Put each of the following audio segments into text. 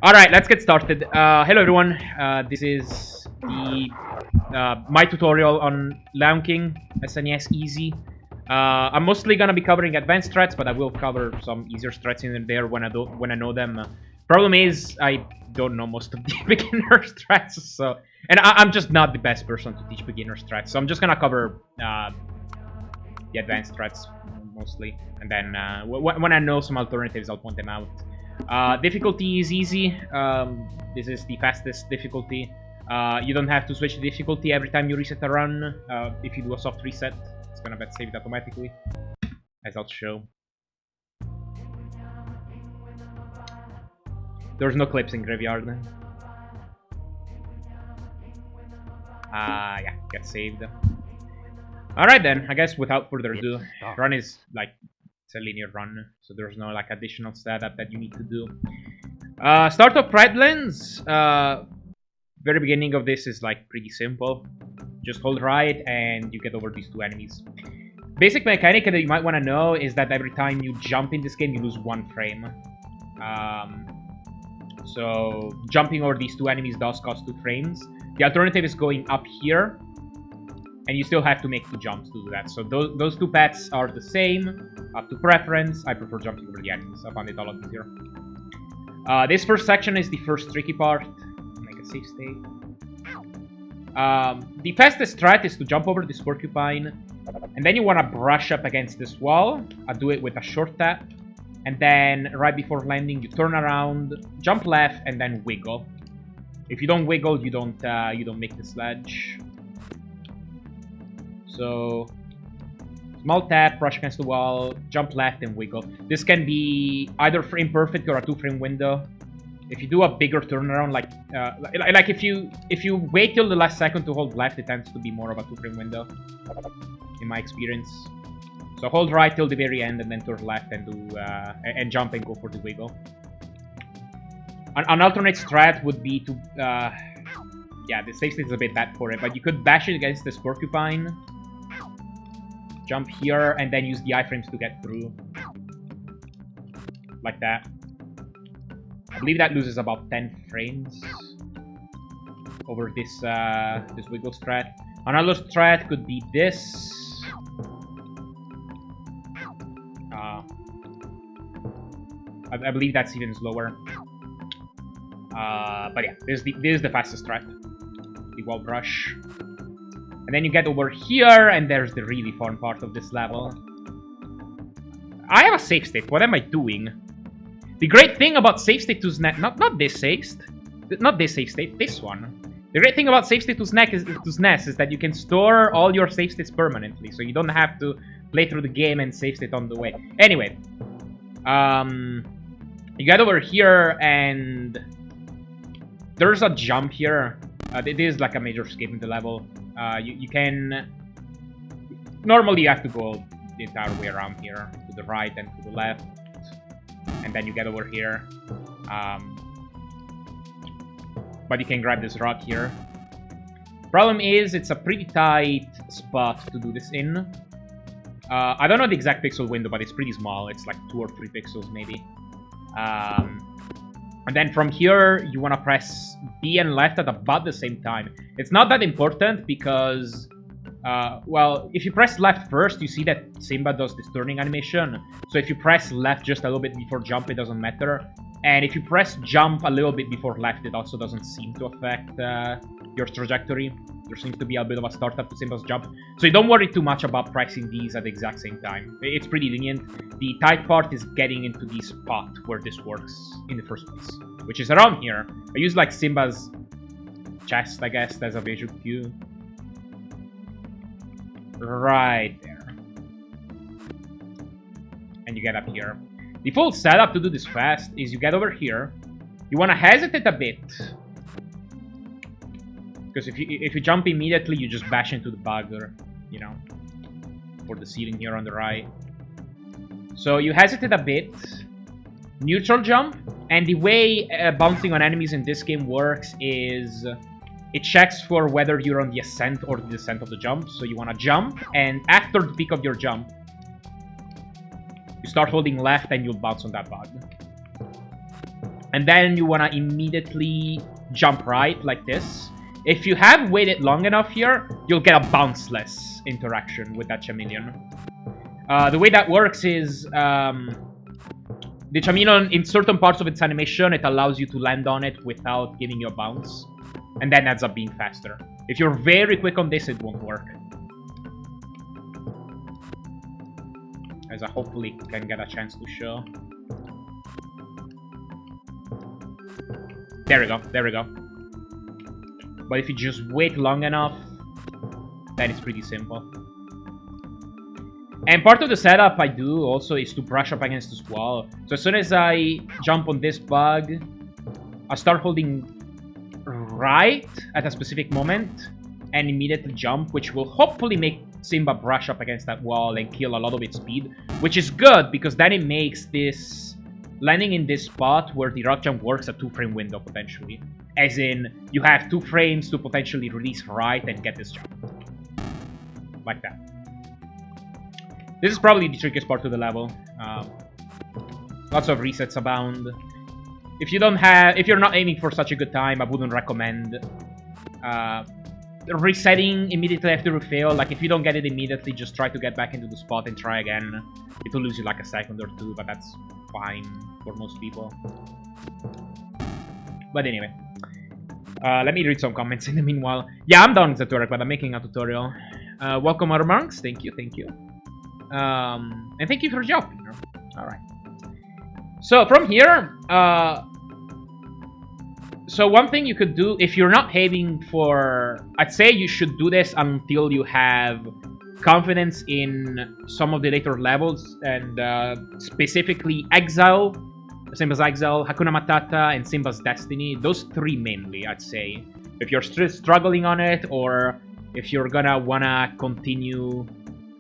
Alright, let's get started. Hello everyone, this is the my tutorial on Launching SNES Easy. I'm mostly gonna be covering advanced strats, but I will cover some easier strats in there when I know them. Problem is, I don't know most of the beginner strats, so I'm just not the best person to teach beginner strats. So I'm just gonna cover the advanced strats mostly, and then when I know some alternatives, I'll point them out. Difficulty is easy. This is the fastest difficulty. You don't have to switch the difficulty every time you reset a run. If you do a soft reset, it's gonna get saved automatically, as I'll show. There's no clips in Graveyard. Yeah, get saved. Alright then, I guess without further ado, run is like a linear run, so there's no like additional setup that you need to do. Start of Pridelands. Very beginning of this is like pretty simple. Just hold right and you get over these two enemies. Basic mechanic that you might want to know is that every time you jump in this game, you lose 1 frame. So jumping over these two enemies does cost 2 frames. The alternative is going up here, and you still have to make 2 jumps to do that. So those 2 paths are the same. Up to preference. I prefer jumping over the enemies. I found it a lot easier. This first section is the first tricky part. Make a save state. The fastest strat is to jump over this porcupine, and then you want to brush up against this wall. I do it with a short tap, and then right before landing, you turn around, jump left, and then wiggle. If you don't wiggle, you don't make the sledge. So, small tap, brush against the wall, jump left, and wiggle. This can be either frame perfect or a 2-frame window. If you do a bigger turnaround, like if you wait till the last second to hold left, it tends to be more of a 2-frame window, in my experience. So hold right till the very end, and then turn left and do and jump and go for the wiggle. An alternate strat would be to yeah, the save state is a bit bad for it, but you could bash it against this porcupine. Jump here, and then use the iframes to get through. Like that. I believe that loses about 10 frames over this this wiggle strat. Another strat could be this. I believe that's even slower. But yeah, this is the fastest strat. The wall brush. And then you get over here, and there's the really fun part of this level. I have a save state. What am I doing? The great thing about save state to SNES, not this save state, this one. The great thing about save state to SNES is that you can store all your save states permanently, so you don't have to play through the game and save state on the way. Anyway, you get over here, and there's a jump here. It is like a major skip in the level. You can... Normally you have to go the entire way around here, to the right and to the left, and then you get over here. But you can grab this rock here. Problem is, it's a pretty tight spot to do this in. I don't know the exact pixel window, but it's pretty small. It's like 2 or 3 pixels maybe. And then from here, you want to press B and left at about the same time. It's not that important because, well, if you press left first, you see that Simba does this turning animation. So if you press left just a little bit before jump, it doesn't matter. And if you press jump a little bit before left, it also doesn't seem to affect your trajectory. There seems to be a bit of a startup to Simba's jump. So you don't worry too much about pressing these at the exact same time. It's pretty lenient. The tight part is getting into the spot where this works in the first place, which is around here. I use like Simba's chest, I guess, as a visual cue. Right there. And you get up here. The full setup to do this fast is you get over here. You want to hesitate a bit, because if you jump immediately, you just bash into the bug, or, you know, for the ceiling here on the right. So you hesitate a bit, neutral jump, and the way bouncing on enemies in this game works is it checks for whether you're on the ascent or the descent of the jump. So you want to jump, and after the peak of your jump, you start holding left and you'll bounce on that bug. And then you want to immediately jump right, like this. If you have waited long enough here, you'll get a bounceless interaction with that chameleon. The way that works is... the chameleon, in certain parts of its animation, it allows you to land on it without giving you a bounce. And that ends up being faster. If you're very quick on this, it won't work. As I hopefully can get a chance to show. There we go, there we go. But if you just wait long enough, then it's pretty simple. And part of the setup I do also is to brush up against this wall. So as soon as I jump on this bug, I start holding right at a specific moment and immediately jump, which will hopefully make Simba brush up against that wall and kill a lot of its speed, which is good because then it makes this landing in this spot where the rock jump works a 2-frame window potentially. As in, you have 2 frames to potentially release right and get this jump. Like that. This is probably the trickiest part of the level. Lots of resets abound. If you're not aiming for such a good time, I wouldn't recommend resetting immediately after you fail. Like, if you don't get it immediately, just try to get back into the spot and try again. It'll lose you like a second or two, but that's fine for most people. But anyway, let me read some comments in the meanwhile. Yeah, I'm done with the tutorial, but I'm making a tutorial. Welcome, other monks. Thank you, thank you. And thank you for jumping. Alright. So, from here, so one thing you could do, if you're not aiming for... I'd say you should do this until you have confidence in some of the later levels, and specifically Exile, Simba's Exile, Hakuna Matata, and Simba's Destiny. Those 3 mainly, I'd say. If you're struggling on it, or if you're gonna wanna continue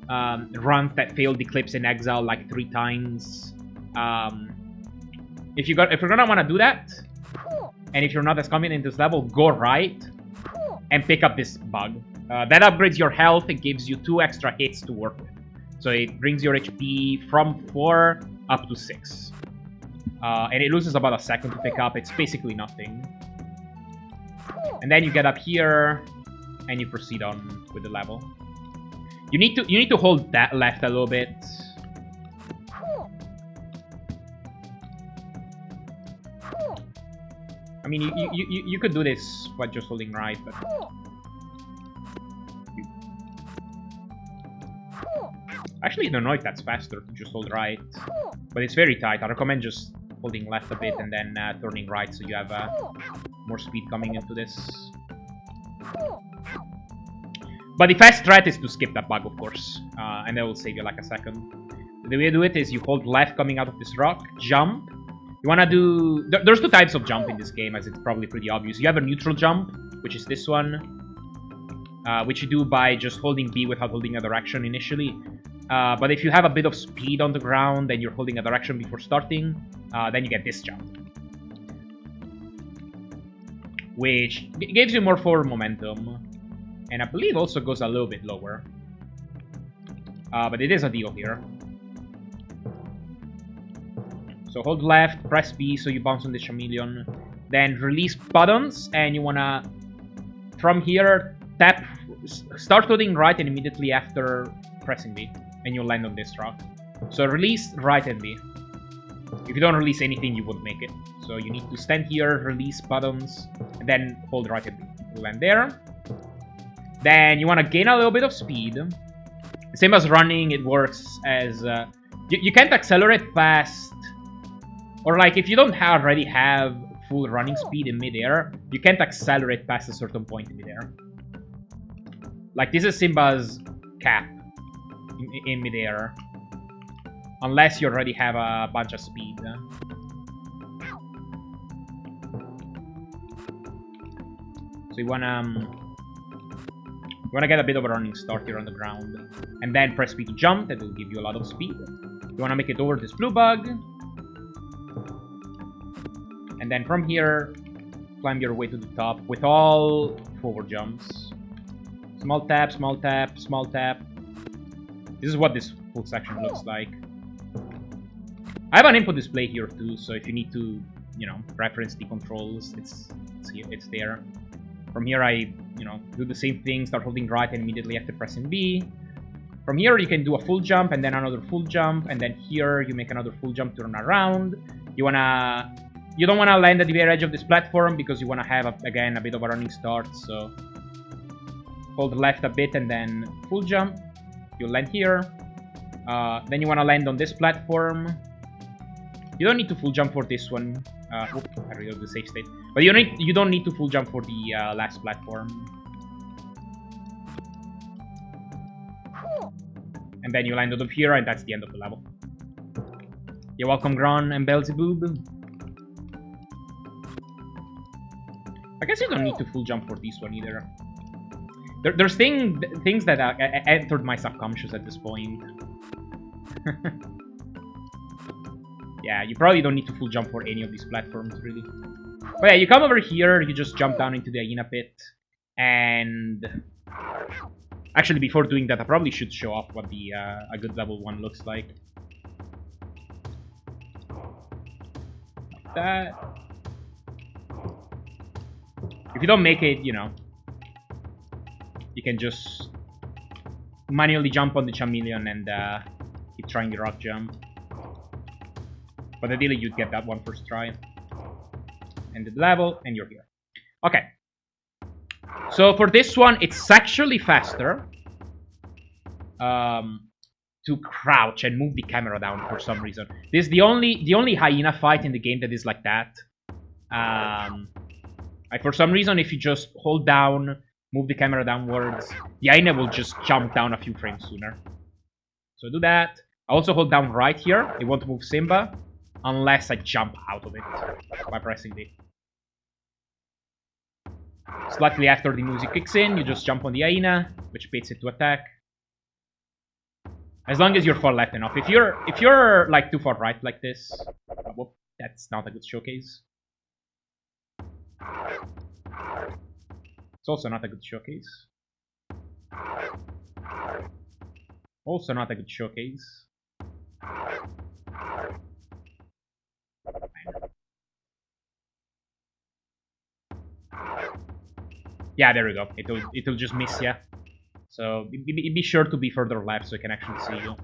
runs that failed Eclipse in Exile like 3 times. If you're gonna wanna do that, and if you're not as confident in this level, go right and pick up this bug. That upgrades your health. It gives you 2 extra hits to work with. So it brings your HP from 4 up to 6. And it loses about a second to pick up. It's basically nothing. And then you get up here, and you proceed on with the level. You need to hold that left a little bit. I mean, you could do this by just holding right, but actually, I don't know if that's faster to just hold right, but it's very tight. I recommend just holding left a bit and then turning right, so you have more speed coming into this. But the fast strat is to skip that bug, of course, and that will save you like a second. The way to do it is you hold left coming out of this rock, jump. You wanna do... There's 2 types of jump in this game, as it's probably pretty obvious. You have a neutral jump, which is this one, which you do by just holding B without holding a direction initially. But if you have a bit of speed on the ground and you're holding a direction before starting, then you get this jump, which gives you more forward momentum, and I believe also goes a little bit lower. But it is a deal here. So hold left, press B so you bounce on the chameleon, then release buttons, and you wanna, from here, tap, start holding right and immediately after pressing B, and you'll land on this rock. So release right and B. If you don't release anything, you won't make it. So you need to stand here, release buttons, and then hold right and B. You'll land there. Then you want to gain a little bit of speed. Same as running, it works as... you can't accelerate past... Or like, if you don't already have full running speed in midair, you can't accelerate past a certain point in midair. Like, this is Simba's cap in midair. Unless you already have a bunch of speed. So you wanna get a bit of a running start here on the ground. And then press B to jump, that will give you a lot of speed. You wanna make it over this blue bug. And then from here, climb your way to the top with all forward jumps. Small tap, small tap, small tap. This is what this full section looks like. I have an input display here too, so if you need to you know, preference the controls. It's here, it's there. From here, I, you know, do the same thing, start holding right and immediately after pressing B. From here, you can do a full jump and then another full jump, and then here you make another full jump to run around. You don't wanna land at the very edge of this platform because you wanna have again a bit of a running start. So hold left a bit and then full jump. You'll land here. Then you wanna land on this platform. You don't need to full jump for this one. I reload the save state, but you don't need to full jump for the last platform. And then you land over here, and that's the end of the level. You're welcome, Gron and Beelzebub. I guess you don't need to full jump for this one either. There's things that entered my subconscious at this point. Yeah, you probably don't need to full jump for any of these platforms, really. But yeah, you come over here, you just jump down into the hyena pit, and... Actually, before doing that, I probably should show off what the a good level 1 looks like. Like that. If you don't make it, you know, you can just manually jump on the chameleon and keep trying the rock jump. But ideally, you'd get that one first try. End the level, and you're here. Okay. So for this one, it's actually faster to crouch and move the camera down for some reason. This is the only hyena fight in the game that is like that. Like for some reason, if you just hold down, move the camera downwards, the hyena will just jump down a few frames sooner. So do that. I also hold down right here. It won't move Simba unless I jump out of it by pressing D. Slightly after the music kicks in, you just jump on the hyena, which baits it to attack. As long as you're far left enough. If you're like too far right like this, whoop, that's not a good showcase. It's also not a good showcase. Also not a good showcase. Yeah, there we go. It'll just miss ya. So be sure to be further left so it can actually see you.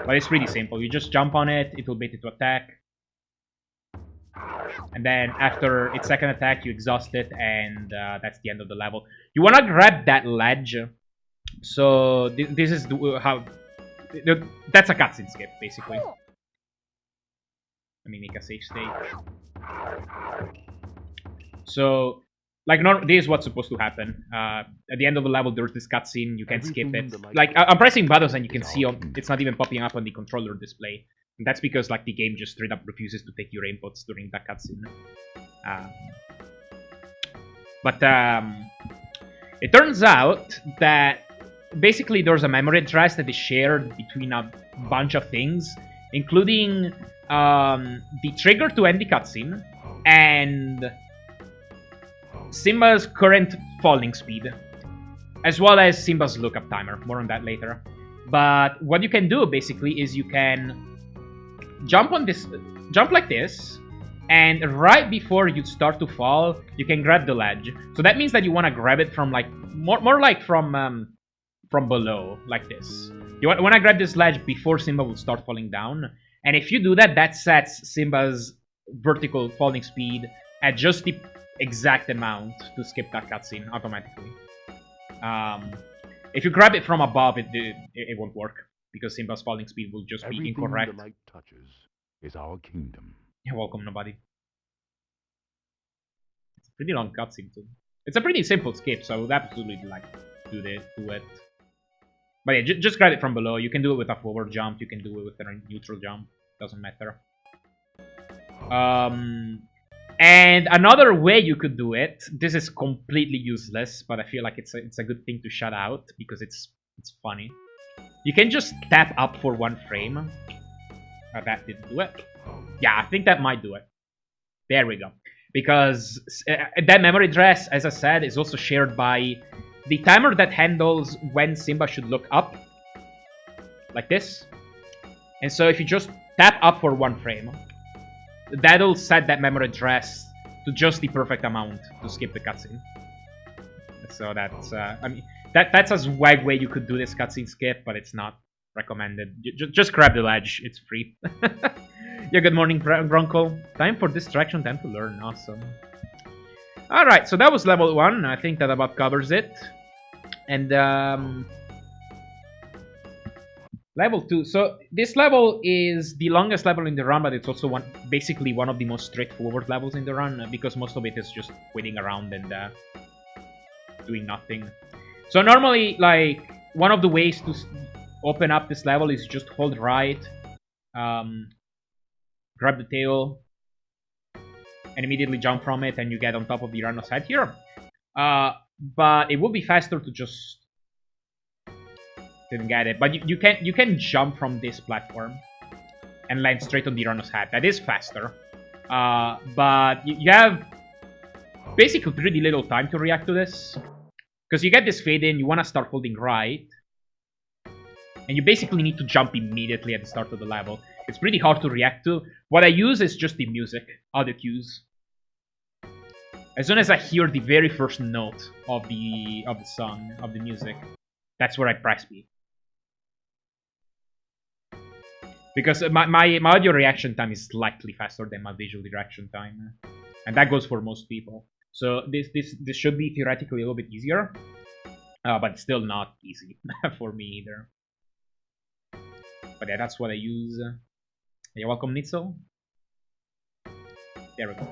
But it's pretty simple. You just jump on it, it will bait it to attack. And then after its second attack, you exhaust it, and that's the end of the level. You wanna grab that ledge. So this is how... That's a cutscene skip, basically. Let me make a save state. So... Like, this is what's supposed to happen. At the end of the level, there's this cutscene. You can skip it. Like, I'm pressing buttons and you can see it's not even popping up on the controller display. And that's because, like, the game just straight up refuses to take your inputs during that cutscene. It turns out that basically there's a memory address that is shared between a bunch of things, including the trigger to end the cutscene and Simba's current falling speed, as well as Simba's lookup timer. More on that later. But what you can do basically is you can jump like this, and right before you start to fall, you can grab the ledge. So that means that you want to grab it from like more like from below, like this. You want to grab this ledge before Simba will start falling down, and if you do that, that sets Simba's vertical falling speed at just the exact amount to skip that cutscene automatically. If you grab it from above, it won't work because Simba's falling speed will just be incorrect. Everything the light touches is our kingdom. You're welcome, nobody. It's a pretty long cutscene too. It's a pretty simple skip, so I would absolutely like do it. But yeah, just grab it from below. You can do it with a forward jump. You can do it with a neutral jump. Doesn't matter. And another way you could do it, this is completely useless, but I feel like it's a good thing to shout out because it's funny. You can just tap up for 1 frame. That didn't do it. Yeah, I think that might do it. There we go. Because that memory address, as I said, is also shared by the timer that handles when Simba should look up. Like this. And so if you just tap up for 1 frame, that'll set that memory address to just the perfect amount to skip the cutscene. So that's, I mean, that's a swag way you could do this cutscene skip, but it's not recommended. Just grab the ledge, it's free. Yeah, good morning, Bronco. Time for distraction, time to learn. Awesome. Alright, so that was level 1. I think that about covers it. And, level 2. So, this level is the longest level in the run, but it's also basically one of the most straightforward levels in the run, because most of it is just waiting around and doing nothing. So, normally, like, one of the ways to open up this level is just hold right, grab the tail, and immediately jump from it, and you get on top of the Rhino's head here. But it would be faster to just... Didn't get it. But you can jump from this platform and land straight on the Rhino's head. That is faster. But you have basically pretty little time to react to this. Because you get this fade in, you want to start holding right. And you basically need to jump immediately at the start of the level. It's pretty hard to react to. What I use is just the music, audio cues. As soon as I hear the very first note of the song, of the music, that's where I press B. Because my audio reaction time is slightly faster than my visual reaction time. And that goes for most people. So this should be theoretically a little bit easier. But it's still not easy for me either. But yeah, that's what I use. You're welcome, Nitzel. There we go.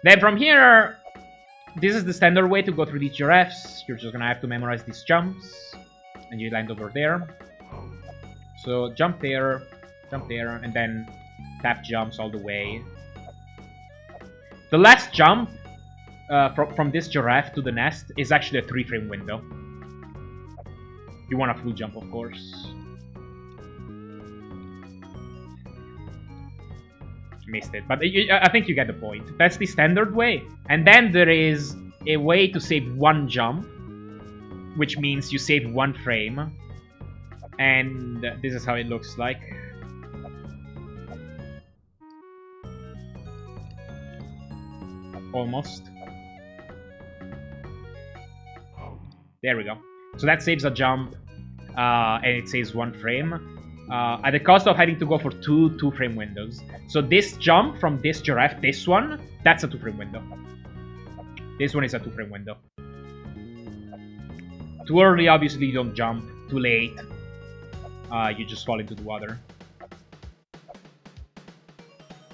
Then from here, this is the standard way to go through the giraffes. You're just gonna have to memorize these jumps. And you land over there. So jump there, and then tap jumps all the way. The last jump from this giraffe to the nest is actually a 3-frame window. You want a full jump, of course. Missed it, but I think you get the point. That's the standard way. And then there is a way to save one jump, which means you save one frame. And this is how it looks like. Almost. There we go. So that saves a jump, and it saves one frame. At the cost of having to go for two 2-frame windows. So this jump from this giraffe, this one, that's a 2-frame window. This one is a 2-frame window. Too early, obviously, you don't jump. Too late, you just fall into the water.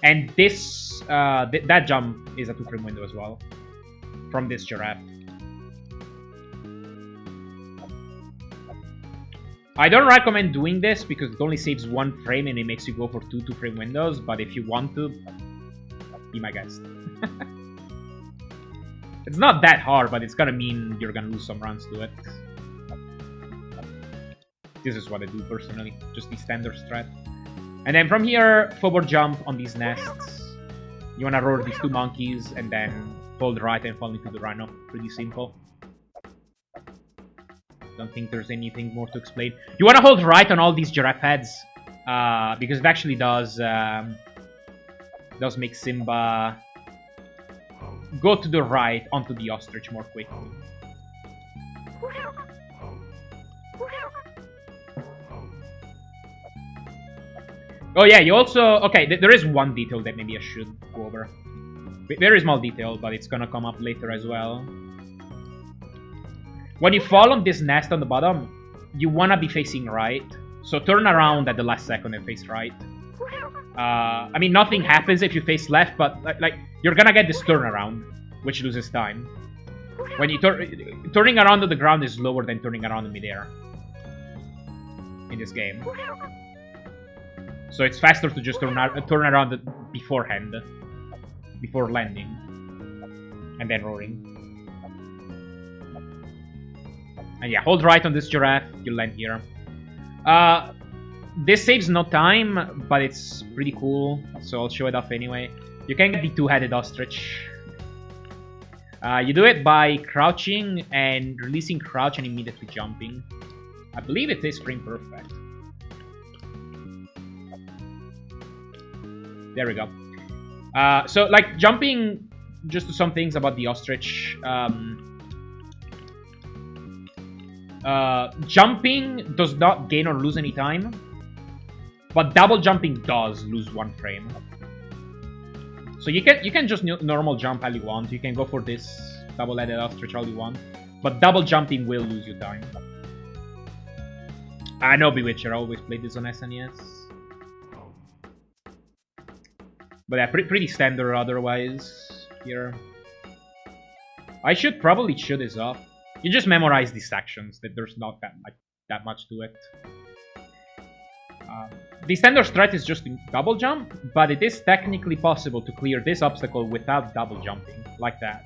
And this, that jump is a 2-frame window as well. From this giraffe. I don't recommend doing this because it only saves one frame and it makes you go for two 2-frame windows, but if you want to, be my guest. It's not that hard, but it's gonna mean you're gonna lose some runs to it. This is what I do personally, just the standard strat. And then from here, forward jump on these nests. You wanna roar these 2 monkeys and then hold right and fall into the rhino. Pretty simple. Don't think there's anything more to explain. You want to hold right on all these giraffe heads, because it actually does make Simba go to the right onto the ostrich more quickly. Oh yeah, you also... Okay, there is one detail that maybe I should go over. Very small detail, but it's gonna come up later as well. When you fall on this nest on the bottom, you wanna be facing right. So turn around at the last second and face right. I mean, nothing happens if you face left, but like you're gonna get this turnaround, which loses time. When you turning around to the ground is slower than turning around in midair in this game. So it's faster to just turn around beforehand, before landing, and then roaring. And yeah, hold right on this giraffe, you'll land here. This saves no time, but it's pretty cool, so I'll show it off anyway. You can get the 2-headed ostrich. You do it by crouching and releasing crouch and immediately jumping. I believe it is frame perfect. There we go. So like jumping, just to some things about the ostrich. Jumping does not gain or lose any time, but double jumping does lose 1 frame. So you can just normal jump all you want. You can go for this double-headed ostrich all you want, but double jumping will lose you time. I know Bewitcher. I always played this on SNES, but yeah, pretty standard otherwise here. I should probably chew this up. You just memorize these sections. That there's not that much to it. The standard strat is just double jump, but it is technically possible to clear this obstacle without double jumping, like that.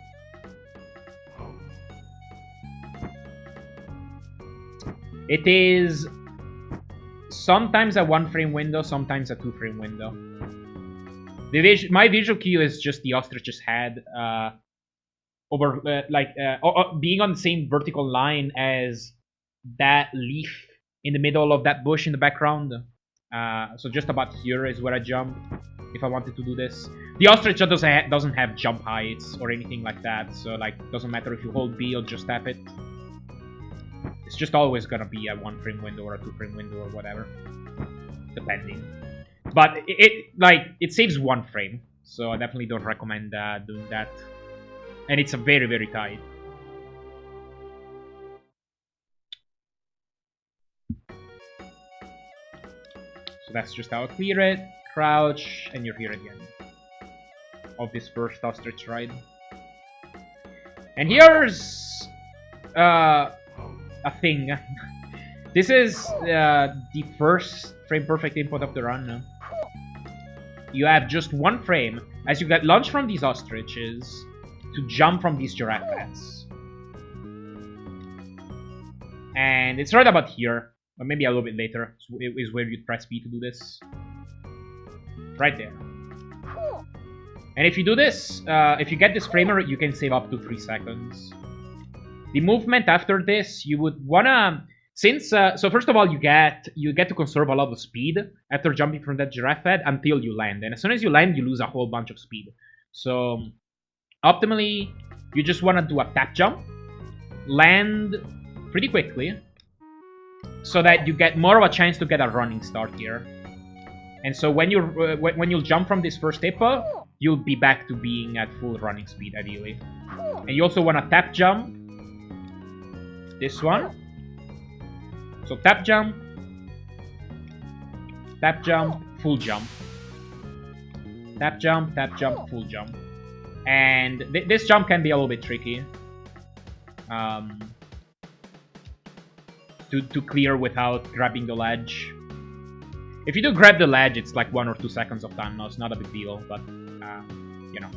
It is sometimes a 1 frame window, sometimes a 2 frame window. My visual cue is just the ostrich's head over being on the same vertical line as that leaf in the middle of that bush in the background. So just about here is where I jump if I wanted to do this. The ostrich doesn't have jump heights or anything like that, so like doesn't matter if you hold B or just tap it. It's just always gonna be a 1 frame window or a 2 frame window or whatever, depending. But it saves 1 frame, so I definitely don't recommend doing that. And it's a very, very tight. So that's just how I clear it. Crouch, and you're here at the end of this first ostrich ride. And here's a thing. This is the first frame perfect input of the run. You have just 1 frame as you get launched from these ostriches to jump from these giraffe heads. And it's right about here, or maybe a little bit later, is where you press B to do this. Right there. And if you do this, if you get this framer, you can save up to 3 seconds. The movement after this, you would wanna, since so first of all, you get to conserve a lot of speed after jumping from that giraffe head until you land, and as soon as you land, you lose a whole bunch of speed. So optimally, you just wanna do a tap jump, land pretty quickly, so that you get more of a chance to get a running start here. And so when you'll jump from this first hippo, you'll be back to being at full running speed ideally. And you also wanna tap jump this one. So tap jump, full jump. Tap jump, full jump. And this jump can be a little bit tricky. To clear without grabbing the ledge. If you do grab the ledge, it's like 1 or 2 seconds of time loss. Not a big deal, but you know,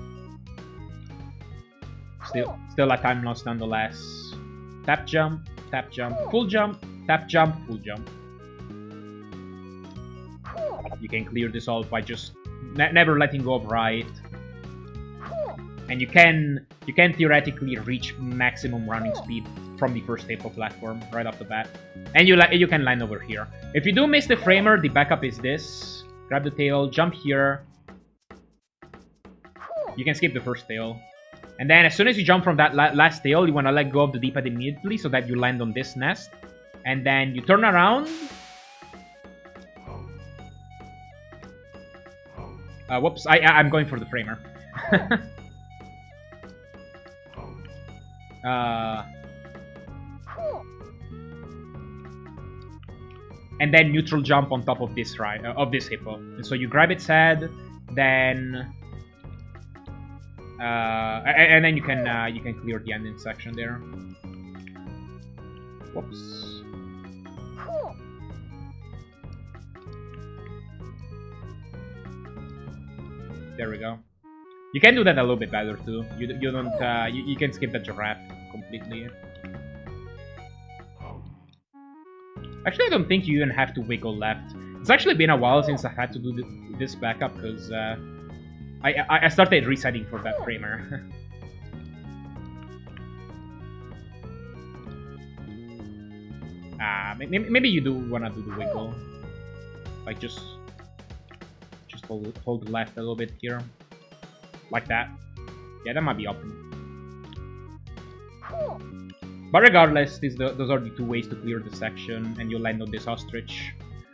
still a time loss nonetheless. Tap jump, full jump, tap jump, full jump. You can clear this all by just never letting go of right. And you can theoretically reach maximum running speed from the first hippo platform right off the bat. And you can land over here. If you do miss the framer, the backup is this. Grab the tail, jump here. You can skip the first tail. And then as soon as you jump from that last tail, you want to let go of the D-pad immediately so that you land on this nest. And then you turn around. Whoops, I'm going for the framer. And then neutral jump on top of this hippo. And so you grab its head, then and then you can clear the ending section there. Whoops. There we go. You can do that a little bit better too. You don't you can skip the giraffe completely. Actually, I don't think you even have to wiggle left. It's actually been a while since I had to do this backup because I started resetting for that framer. Maybe you do wanna do the wiggle, like just hold left a little bit here. Like that. Yeah, that might be optimal. But regardless, those are the two ways to clear the section, and you'll land on this ostrich.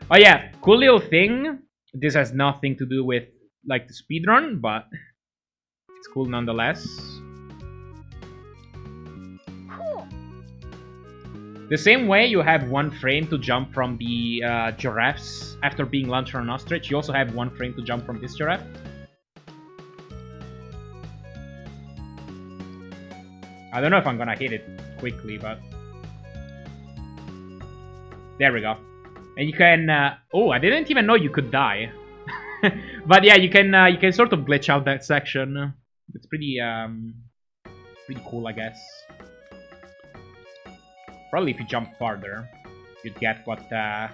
Oh yeah, cool little thing. This has nothing to do with, like, the speedrun, but it's cool nonetheless. The same way you have 1 frame to jump from the giraffes after being launched on an ostrich, you also have 1 frame to jump from this giraffe. I don't know if I'm gonna hit it quickly, but... There we go. And you can... oh, I didn't even know you could die. But yeah, you can sort of glitch out that section. It's pretty cool, I guess. Probably if you jump farther, you'd get what a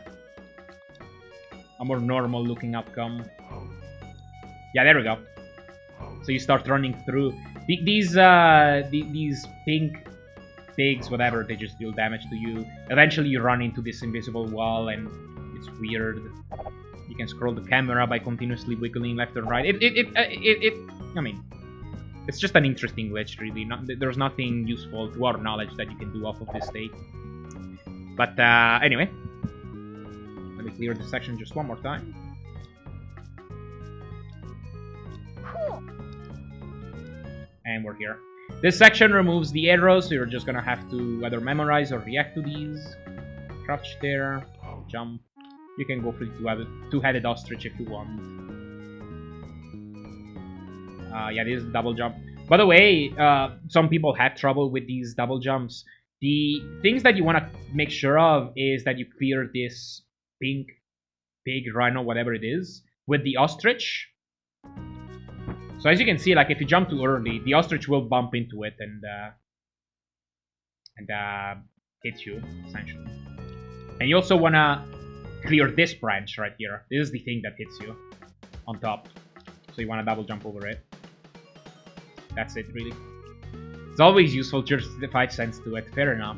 more normal looking outcome. Yeah, there we go. So you start running through these pink pigs, whatever. They just deal damage to you. Eventually, you run into this invisible wall, and it's weird. You can scroll the camera by continuously wiggling left and right. I mean, it's just an interesting glitch, really. There's nothing useful to our knowledge that you can do off of this state. But anyway, let me clear this section just one more time. And we're here. This section removes the arrows, so you're just gonna have to either memorize or react to these. Crouch there, jump. You can go for the two-headed ostrich if you want. Yeah, this is the double jump. By the way, some people have trouble with these double jumps. The things that you want to make sure of is that you clear this pink pig, rhino, whatever it is, with the ostrich. So as you can see, like if you jump too early, the ostrich will bump into it and hit you, essentially. And you also want to clear this branch right here. This is the thing that hits you on top. So you want to double jump over it. That's it, really. It's always useful, just the 5 cents to it. Fair enough.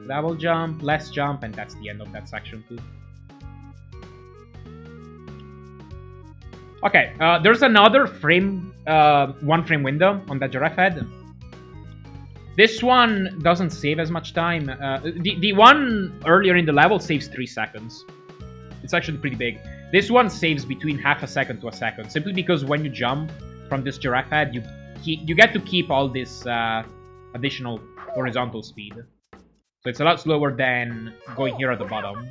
Double jump, less jump, and that's the end of that section too. Okay, there's another frame, 1 frame window on that giraffe head. This one doesn't save as much time. The one earlier in the level saves 3 seconds. It's actually pretty big. This one saves between half a second to a second, simply because when you jump from this giraffe head, you get to keep all this additional horizontal speed. So it's a lot slower than going here at the bottom.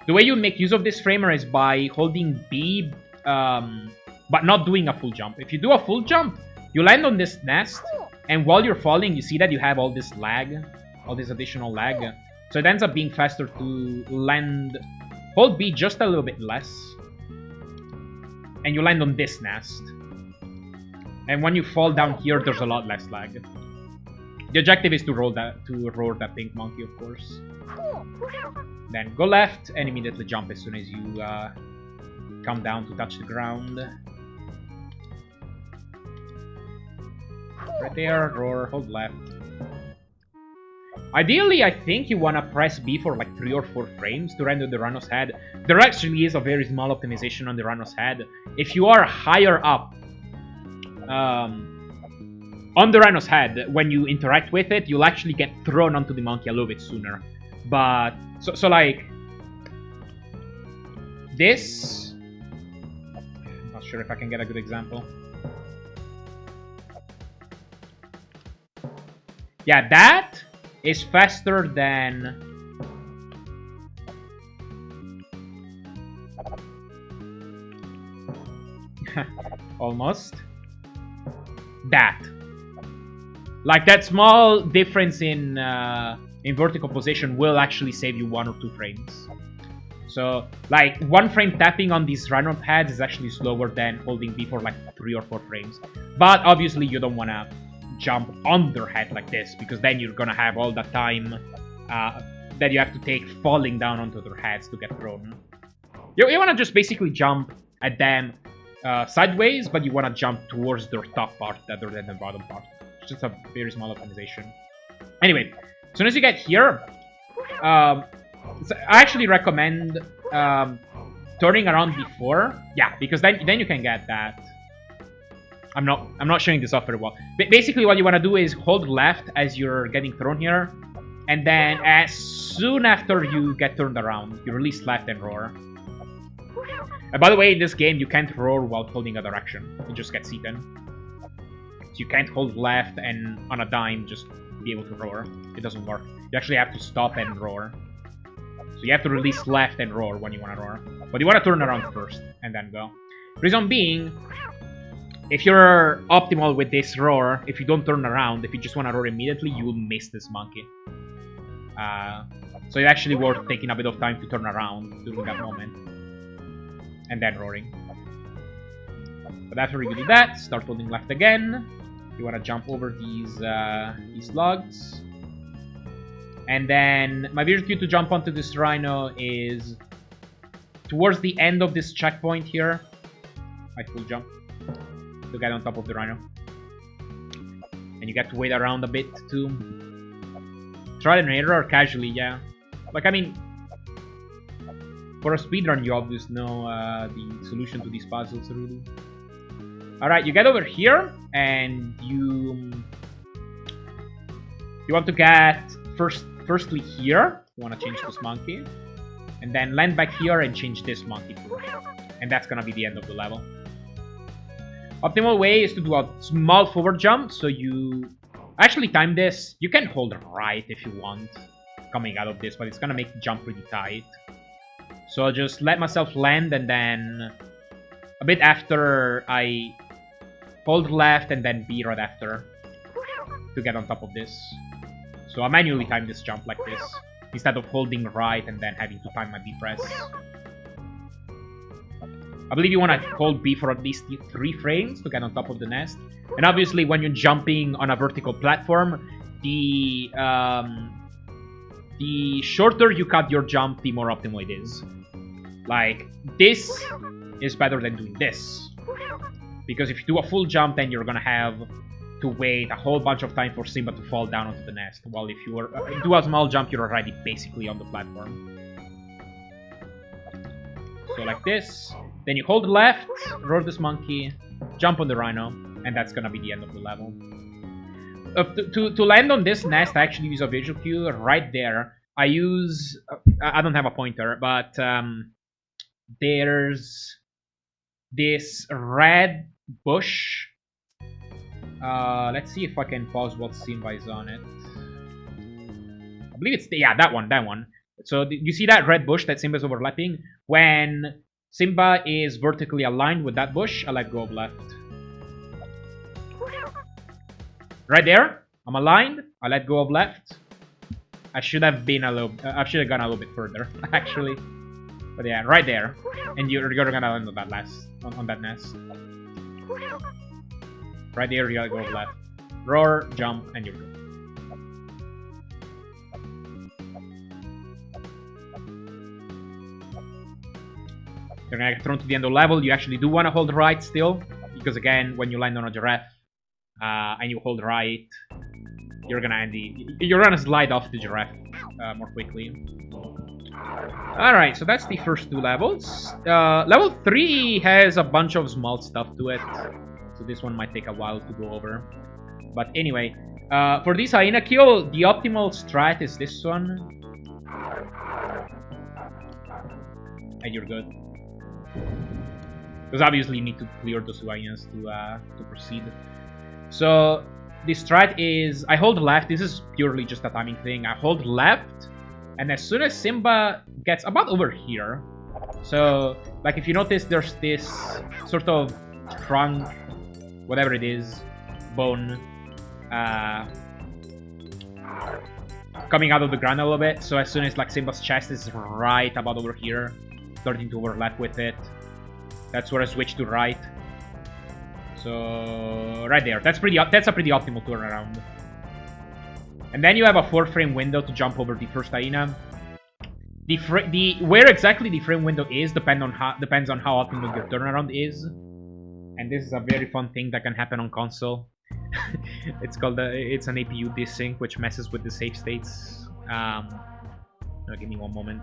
The way you make use of this framer is by holding B, but not doing a full jump. If you do a full jump, you land on this nest, and while you're falling, you see that you have all this lag, all this additional lag. So it ends up being faster to land. Hold B just a little bit less, and you land on this nest. And when you fall down here, there's a lot less lag. The objective is to roar that pink monkey, of course. Then go left and immediately jump as soon as you come down to touch the ground. Right there, roar, hold left. Ideally, I think you want to press B for like 3 or 4 frames to render the Rhino's head. There actually is a very small optimization on the Rhino's head. If you are higher up on the Rhino's head, when you interact with it, you'll actually get thrown onto the monkey a little bit sooner. But, so like, this... I'm not sure if I can get a good example. Yeah, that is faster than... almost. That. Like, that small difference in vertical position will actually save you 1 or 2 frames. So, like, 1 frame tapping on these rhino pads is actually slower than holding B for like 3 or 4 frames. But obviously you don't want to jump on their head like this, because then you're gonna have all that time that you have to take falling down onto their heads to get thrown. You want to just basically jump at them sideways, but you want to jump towards their top part rather than the bottom part. It's just a very small optimization. Anyway, as soon as you get here, so I actually recommend turning around before. Yeah, because then you can get that. I'm not showing this off very well. But basically, what you want to do is hold left as you're getting thrown here, and then as soon after you get turned around, you release left and roar. And by the way, in this game, you can't roar while holding a direction. It just gets eaten. So you can't hold left and on a dime just be able to roar. It doesn't work. You actually have to stop and roar. So you have to release left and roar when you want to roar. But you want to turn around first and then go. Reason being, if you're optimal with this roar, if you don't turn around, if you just want to roar immediately, you will miss this monkey. So it's actually worth taking a bit of time to turn around during that moment. And then roaring. But after you do that, start holding left again. You want to jump over these logs. And then my visual cue to jump onto this rhino is towards the end of this checkpoint here. I full jump to get on top of the rhino. And you get to wait around a bit too. Trial and error casually, yeah. Like, I mean, for a speedrun, you obviously know the solution to these puzzles, really. Alright, you get over here, and you want to get firstly here. You want to change this monkey. And then land back here and change this monkey too. And that's gonna be the end of the level. Optimal way is to do a small forward jump, so you actually time this. You can hold right if you want coming out of this, but it's gonna make the jump pretty tight. So I'll just let myself land, and then a bit after I hold left and then B right after to get on top of this. So I manually time this jump like this instead of holding right and then having to time my B press. I believe you want to hold B for at least 3 frames to get on top of the nest. And obviously when you're jumping on a vertical platform, the shorter you cut your jump, the more optimal it is. Like, this is better than doing this. Because if you do a full jump, then you're gonna have to wait a whole bunch of time for Simba to fall down onto the nest. While if you do a small jump, you're already basically on the platform. So like this. Then you hold left, roar this monkey, jump on the rhino, and that's gonna be the end of the level. To land on this nest, I actually use a visual cue right there. I use... I don't have a pointer, but there's this red bush. Let's see if I can pause what Simba is on it. I believe it's... yeah, that one. So you see that red bush that Simba's overlapping? When Simba is vertically aligned with that bush, I let go of left. Right there, I'm aligned. I let go of left. I should have been a little... I should have gone a little bit further, actually. But yeah, right there, and you're gonna land on that on that nest. Right there, you gotta go left. Roar, jump, and you're good. You're gonna get thrown to the end of the level. You actually do want to hold right still, because again, when you land on a giraffe and you hold right, you're gonna slide off the giraffe more quickly. Alright, so that's the first 2 levels. Level 3 has a bunch of small stuff to it, so this one might take a while to go over. But anyway, for this hyena kill, the optimal strat is this one. And you're good. Because obviously you need to clear those hyenas to proceed. So the strat is, I hold left. This is purely just a timing thing. I hold left, and as soon as Simba gets about over here, so like if you notice, there's this sort of trunk, whatever it is, bone, coming out of the ground a little bit. So as soon as like Simba's chest is right about over here, starting to overlap with it, that's where I switch to right. So right there, that's a pretty optimal turnaround. And then you have a 4-frame window to jump over the first hyena. Where exactly the frame window is depends on how optimal your turnaround is. And this is a very fun thing that can happen on console. It's called it's an APU desync, which messes with the save states. Give me one moment.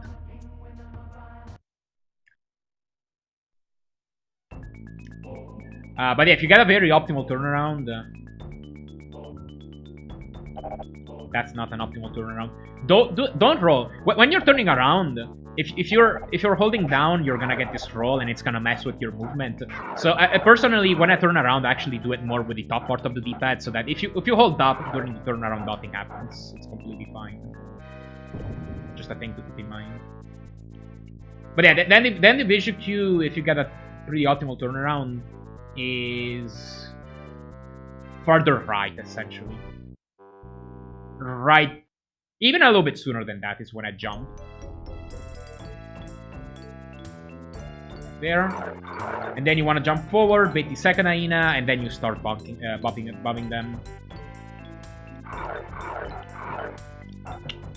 But yeah, if you get a very optimal turnaround, that's not an optimal turnaround. Don't roll when you're turning around. If you're holding down, you're gonna get this roll, and it's gonna mess with your movement. So I personally, when I turn around, I actually do it more with the top part of the D-pad, so that if you hold up during the turnaround, nothing happens. It's completely fine. Just a thing to keep in mind. But yeah, then the visual cue, if you get a pretty optimal turnaround, is further right, essentially. Right, even a little bit sooner than that is when I jump. There, and then you want to jump forward, bait the second hyena, and then you start bumping them.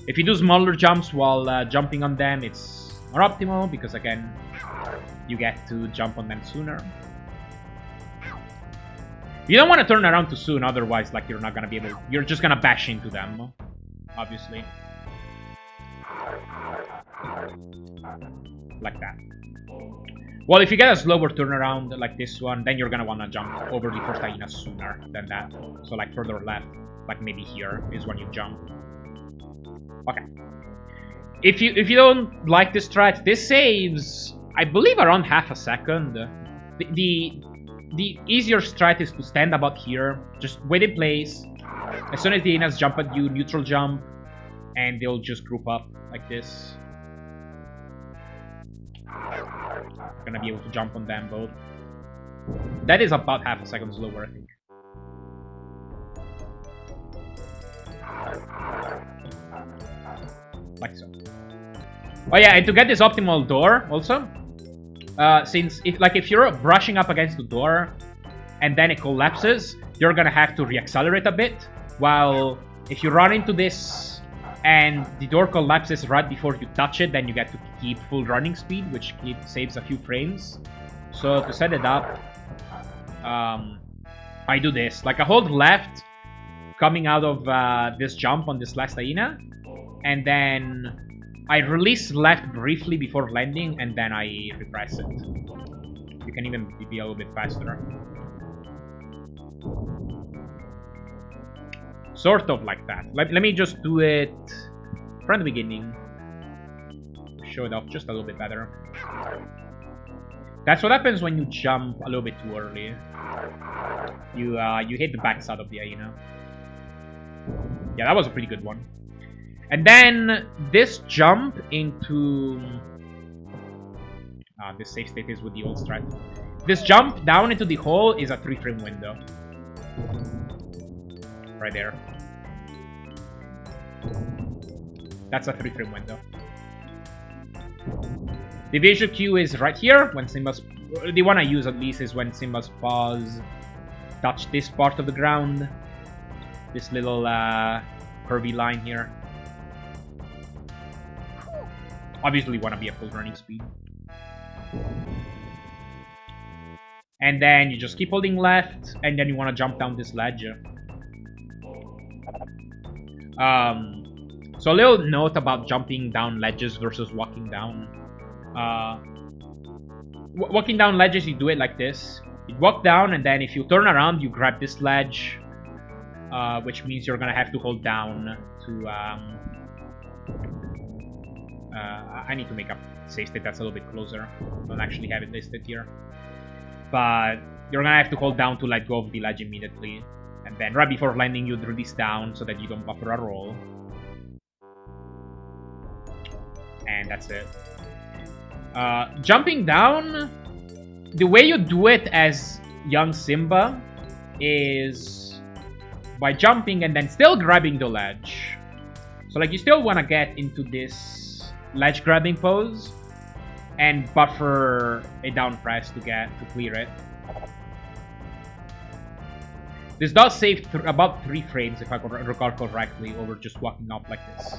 If you do smaller jumps while jumping on them, it's more optimal because again, you get to jump on them sooner. You don't want to turn around too soon, otherwise, like, you're not gonna be able. You're just gonna bash into them, obviously, like that. Well, if you get a slower turnaround like this one, then you're gonna wanna jump over the first hyena sooner than that. So like further left, like maybe here is when you jump. Okay. If you don't like this strat, this saves, I believe, around half a second. The easier strat is to stand about here, just wait in place. As soon as the hyenas jump at you, neutral jump, and they'll just group up like this. Gonna be able to jump on them both. That is about half a second slower, I think. Like so. Oh yeah, and to get this optimal door also, since if you're brushing up against the door and then it collapses, you're gonna have to reaccelerate a bit. While if you run into this and the door collapses right before you touch it, then you get to keep full running speed, which saves a few frames. So to set it up, I do this. Like I hold left coming out of this jump on this last hyena, and then I release left briefly before landing, and then I repress it. You can even be a little bit faster. Sort of like that. Let me just do it from the beginning. Show it off just a little bit better. That's what happens when you jump a little bit too early. You hit the backside of the hyena. Yeah, that was a pretty good one. And then this jump into this save state is with the old strat. This jump down into the hole is a 3-frame window. Right there. That's a 3-frame window. The visual cue is right here when Simba's. The one I use at least is when Simba's paws touch this part of the ground. This little curvy line here. Obviously, you want to be at full running speed. And then you just keep holding left, and then you want to jump down this ledge. So a little note about jumping down ledges versus walking down. Walking down ledges, you do it like this. You walk down, and then if you turn around, you grab this ledge, which means you're gonna have to hold down to. I need to make a save state that's a little bit closer. I don't actually have it listed here, but you're gonna have to hold down to let go of the ledge immediately. And then right before landing, you'd release down so that you don't buffer a roll. And that's it. Jumping down, the way you do it as young Simba is by jumping and then still grabbing the ledge. So like you still want to get into this ledge grabbing pose and buffer a down press to clear it. This does save about 3 frames, if I recall correctly, over just walking up like this.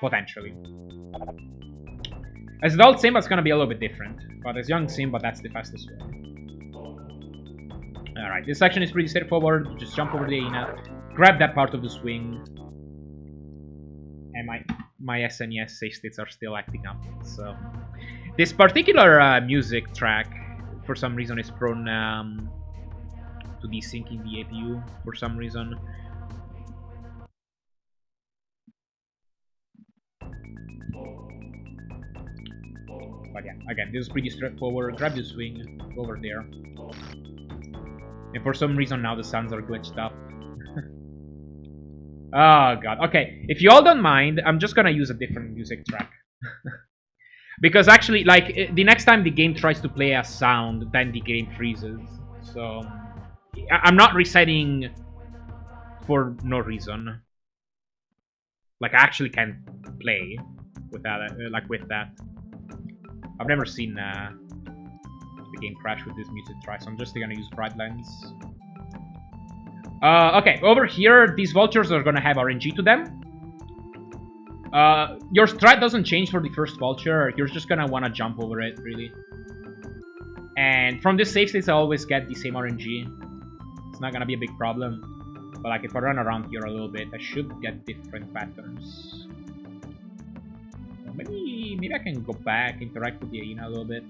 Potentially. As adult Simba, it's gonna be a little bit different. But as young Simba, that's the fastest way. Alright, this section is pretty straightforward. Just jump over the hyena, grab that part of the swing. And my SNES save states are still acting up. So, this particular music track, for some reason is prone to desyncing the APU for some reason. But yeah, again, this is pretty straightforward. Grab the swing, go over there. And for some reason now the sounds are glitched up. Oh god. Okay, if you all don't mind, I'm just gonna use a different music track. Because actually, like, the next time the game tries to play a sound, then the game freezes. So, I'm not resetting for no reason. Like, I actually can't play without, with that. I've never seen the game crash with this music track, so I'm just gonna use Pridelands. Okay, over here, these vultures are gonna have RNG to them. Your strat doesn't change for the first vulture. You're just gonna wanna jump over it, really. And from this safe states, I always get the same RNG. It's not gonna be a big problem. But like, if I run around here a little bit, I should get different patterns. Maybe I can go back, interact with the hyena a little bit.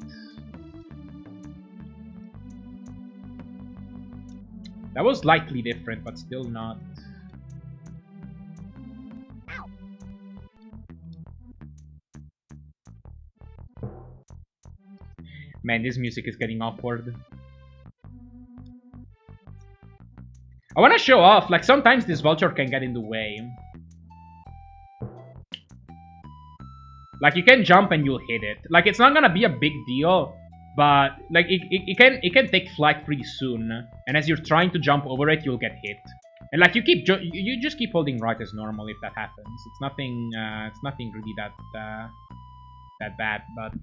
That was slightly different, but still not. Man, this music is getting awkward. I want to show off, like, sometimes this vulture can get in the way. Like, you can jump and you'll hit it. Like, it's not gonna be a big deal, but, like, it can take flight pretty soon. And as you're trying to jump over it, you'll get hit. And, like, you just keep holding right as normal if that happens. It's nothing really that bad, but,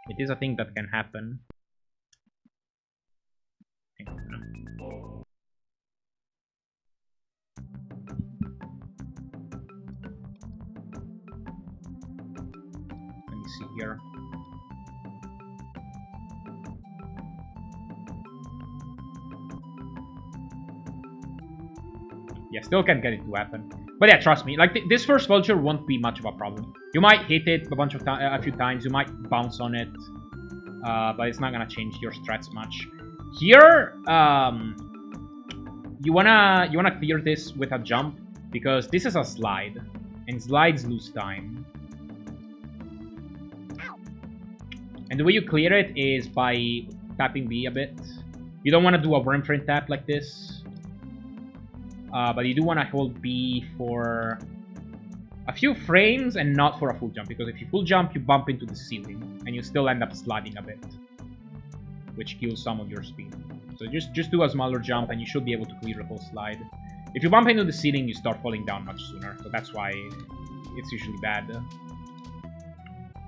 it is a thing that can happen. Let me see here. Yeah, still can't get it to happen. But yeah, trust me, like, this first vulture won't be much of a problem. You might hit it a few times, you might bounce on it, but it's not gonna change your strats much. Here, you wanna clear this with a jump, because this is a slide, and slides lose time. And the way you clear it is by tapping B a bit. You don't want to do a worm frame tap like this. But you do want to hold B for a few frames and not for a full jump. Because if you full jump, you bump into the ceiling. And you still end up sliding a bit. Which kills some of your speed. So just do a smaller jump and you should be able to clear the whole slide. If you bump into the ceiling, you start falling down much sooner. So that's why it's usually bad.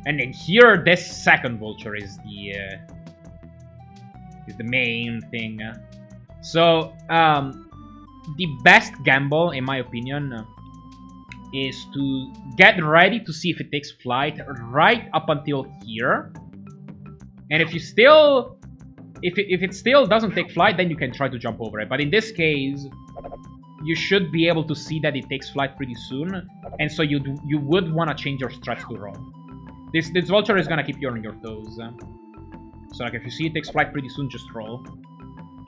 And then here, this second vulture is the main thing. So, the best gamble, in my opinion, is to get ready to see if it takes flight right up until here. And if it still doesn't take flight, then you can try to jump over it. But in this case, you should be able to see that it takes flight pretty soon, and so you would want to change your strats to roll. This vulture is gonna keep you on your toes. So like, if you see it takes flight pretty soon, just roll.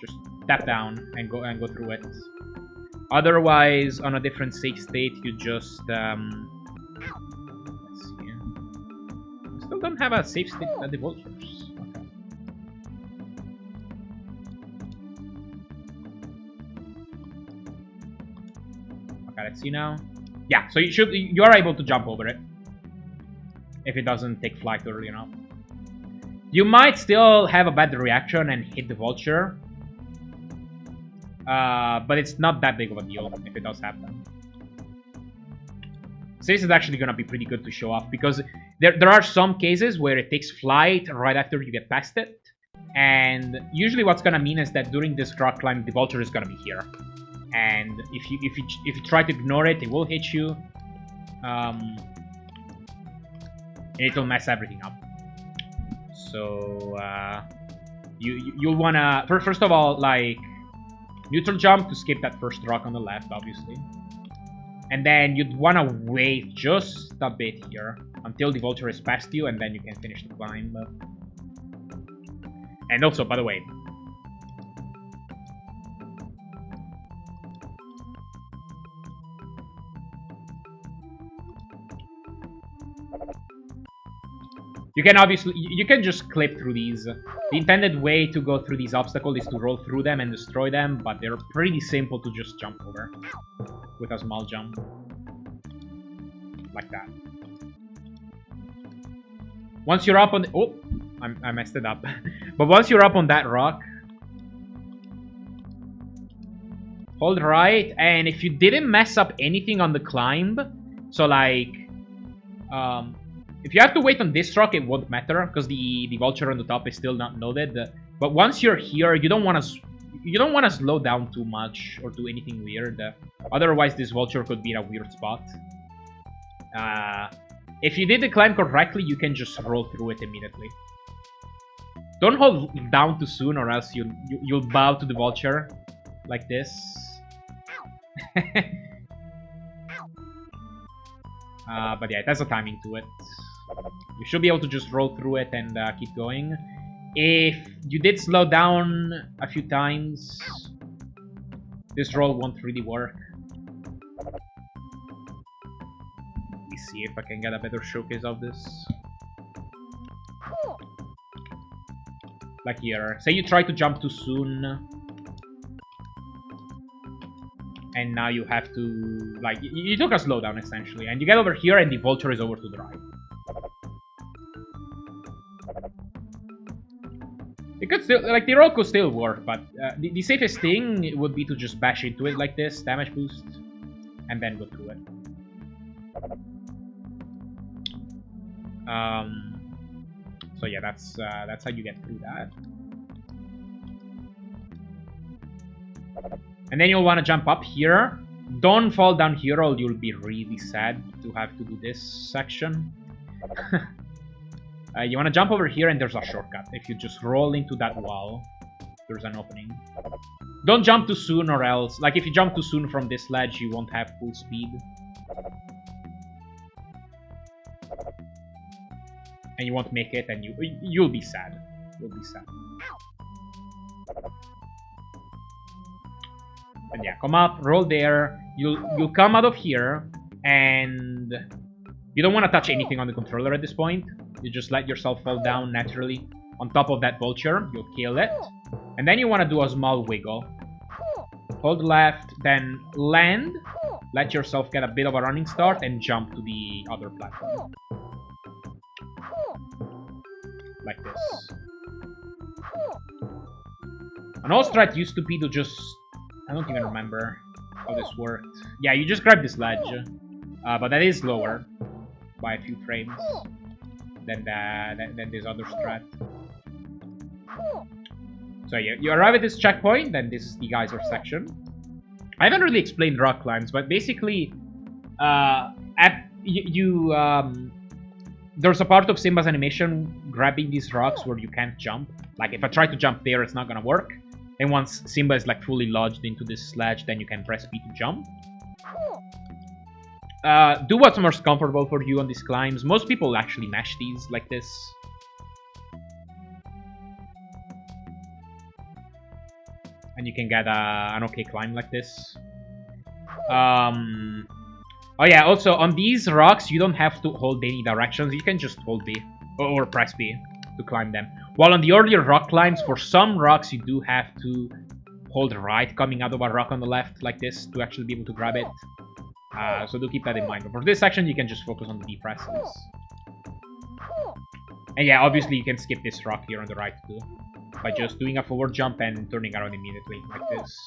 Just tap down and go through it. Otherwise, on a different safe state, you just let's see. I still don't have a safe state at the vultures. Okay, let's see now. Yeah, so you are able to jump over it if it doesn't take flight early enough. You might still have a bad reaction and hit the vulture. But it's not that big of a deal if it does happen. So this is actually going to be pretty good to show off, because there are some cases where it takes flight right after you get past it. And usually what's going to mean is that during this rock climb, the vulture is going to be here. And if you try to ignore it, it will hit you. And it'll mess everything up. So you'll want to... First of all, like... neutral jump to skip that first rock on the left, obviously. And then you'd want to wait just a bit here until the vulture is past you, and then you can finish the climb. And also, by the way, you can just clip through these. The intended way to go through these obstacles is to roll through them and destroy them, but they're pretty simple to just jump over with a small jump. Like that. Once you're up on the... Oh! I messed it up. But once you're up on that rock, hold right, and if you didn't mess up anything on the climb, so like... if you have to wait on this rock, it won't matter, because the vulture on the top is still not loaded. But once you're here, you don't want to slow down too much or do anything weird. Otherwise, this vulture could be in a weird spot. If you did the climb correctly, you can just roll through it immediately. Don't hold down too soon, or else you'll bow to the vulture like this. But yeah, it has a timing to it. You should be able to just roll through it and keep going. If you did slow down a few times, this roll won't really work. Let me see if I can get a better showcase of this. Like here. Say you try to jump too soon. And now you have to... Like, you took a slowdown, essentially. And you get over here, and the vulture is over to the right. It could still... Like, the roll could still work, but the safest thing would be to just bash into it like this. Damage boost. And then go through it. So yeah, that's how you get through that. And then you'll want to jump up here. Don't fall down here or you'll be really sad to have to do this section. You want to jump over here and there's a shortcut. If you just roll into that wall, there's an opening. Don't jump too soon or else... Like, if you jump too soon from this ledge, you won't have full speed. And you won't make it, and you'll be sad. You'll be sad. And yeah, come up, roll there. You'll come out of here, and you don't want to touch anything on the controller at this point. You just let yourself fall down naturally on top of that vulture. You'll kill it, and then you want to do a small wiggle. Hold left, then land. Let yourself get a bit of a running start, and jump to the other platform. Like this. An old strat used to be to just... I don't even remember how this worked. Yeah, you just grab this ledge. But that is lower by a few frames than this other strat. So yeah, you arrive at this checkpoint, then this is the geyser section. I haven't really explained rock climbs, but basically, there's a part of Simba's animation grabbing these rocks where you can't jump. Like, if I try to jump there, it's not gonna work. And once Simba is like fully lodged into this ledge, then you can press B to jump. Do what's most comfortable for you on these climbs. Most people actually mash these like this. And you can get an okay climb like this. Oh yeah, also on these rocks, you don't have to hold any directions. You can just hold B or press B to climb them. While on the earlier rock climbs, for some rocks, you do have to hold right coming out of a rock on the left like this to actually be able to grab it. So do keep that in mind. But for this section, you can just focus on the B presses. And yeah, obviously you can skip this rock here on the right too, by just doing a forward jump and turning around immediately like this.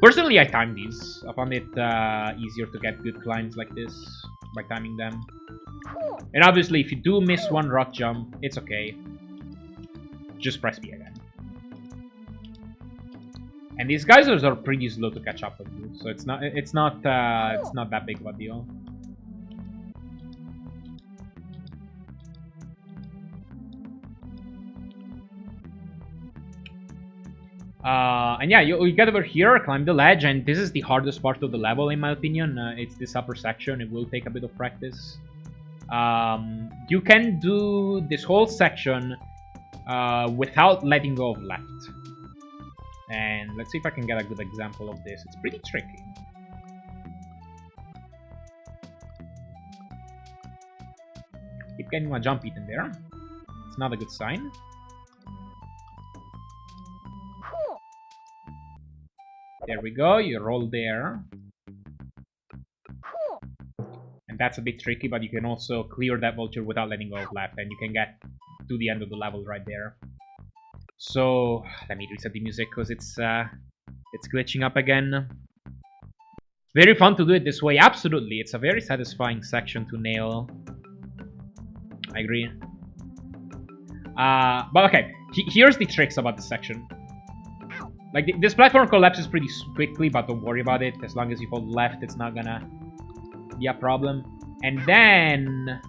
Personally, I time these. I found it easier to get good climbs like this by timing them. And obviously, if you do miss one rock jump, it's okay. Just press B again. And these geysers are pretty slow to catch up with you, so it's not that big of a deal. And yeah, you get over here, climb the ledge, and this is the hardest part of the level, in my opinion. It's this upper section. It will take a bit of practice. You can do this whole section without letting go of left. And let's see if I can get a good example of this. It's pretty tricky. Keep getting my jump eaten there. It's not a good sign. There we go, you roll there. And that's a bit tricky, but you can also clear that vulture without letting go of left, and you can get to the end of the level right there. So, let me reset the music, because it's glitching up again. Very fun to do it this way, absolutely. It's a very satisfying section to nail. I agree. But okay, here's the tricks about this section. Like, this platform collapses pretty quickly, but don't worry about it. As long as you hold left, it's not gonna be a problem. And then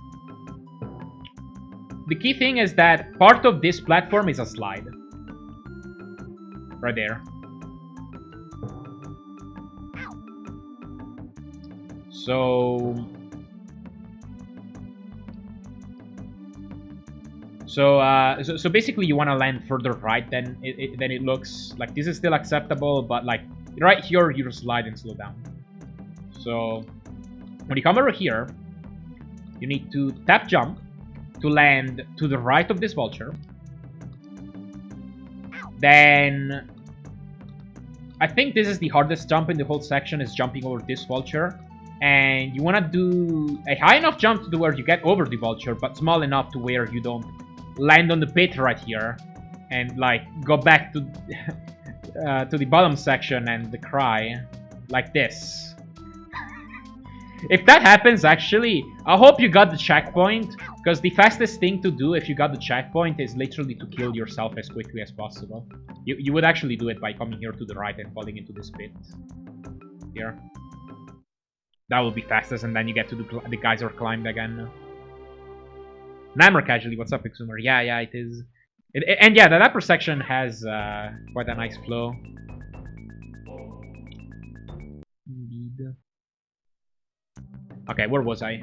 the key thing is that part of this platform is a slide. Right there. So basically you want to land further right than it looks. Like, this is still acceptable, but like right here you slide and slow down. So when you come over here, you need to tap jump to land to the right of this vulture. Then I think this is the hardest jump in the whole section, is jumping over this vulture. And you want to do a high enough jump to where you get over the vulture, but small enough to where you don't land on the pit right here and like go back to to the bottom section and cry like this. If that happens, actually, I hope you got the checkpoint, because the fastest thing to do if you got the checkpoint is literally to kill yourself as quickly as possible. You would actually do it by coming here to the right and falling into this pit here. That will be fastest, and then you get to the geyser climb again. Namor casually, what's up, Exumer? Yeah, it is. And yeah, that upper section has quite a nice flow. Indeed. Okay, where was I?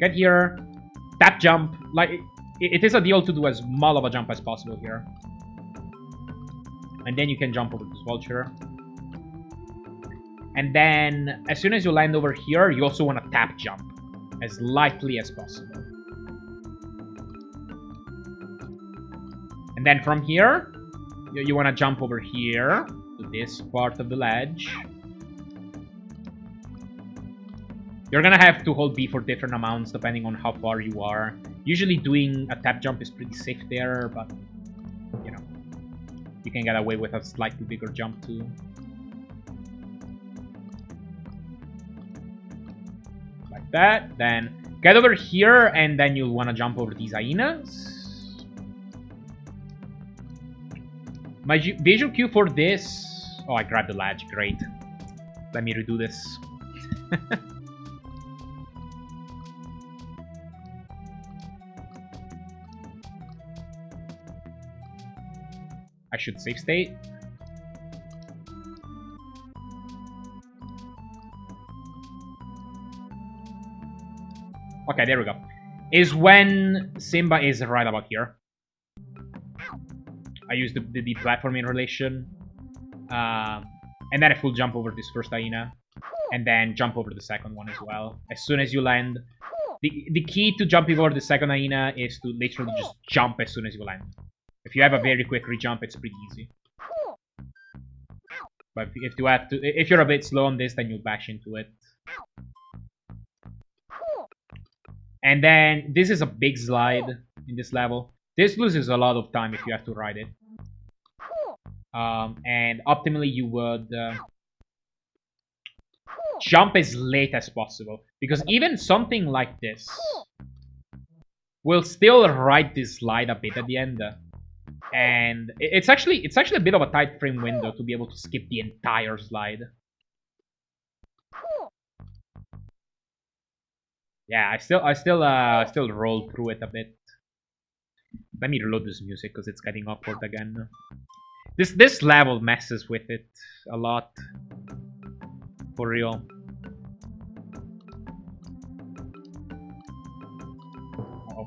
Get here, tap jump. Like, it is a deal to do as small of a jump as possible here. And then you can jump over this vulture. And then, as soon as you land over here, you also want to tap jump as lightly as possible. And then from here, you want to jump over here to this part of the ledge. You're gonna have to hold B for different amounts depending on how far you are. Usually doing a tap jump is pretty safe there, but you know, you can get away with a slightly bigger jump too. Like that. Then get over here, and then you'll want to jump over these hyenas. My visual cue for this... Oh, I grabbed the ledge. Great. Let me redo this. I should save state. Okay, there we go. Is when Simba is right about here. I use the platforming relation. And then I full jump over this first hyena. And then jump over the second one as well. As soon as you land. The key to jumping over the second hyena is to literally just jump as soon as you land. If you have a very quick re-jump, it's pretty easy. But if you're a bit slow on this, then you'll bash into it. And then this is a big slide in this level. This loses a lot of time if you have to ride it. And optimally, you would jump as late as possible, because even something like this will still ride this slide a bit at the end. And it's actually a bit of a tight frame window to be able to skip the entire slide. Yeah, I still roll through it a bit. Let me reload this music because it's getting awkward again. This level messes with it a lot. For real. Uh-oh.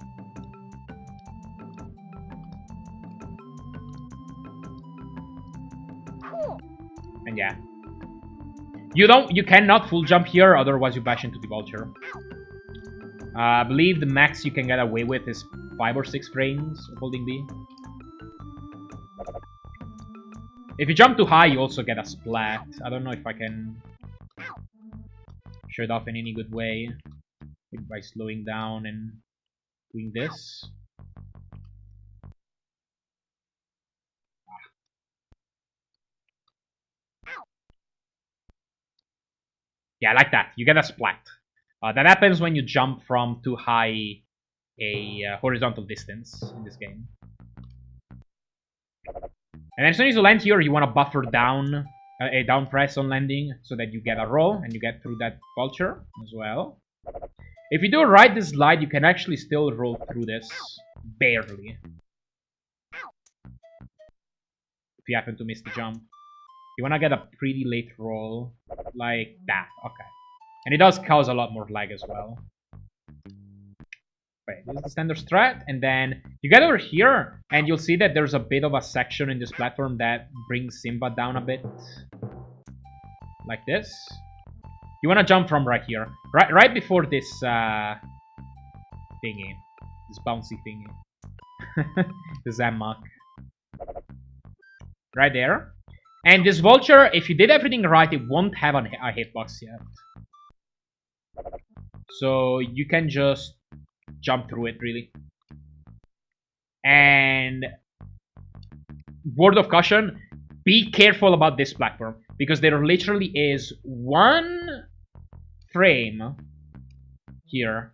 And yeah. You cannot full jump here, otherwise you bash into the vulture. I believe the max you can get away with is 5 or 6 frames of holding B. If you jump too high, you also get a splat. I don't know if I can show it off in any good way. Maybe by slowing down and doing this. Yeah, like that. You get a splat. That happens when you jump from too high a horizontal distance in this game. And as soon as you land here, you want to buffer down a down press on landing so that you get a roll and you get through that vulture as well. If you do ride this slide, you can actually still roll through this barely. If you happen to miss the jump. You want to get a pretty late roll like that. Okay. And it does cause a lot more lag as well. Wait, this is the standard strat, and then you get over here, and you'll see that there's a bit of a section in this platform that brings Simba down a bit. Like this. You want to jump from right here. Right before this thingy. This bouncy thingy. The Zammok. Right there. And this vulture, if you did everything right, it won't have a hitbox yet. So you can just jump through it, really. And word of caution, be careful about this platform, because there literally is one frame here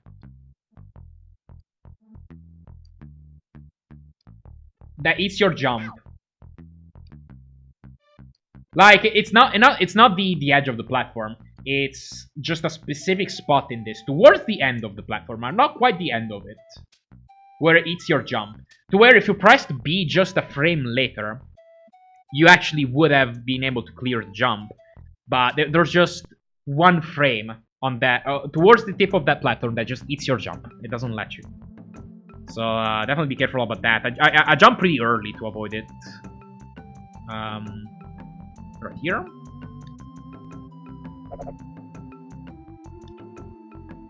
that eats your jump. Like, it's not the edge of the platform. It's just a specific spot in this, towards the end of the platform, and not quite the end of it, where it eats your jump. To where if you pressed B just a frame later, you actually would have been able to clear the jump. But there's just one frame on that, towards the tip of that platform that just eats your jump. It doesn't let you. So definitely be careful about that. I jumped pretty early to avoid it. Right here.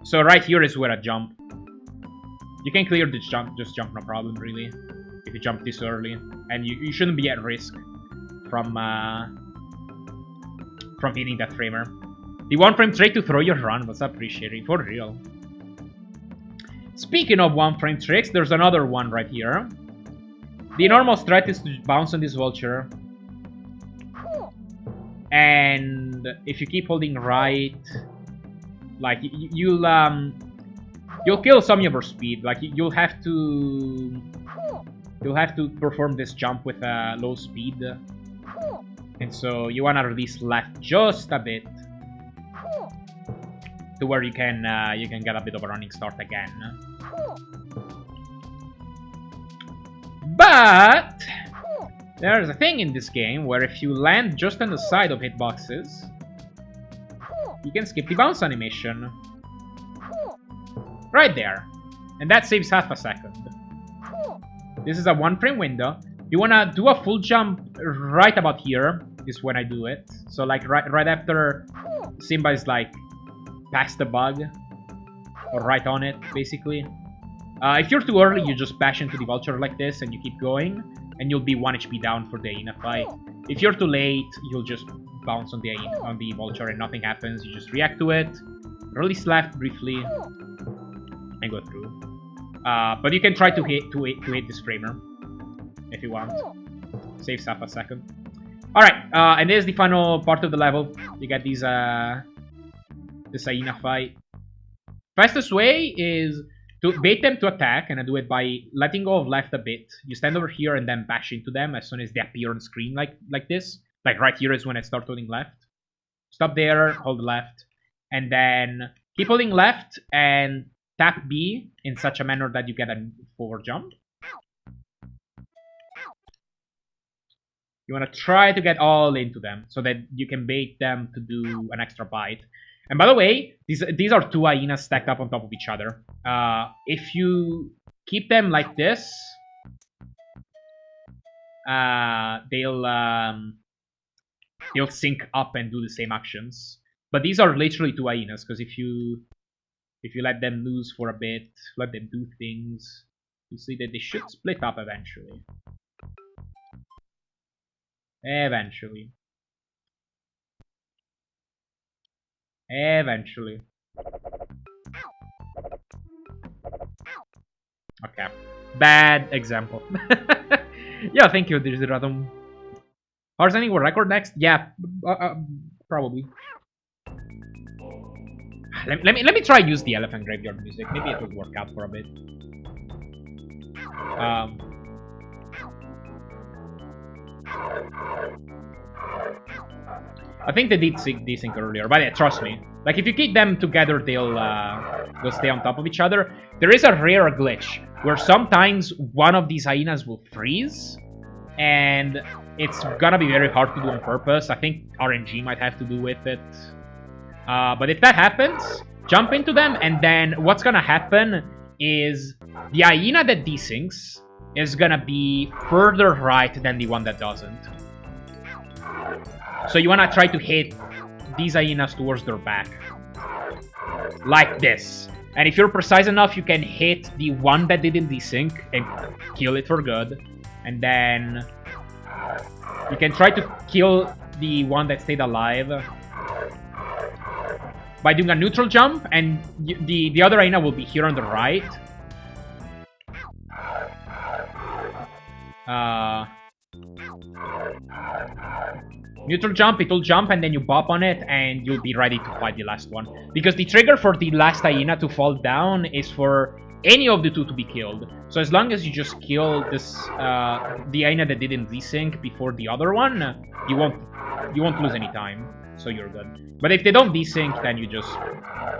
So right here is where I jump. You can clear this jump, just jump, no problem, really. If you jump this early. And you shouldn't be at risk from hitting that framer. The one frame trick to throw your run was appreciated, for real. Speaking of one frame tricks, there's another one right here. The normal strat is to bounce on this vulture. And if you keep holding right, like you'll kill some of your speed. Like you'll have to perform this jump with a low speed, and so you wanna release left just a bit to where you can get a bit of a running start again. But there's a thing in this game where if you land just on the side of hitboxes, you can skip the bounce animation. Right there. And that saves half a second. This is a one frame window. You wanna do a full jump right about here, is when I do it. So like right after Simba is like past the bug, or right on it, basically. If you're too early, you just bash into the vulture like this and you keep going. And you'll be 1 HP down for the hyena fight. If you're too late, you'll just bounce on the vulture and nothing happens. You just react to it, release left briefly, and go through. But you can try to hit this framer if you want. Saves half a second. All right, and there's the final part of the level. You get these this hyena fight. Fastest way is to bait them to attack, and I do it by letting go of left a bit. You stand over here and then bash into them as soon as they appear on screen like this. Like right here is when I start holding left. Stop there, hold left, and then keep holding left and tap B in such a manner that you get a forward jump. You want to try to get all into them so that you can bait them to do an extra bite. And by the way, these are two hyenas stacked up on top of each other. If you keep them like this, they'll sync up and do the same actions. But these are literally two hyenas, because if you let them loose for a bit, let them do things, you see that they should split up eventually. Eventually. Okay. Bad example. Yeah, thank you, Diziratum. How's any world record next? Yeah, probably. Let me try use the elephant graveyard music. Maybe it will work out for a bit. I think they did desync earlier, but yeah, trust me. Like, if you keep them together, they'll stay on top of each other. There is a rare glitch where sometimes one of these hyenas will freeze, and it's gonna be very hard to do on purpose. I think RNG might have to do with it. But if that happens, jump into them, and then what's gonna happen is the hyena that desyncs is gonna be further right than the one that doesn't. So you wanna try to hit these hyenas towards their back. Like this. And if you're precise enough, you can hit the one that didn't desync and kill it for good. And then you can try to kill the one that stayed alive by doing a neutral jump, and the other hyena will be here on the right. Neutral jump, it'll jump, and then you bop on it, and you'll be ready to fight the last one. Because the trigger for the last hyena to fall down is for any of the two to be killed. So as long as you just kill this the hyena that didn't desync before the other one, you won't lose any time. So you're good. But if they don't desync, then you just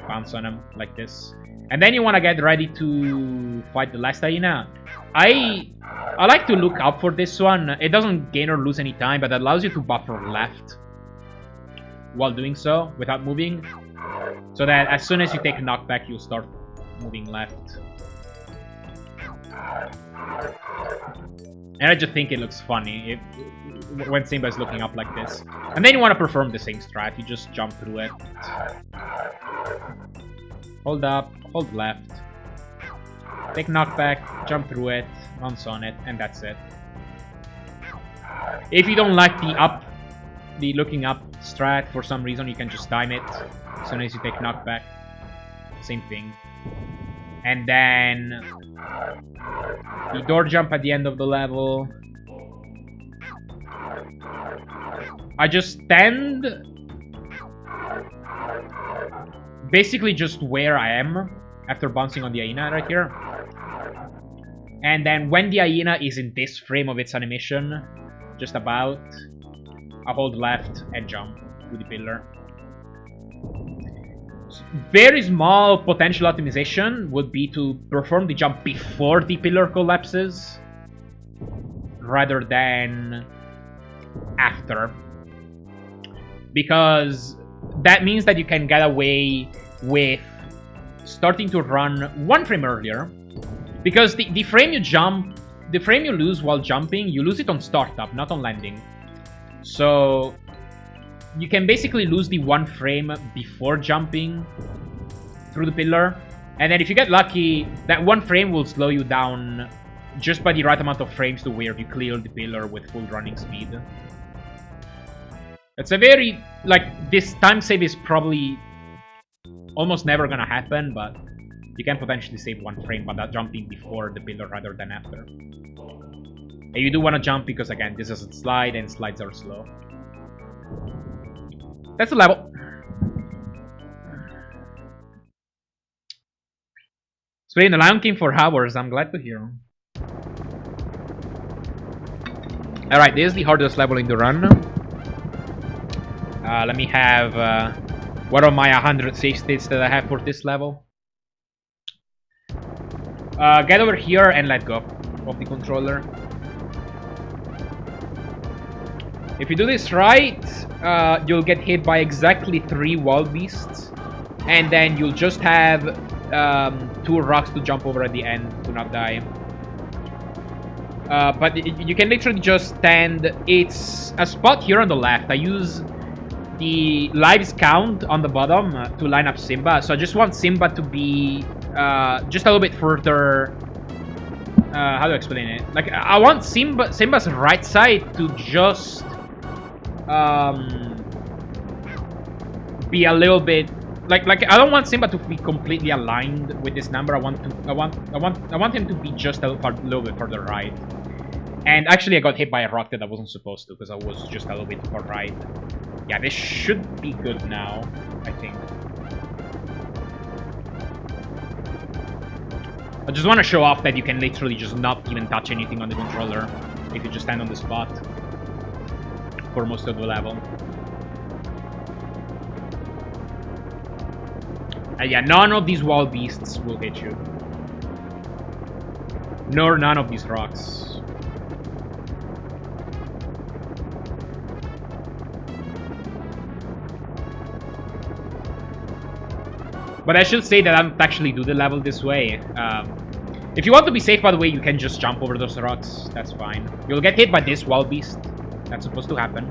bounce on them like this. And then you want to get ready to fight the last hyena. I like to look up for this one. It doesn't gain or lose any time, but it allows you to buffer left while doing so, without moving. So that as soon as you take a knockback, you'll start moving left. And I just think it looks funny when Simba is looking up like this. And then you want to perform the same strat. You just jump through it. Hold up, hold left. Take knockback, jump through it, bounce on it, and that's it. If you don't like the looking up strat for some reason, you can just time it as soon as you take knockback. Same thing. And then the door jump at the end of the level. I just stand basically just where I am after bouncing on the hyena right here. And then when the hyena is in this frame of its animation, just about, I hold left and jump to the pillar. Very small potential optimization would be to perform the jump before the pillar collapses rather than after, because that means that you can get away with starting to run one frame earlier, because the frame you jump, the frame you lose while jumping, you lose it on startup, not on landing. So you can basically lose the one frame before jumping through the pillar, and then if you get lucky, that one frame will slow you down just by the right amount of frames to where you clear the pillar with full running speed. It's a very, like, this time save is probably almost never gonna happen, but you can potentially save one frame by that jumping before the pillar rather than after. And you do want to jump because, again, this is a slide and slides are slow. That's the level. It's been the Lion King for hours, I'm glad to hear. Alright, this is the hardest level in the run. Let me have what are my 100 save states that I have for this level. Get over here and let go of the controller. If you do this right, you'll get hit by exactly 3 wall beasts, and then you'll just have 2 rocks to jump over at the end to not die. But you can literally just stand. It's a spot here on the left. I use the lives count on the bottom to line up Simba. So I just want Simba to be just a little bit further. How do I explain it? Like, I want Simba's right side to just be a little bit like I don't want Simba to be completely aligned with this number. I want him to be just a little bit further right. And actually, I got hit by a rock that I wasn't supposed to because I was just a little bit far right. Yeah, this should be good now, I think. I just want to show off that you can literally just not even touch anything on the controller if you just stand on the spot for most of the level. Yeah, none of these wall beasts will hit you. Nor none of these rocks. But I should say that I don't actually do the level this way. If you want to be safe, by the way, you can just jump over those rocks. That's fine. You'll get hit by this wall beast. That's supposed to happen.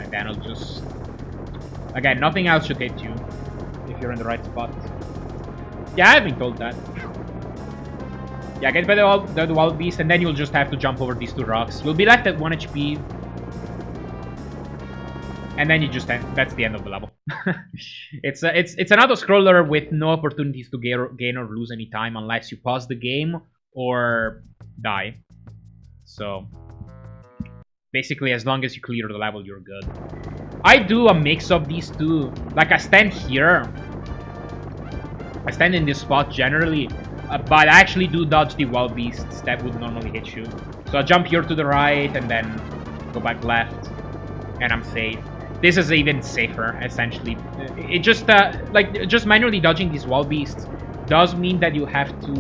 And then I'll just... Again, nothing else should hit you if you're in the right spot. Yeah, I've been told that. Yeah, get by the wall beast, and then you'll just have to jump over these two rocks. You'll be left at 1 HP. And then you just end. That's the end of the level. It's an auto-scroller with no opportunities to gain or lose any time unless you pause the game or die. So... basically, as long as you clear the level, you're good. I do a mix of these two. Like, I stand here. I stand in this spot generally. But I actually do dodge the wall beasts that would normally hit you. So I jump here to the right and then go back left. And I'm safe. This is even safer, essentially. It just, just manually dodging these wall beasts does mean that you have to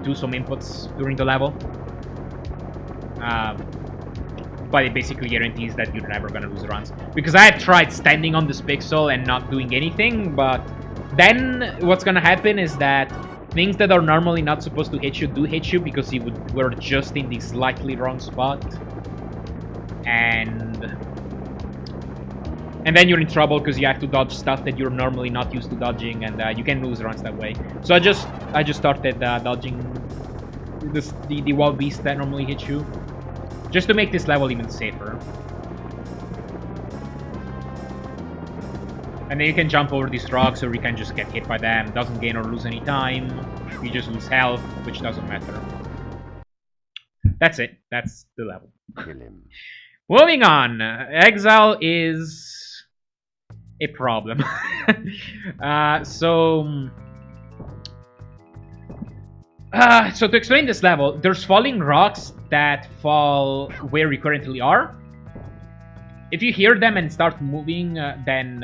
do some inputs during the level. But it basically guarantees that you're never gonna lose runs. Because I have tried standing on this pixel and not doing anything, but then what's gonna happen is that things that are normally not supposed to hit you do hit you because you were just in the slightly wrong spot. And then you're in trouble because you have to dodge stuff that you're normally not used to dodging, and you can lose runs that way. So I just started dodging the wall beast that normally hit you, just to make this level even safer. And then you can jump over these rocks, or you can just get hit by them. Doesn't gain or lose any time. You just lose health, which doesn't matter. That's it. That's the level. Kill him. Moving on. Exile is a problem. So to explain this level, there's falling rocks that fall where you currently are. If you hear them and start moving, then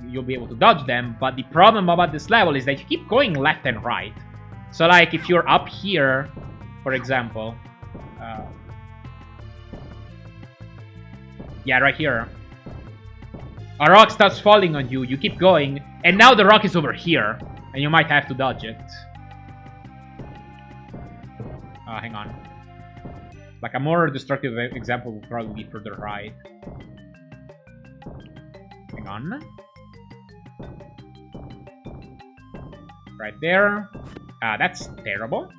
you'll be able to dodge them. But the problem about this level is that you keep going left and right. So, like, if you're up here, for example... yeah, right here. A rock starts falling on you, you keep going, and now the rock is over here. And you might have to dodge it. Hang on. Like, a more destructive example would probably be further right. Hang on. Right there. That's terrible.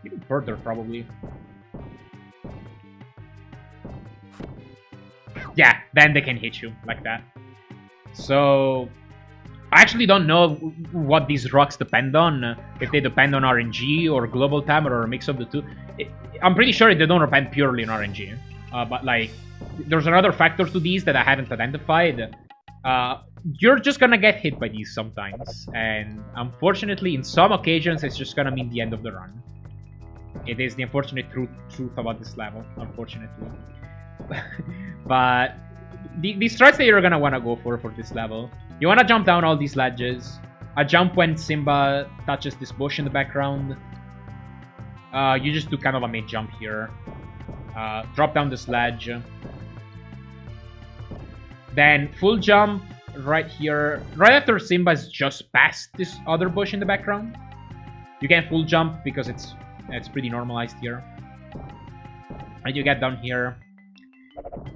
Even further, probably. Yeah, then they can hit you like that. So... I actually don't know what these rocks depend on. If they depend on RNG or global timer or a mix of the two. I'm pretty sure they don't depend purely on RNG. But like, there's another factor to these that I haven't identified. You're just gonna get hit by these sometimes. And unfortunately, in some occasions, it's just gonna mean the end of the run. It is the unfortunate truth about this level, unfortunately. But the strats that you're gonna wanna go for this level. You wanna jump down all these ledges. A jump when Simba touches this bush in the background. You just do kind of a mid jump here. Drop down the sledge. Then full jump right here. Right after Simba's just past this other bush in the background. You can full jump because it's pretty normalized here. And you get down here.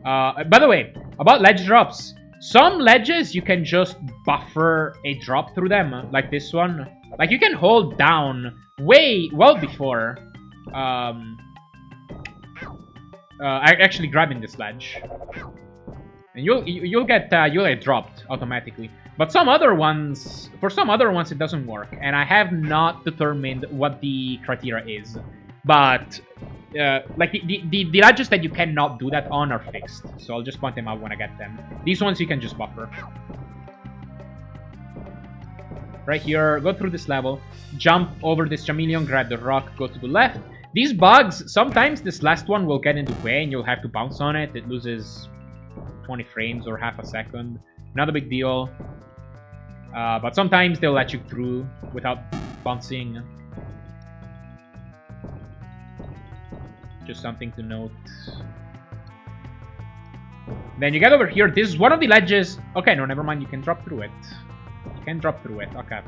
By the way, about ledge drops. Some ledges you can just buffer a drop through them, like this one. Like you can hold down well before actually grabbing this ledge. And you'll get dropped automatically. But some other ones, for some other ones, it doesn't work, and I have not determined what the criteria is. But like the ledges that you cannot do that on are fixed, so I'll just point them out when I get them. These ones you can just buffer. Right here, go through this level, jump over this chameleon, grab the rock, go to the left. These bugs, sometimes this last one will get in the way and you'll have to bounce on it. It loses 20 frames or half a second. Not a big deal. But sometimes they'll let you through without bouncing. Just something to note. Then you get over here. This is one of the ledges. Okay, no, never mind. You can drop through it. You can drop through it. Okay.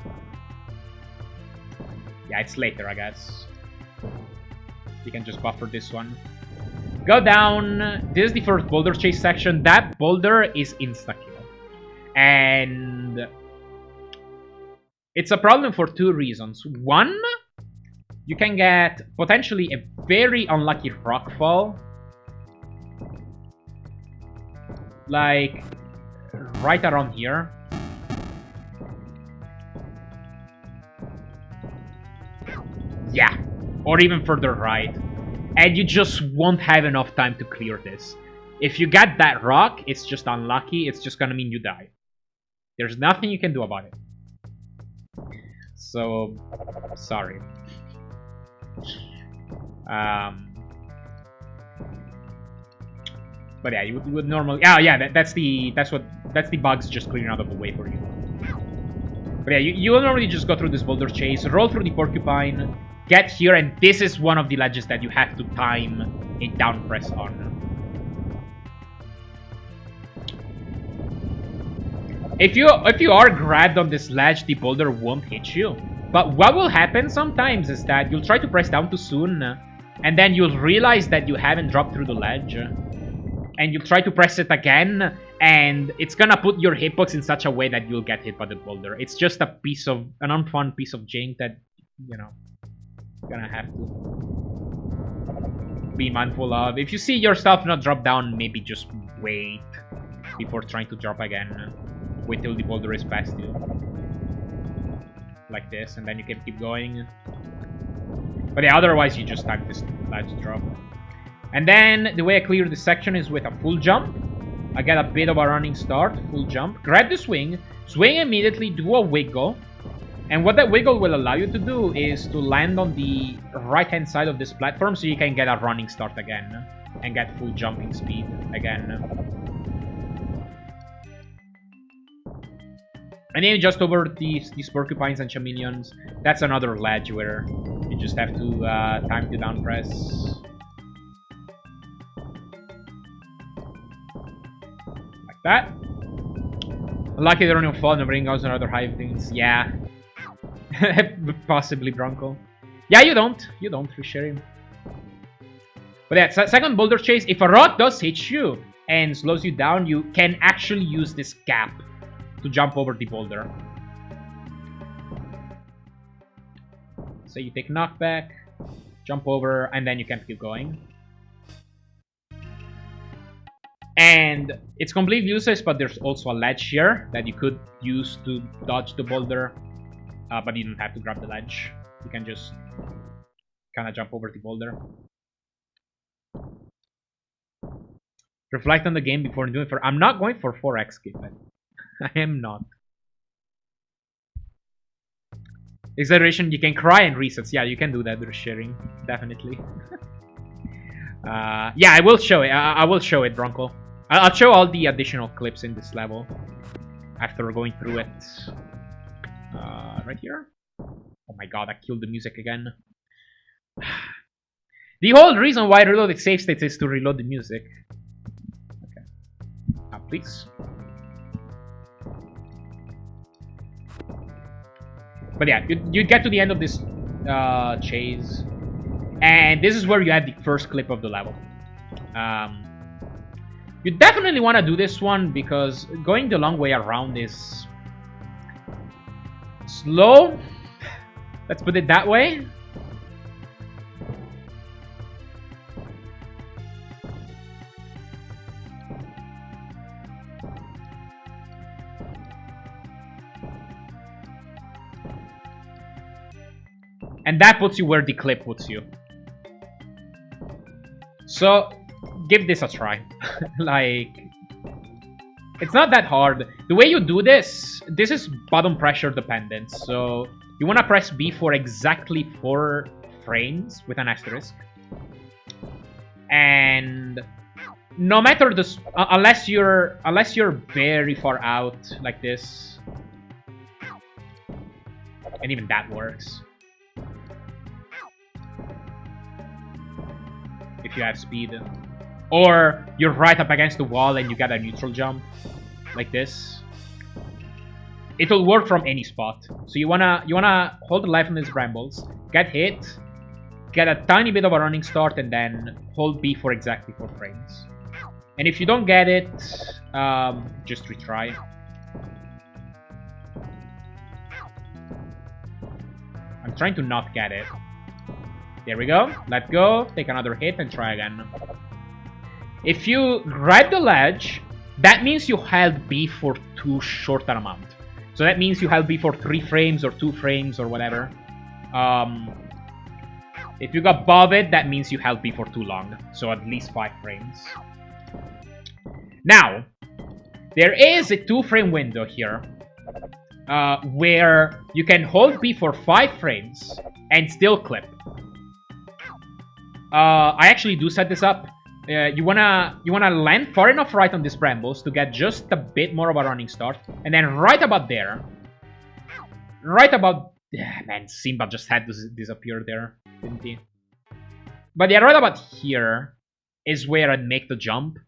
Yeah, it's later, I guess. You can just buffer this one. Go down. This is the first boulder chase section. That boulder is insta-kill. And it's a problem for two reasons. One, you can get potentially a very unlucky rock fall. Like, right around here. Yeah. Or even further right. And you just won't have enough time to clear this. If you get that rock, it's just unlucky. It's just gonna mean you die. There's nothing you can do about it. So, sorry. But yeah, you would normally. Oh yeah, that's the bugs just clearing out of the way for you. But yeah, you will normally just go through this boulder chase, roll through the porcupine, get here, and this is one of the ledges that you have to time a down press on. If you are grabbed on this ledge, the boulder won't hit you. But what will happen sometimes is that you'll try to press down too soon, and then you'll realize that you haven't dropped through the ledge. And you'll try to press it again, and it's gonna put your hitbox in such a way that you'll get hit by the boulder. It's just an unfun piece of jank that, you know, you're gonna have to be mindful of. If you see yourself not drop down, maybe just wait before trying to drop again. Wait till the boulder is past you. Like this, and then you can keep going. But yeah, otherwise you just time this ledge drop. And then the way I clear this section is with a full jump. I get a bit of a running start, full jump. Grab the swing immediately, do a wiggle. And what that wiggle will allow you to do is to land on the right-hand side of this platform so you can get a running start again. And get full jumping speed again. And then just over these porcupines and chameleons, that's another ledge where you just have to time the down press. Like that. Lucky they don't even fall in the ring house and other high things. Yeah. Possibly Bronco. Yeah, you don't for sure. But yeah, second boulder chase, if a rock does hit you and slows you down, you can actually use this gap to jump over the boulder. So you take knockback, jump over, and then you can keep going. And it's completely useless, but there's also a ledge here that you could use to dodge the boulder. But you don't have to grab the ledge. You can just kind of jump over the boulder. Reflect on the game before doing it. I'm not going for 4x skip. I am not. Exaggeration, you can cry and resets. Yeah, you can do that with sharing. Definitely. Yeah, I will show it. I will show it, Bronco. I'll show all the additional clips in this level after going through it. Right here. Oh my god, I killed the music again. The whole reason why I reloaded save states is to reload the music. Okay. Please. But yeah, you get to the end of this chase. And this is where you have the first clip of the level. You definitely want to do this one because going the long way around is slow. Let's put it that way. And that puts you where the clip puts you. So, give this a try. Like, it's not that hard. The way you do this is button pressure dependent. So, you want to press B for exactly 4 frames with an asterisk. And no matter the... unless you're very far out like this. And even that works. If you have speed. Or you're right up against the wall and you get a neutral jump. Like this. It'll work from any spot. So you wanna hold the life on these brambles, get hit, get a tiny bit of a running start, and then hold B for exactly 4 frames. And if you don't get it, just retry. I'm trying to not get it. There we go. Let go. Take another hit and try again. If you grab the ledge, that means you held B for too short an amount. So that means you held B for 3 frames or 2 frames or whatever. If you go above it, that means you held B for too long. So at least 5 frames. Now, there is a 2-frame window here. Where you can hold B for 5 frames and still clip. I actually do set this up. You wanna land far enough right on these brambles to get just a bit more of a running start, and then right about there, man, Simba just had to disappear there, didn't he? But yeah, right about here is where I'd make the jump,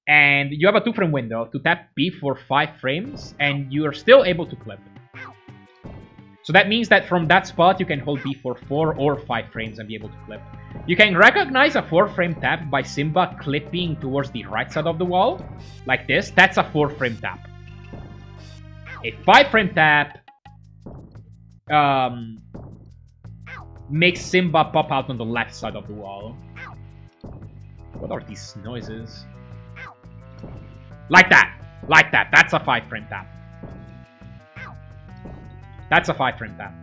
and you have a 2-frame window to tap B for 5 frames, and you are still able to clip. So that means that from that spot, you can hold B for 4 or 5 frames and be able to clip. You can recognize a 4-frame tap by Simba clipping towards the right side of the wall, like this. That's a 4-frame tap. A 5-frame tap makes Simba pop out on the left side of the wall. What are these noises? Like that. Like that. That's a 5-frame tap. That's a 5-frame tap.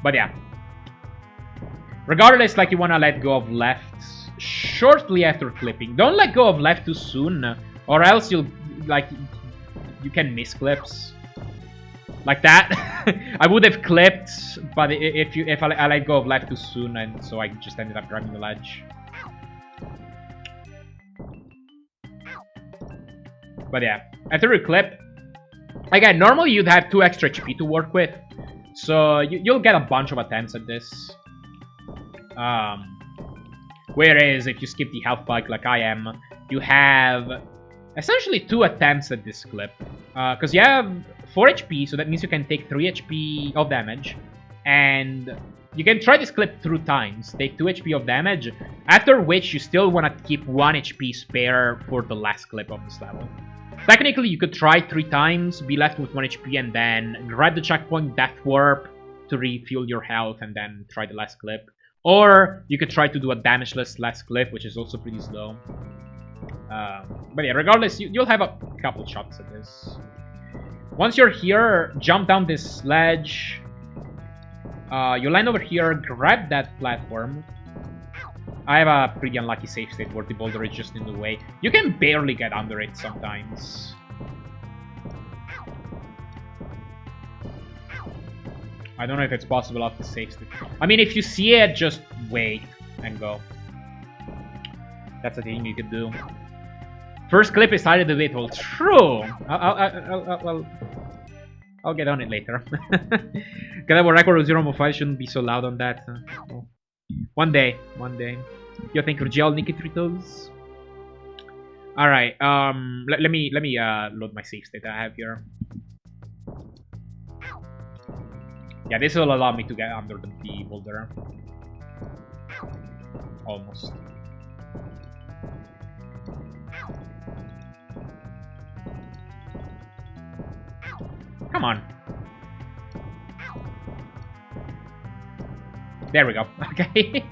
But yeah. Regardless, like, you want to let go of left shortly after clipping. Don't let go of left too soon, or else you'll, like, you can miss clips. Like that. I would have clipped, but if I let go of left too soon, and so I just ended up grabbing the ledge. But yeah, after you clip, again, normally you'd have 2 extra HP to work with, so you'll get a bunch of attempts at this. Whereas if you skip the health bug like I am, you have essentially 2 attempts at this clip. Because you have 4 HP, so that means you can take 3 HP of damage. And you can try this clip 3 times, take 2 HP of damage, after which you still want to keep 1 HP spare for the last clip of this level. Technically, you could try 3 times, be left with 1 HP, and then grab the checkpoint, Death Warp, to refuel your health, and then try the last clip. Or you could try to do a damageless last clip, which is also pretty slow. But yeah, regardless, you'll have a couple shots at this. Once you're here, jump down this ledge. You land over here, grab that platform. I have a pretty unlucky save state where the boulder is just in the way. You can barely get under it sometimes. I don't know if it's possible off the save state. I mean, if you see it, just wait and go. That's a thing you could do. First clip is highly debatable. True! I'll get on it later. Because our record of 0.5 shouldn't be so loud on that. Oh. One day. You think Ruggiel Nikitritos? Alright, let me load my save state I have here. Yeah, this will allow me to get under the boulder. Almost. Come on. There we go. Okay.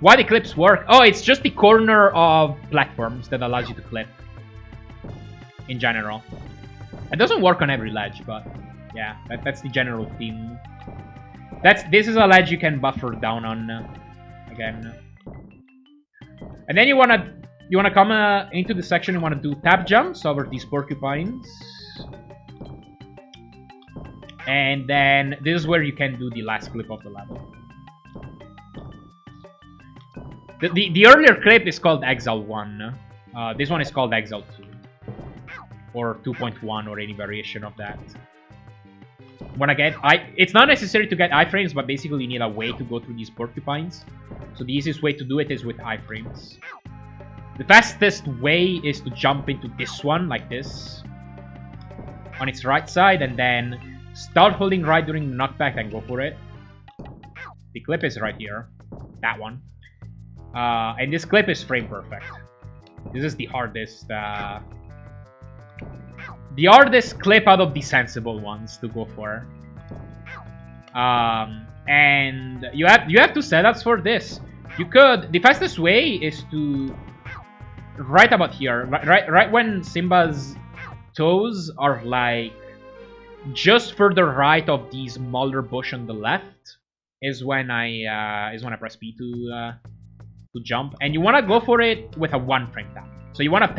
Why the clips work? Oh, it's just the corner of platforms that allows you to clip. In general. It doesn't work on every ledge, but yeah, that's the general theme. This is a ledge you can buffer down on again. And then you wanna come into the section. You wanna do tap jumps over these porcupines. And then this is where you can do the last clip of the level. The earlier clip is called Exile 1. This one is called Exile 2. Or 2.1 or any variation of that. It's not necessary to get iframes, but basically you need a way to go through these porcupines. So the easiest way to do it is with iframes. The fastest way is to jump into this one, like this. On its right side, and then start holding right during the knockback and go for it. The clip is right here. That one. And this clip is frame perfect. This is the hardest clip out of the sensible ones to go for. And you have two setups for this. The fastest way is to right about here, right when Simba's toes are like just further right of the smaller bush on the left is when I press B to jump, and you want to go for it with a 1-frame tap. So you want to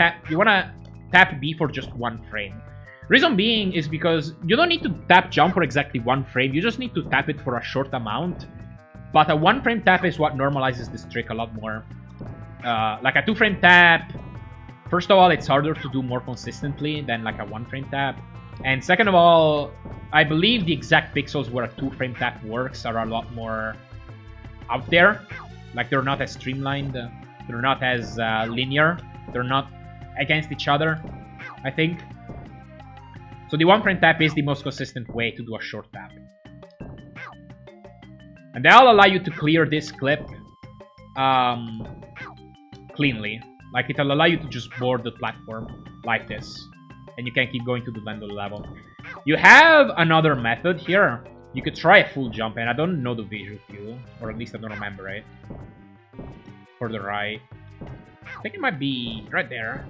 tap B for just 1 frame. Reason being is because you don't need to tap jump for exactly 1 frame. You just need to tap it for a short amount. But a 1-frame tap is what normalizes this trick a lot more. Like a 2-frame tap, first of all, it's harder to do more consistently than like a 1-frame tap. And second of all, I believe the exact pixels where a 2-frame tap works are a lot more out there. Like, they're not as streamlined, they're not as linear, they're not against each other, I think. So the 1-frame tap is the most consistent way to do a short tap. And that'll allow you to clear this clip cleanly. Like, it'll allow you to just board the platform like this. And you can keep going to the end of the level. You have another method here. You could try a full jump, and I don't know the visual cue. Or at least I don't remember it. For the right. I think it might be right there.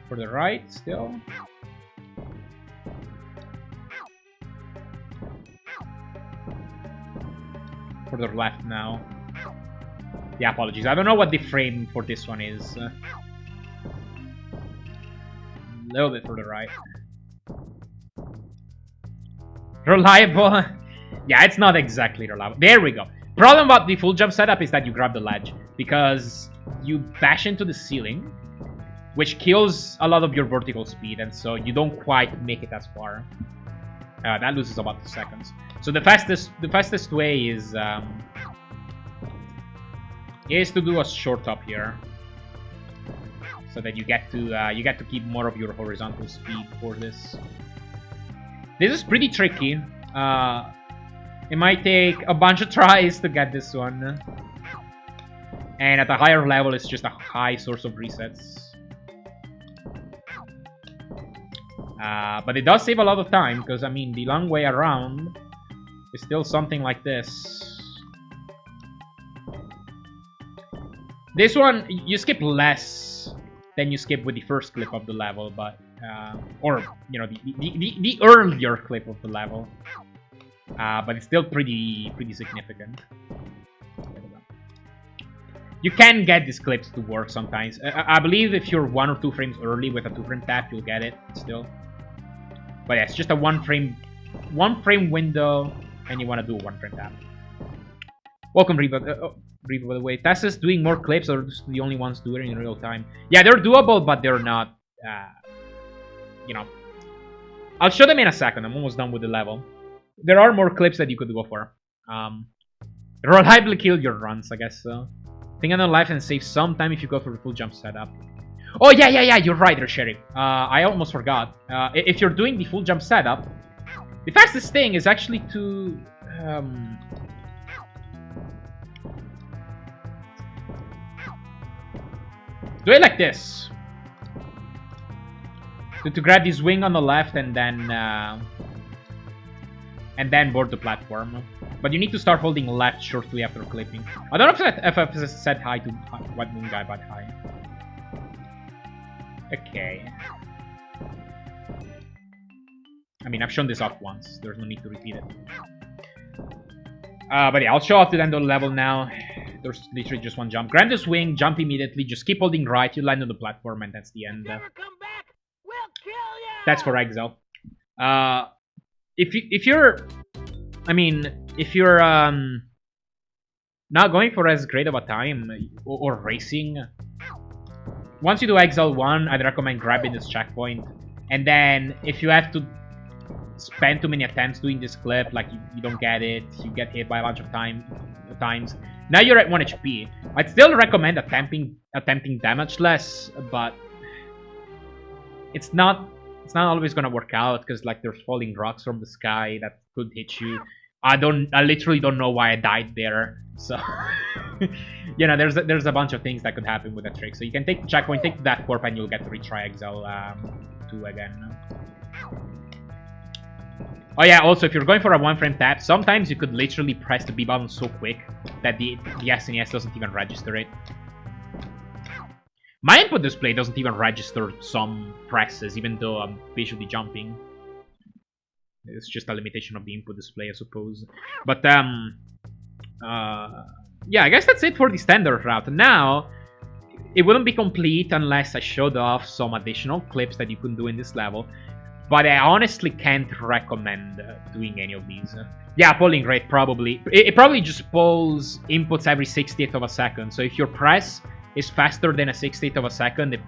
For the right, still. For the left now. Yeah, apologies. I don't know what the frame for this one is. A little bit for the right. Reliable? Yeah, it's not exactly reliable. There we go. Problem about the full jump setup is that you grab the ledge. Because you bash into the ceiling, which kills a lot of your vertical speed, and so you don't quite make it as far. That loses about 2 seconds. So the fastest way is to do a short up here, so that you get to keep more of your horizontal speed for this. This is pretty tricky. It might take a bunch of tries to get this one. And at a higher level, it's just a high source of resets. But it does save a lot of time, because, I mean, the long way around is still something like this. This one, you skip less than you skip with the first clip of the level, but... or, you know, the earlier clip of the level. But it's still pretty significant. You can get these clips to work sometimes. I believe if you're 1 or 2 frames early with a 2-frame tap, you'll get it still. But yeah, it's just a 1-frame window, and you want to do a 1-frame tap. Welcome, Reba. Reba, by the way. Tessa's doing more clips, or just the only ones doing it in real time. Yeah, they're doable, but they're not, you know. I'll show them in a second. I'm almost done with the level. There are more clips that you could go for. Reliably kill your runs, I guess so. Think on the life and save some time if you go for the full jump setup. Oh, yeah, you're right there, Sheriff. I almost forgot. If you're doing the full jump setup, the fastest thing is actually to... do it like this. To grab this wing on the left and then board the platform. But you need to start holding left shortly after clipping. I don't know if I've said hi to what moon guy, but hi. Okay. I mean, I've shown this off once. There's no need to repeat it. But yeah, I'll show off the end of the level now. There's literally just one jump. Grab this wing, jump immediately, just keep holding right, you land on the platform, and that's the end. Never come back. We'll kill ya. That's for Exile. If you're not going for as great of a time or racing, once you do Exile 1, I'd recommend grabbing this checkpoint. And then if you have to spend too many attempts doing this clip, like you don't get it, you get hit by a bunch of times. Now you're at 1 HP. I'd still recommend attempting damageless, but it's not always gonna work out because like there's falling rocks from the sky that could hit you. I literally don't know why I died there. So you know, there's a bunch of things that could happen with that trick. So you can take the checkpoint, take that corp, and you'll get to retry Exile 2 again. Oh yeah, also if you're going for a 1-frame tap, sometimes you could literally press the B button so quick that the SNES doesn't even register it. My input display doesn't even register some presses, even though I'm visually jumping. It's just a limitation of the input display, I suppose. But yeah, I guess that's it for the standard route. Now, it wouldn't be complete unless I showed off some additional clips that you can do in this level. But I honestly can't recommend doing any of these. Yeah, polling rate probably. It probably just polls inputs every 60th of a second. So if your press is faster than a 60th of a second, it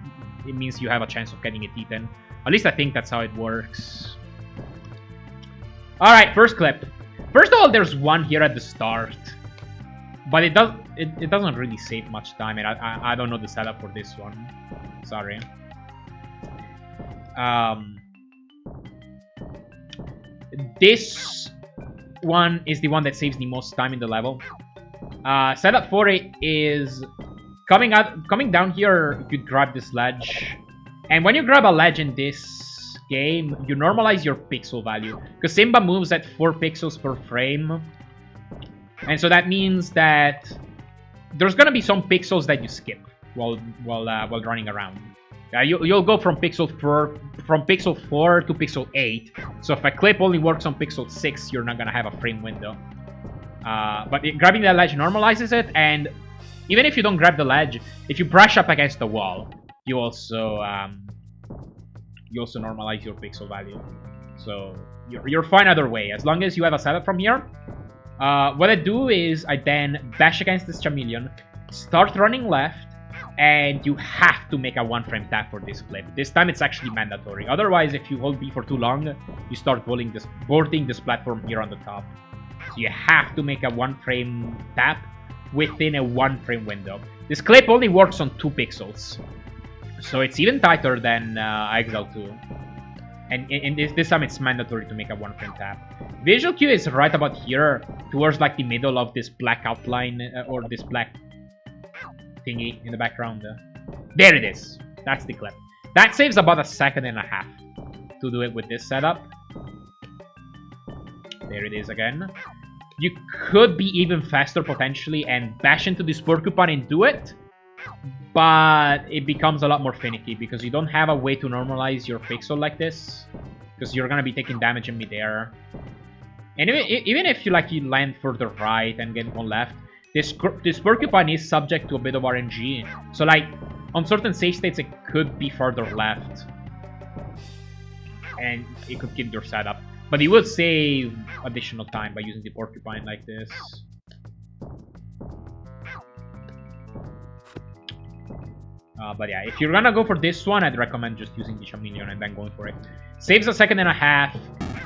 means you have a chance of getting it eaten. At least I think that's how it works. Alright, first clip. First of all, there's one here at the start. But it doesn't really save much time, and I don't know the setup for this one. Sorry. This one is the one that saves the most time in the level. Setup for it is coming down here. You grab this ledge, and when you grab a ledge in this game, you normalize your pixel value because Simba moves at 4 pixels per frame, and so that means that there's gonna be some pixels that you skip while running around. You'll go from pixel 4 to pixel 8. So if a clip only works on pixel 6, you're not gonna have a frame window. But grabbing that ledge normalizes it, and even if you don't grab the ledge, if you brush up against the wall, you also normalize your pixel value. So you're fine either way, as long as you have a setup from here. What I do is I then bash against this chameleon, start running left, and you have to make a 1-frame tap for this clip. This time it's actually mandatory. Otherwise, if you hold B for too long, you start boarding this platform here on the top. So you have to make a 1-frame tap within a 1-frame window. This clip only works on 2 pixels. So it's even tighter than Exile 2. And this time it's mandatory to make a 1-frame tap. Visual cue is right about here, towards like the middle of this black outline, or this black thingy in the background. There it is. That's the clip. That saves about 1.5 seconds to do it with this setup. There it is again. You could be even faster potentially and bash into this porcupine and do it, but it becomes a lot more finicky because you don't have a way to normalize your pixel like this, because you're gonna be taking damage in midair. And even if you land further right and get one left, this porcupine is subject to a bit of RNG. So like on certain save states it could be further left, and it could kill your setup. But you will save additional time by using the porcupine like this. But yeah, if you're gonna go for this one, I'd recommend just using the chameleon and then going for it. Saves 1.5 seconds.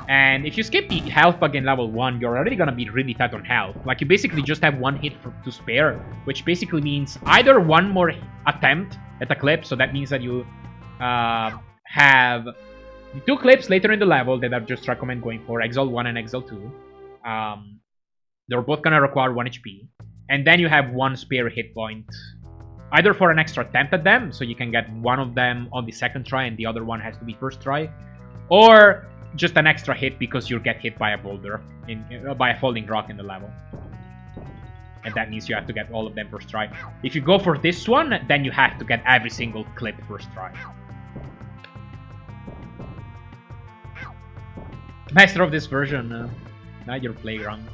And if you skip the health bug in level 1, you're already gonna be really tight on health. Like, you basically just have one hit to spare, which basically means either one more attempt at a clip, so that means that you have the 2 clips later in the level that I just recommend going for, Exile 1 and Exile 2. They're both gonna require 1 HP. And then you have 1 spare hit point, either for an extra attempt at them, so you can get one of them on the second try and the other one has to be first try, or just an extra hit because you'll get hit by a boulder, by a falling rock in the level. And that means you have to get all of them first try. If you go for this one, then you have to get every single clip first try. Master of this version, not your playground.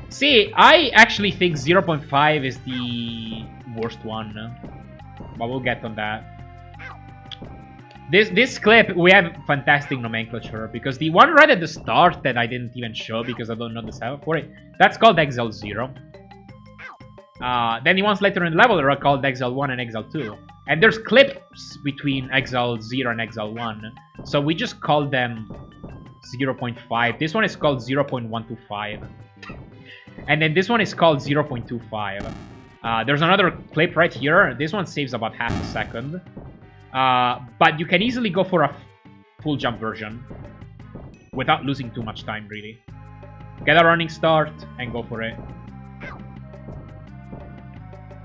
See, I actually think 0.5 is the worst one, but we'll get on that. This clip, we have fantastic nomenclature, because the one right at the start that I didn't even show because I don't know the setup for it, that's called Exile 0. Then the ones later in the level are called Exile 1 and Exile 2. And there's clips between Exile 0 and Exile 1, so we just call them 0.5. This one is called 0.125. And then this one is called 0.25. There's another clip right here. This one saves about half a second. But you can easily go for a full jump version without losing too much time, really. Get a running start and go for it.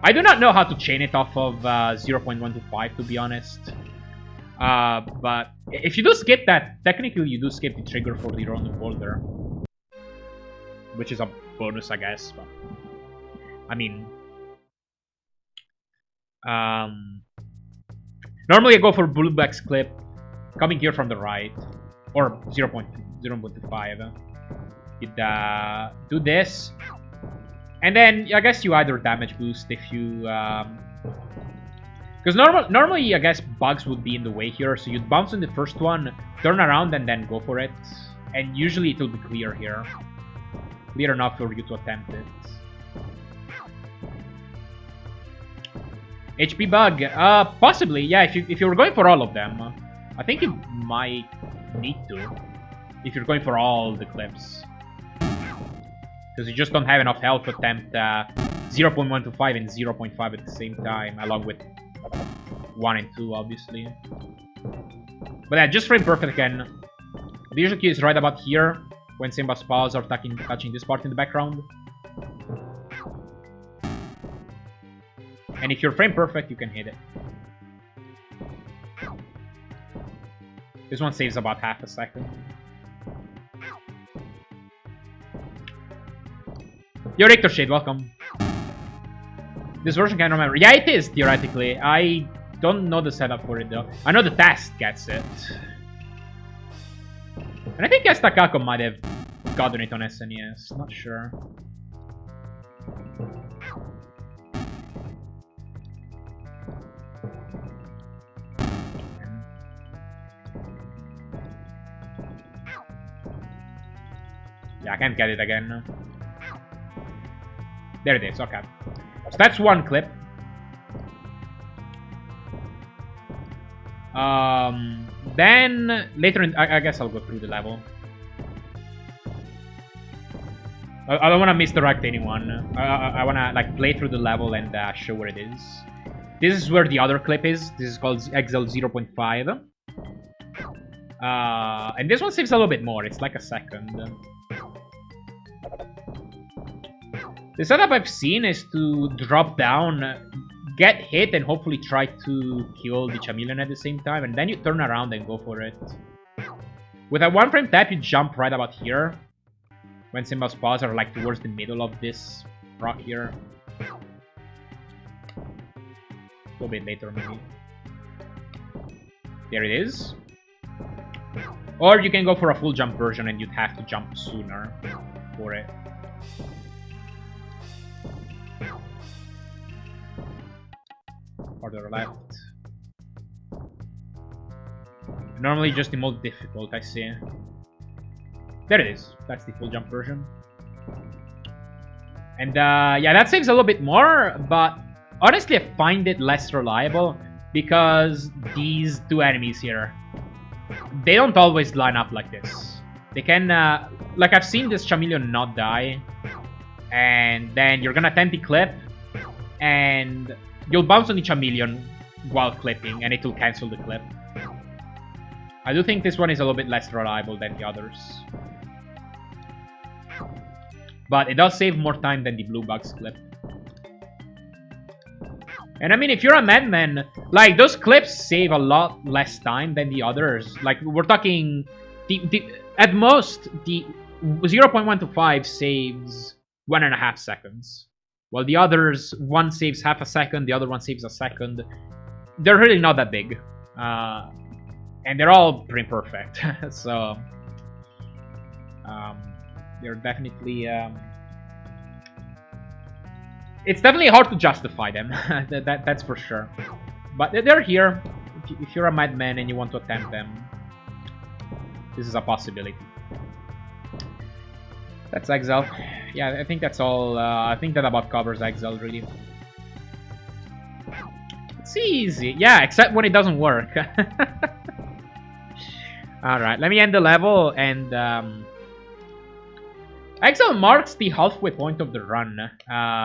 I do not know how to chain it off of 0.125, to be honest. But if you do skip that, technically you do skip the trigger for the run boulder, which is a bonus, I guess. But I mean, normally I go for Bullback's clip, coming here from the right, or 0.25. You'd do this, and then I guess you either damage boost if you, because normally I guess bugs would be in the way here, so you'd bounce on the first one, turn around, and then go for it, and usually it'll be clear here, clear enough for you to attempt it. HP bug, possibly, yeah. If you're going for all of them, I think you might need to. If you're going for all the clips, because you just don't have enough health to attempt 0.125 and 0.5 at the same time, along with 1 and 2, obviously. But yeah, just frame perfect again. The usual key is right about here, when Simba's paws are touching this part in the background. And if you're frame perfect, you can hit it. This one saves about half a second. Yo, Richter Shade, welcome. This version can't remember. Yeah, it is, theoretically. I don't know the setup for it, though. I know the test gets it. And I think Estakako might have gotten it on SNES. Not sure. Yeah, I can't get it again. There it is, okay. So that's one clip. Then later in, I guess I'll go through the level. I don't want to misdirect anyone. I want to like play through the level and show where it is. This is where the other clip is. This is called Exile 0.5. And this one saves a little bit more. It's like a second. The setup I've seen is to drop down, get hit, and hopefully try to kill the chameleon at the same time, and then you turn around and go for it. With a one frame tap, you jump right about here, when Simba's paws are like towards the middle of this rock here. A little bit later, maybe. There it is. Or you can go for a full jump version, and you'd have to jump sooner for it. Farther left. Normally just the most difficult, I see. There it is. That's the full jump version. And yeah, that saves a little bit more, but honestly I find it less reliable because these two enemies here, they don't always line up like this. They can, like I've seen this chameleon not die, and then you're gonna attempt the clip, and you'll bounce on the chameleon while clipping, and it will cancel the clip. I do think this one is a little bit less reliable than the others. But it does save more time than the blue bugs clip. And I mean, if you're a madman, like, those clips save a lot less time than the others. Like, we're talking... at most, the 0.125 saves 1.5 seconds. While the others, one saves half a second, the other one saves a second. They're really not that big. And they're all pretty perfect. So... they're definitely... it's definitely hard to justify them. That's for sure. But they're here. If you're a madman and you want to attempt them, this is a possibility. That's Exile. Yeah, I think that's all. I think that about covers Exile, really. It's easy. Yeah, except when it doesn't work. Alright, let me end the level, and... Exile marks the halfway point of the run.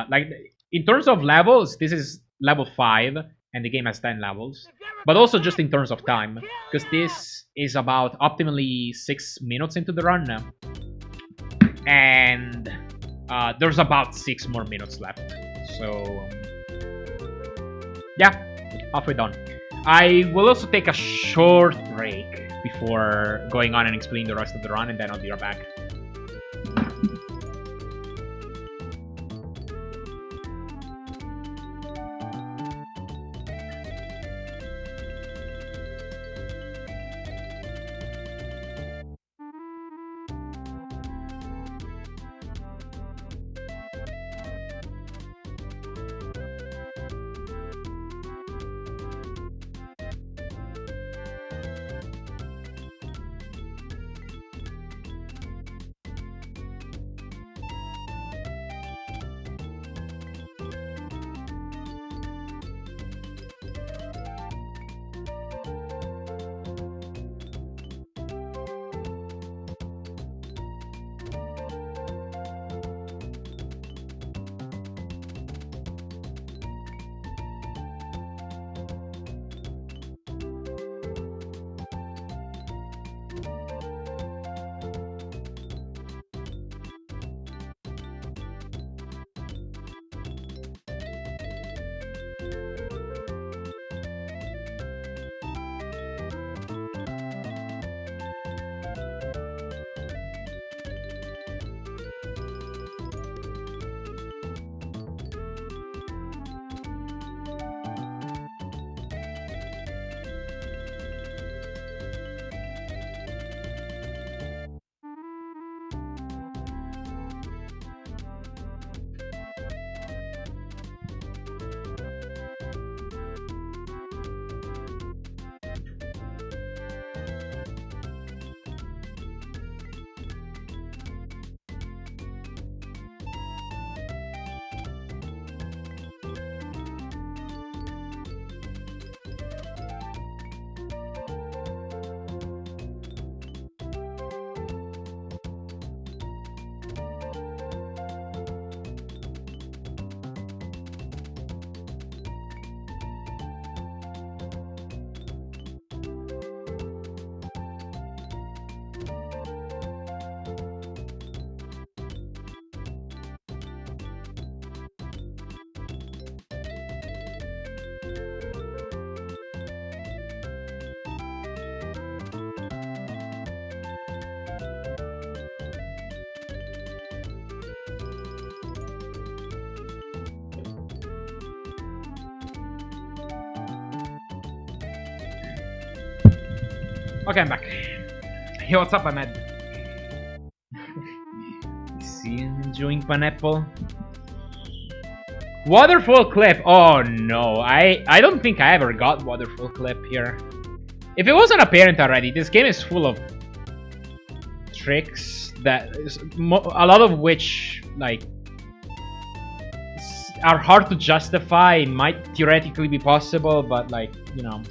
Like, in terms of levels, this is level 5, and the game has 10 levels. But also just in terms of time, because this is about optimally 6 minutes into the run now. And there's about 6 more minutes left. So, yeah, halfway done. I will also take a short break before going on and explaining the rest of the run, and then I'll be right back. Okay, I'm back. Hey, what's up, Ahmed? See, enjoying pineapple. Waterfall clip. Oh no, I don't think I ever got waterfall clip here. If it wasn't apparent already, this game is full of tricks that a lot of which like are hard to justify. Might theoretically be possible, but like, you know,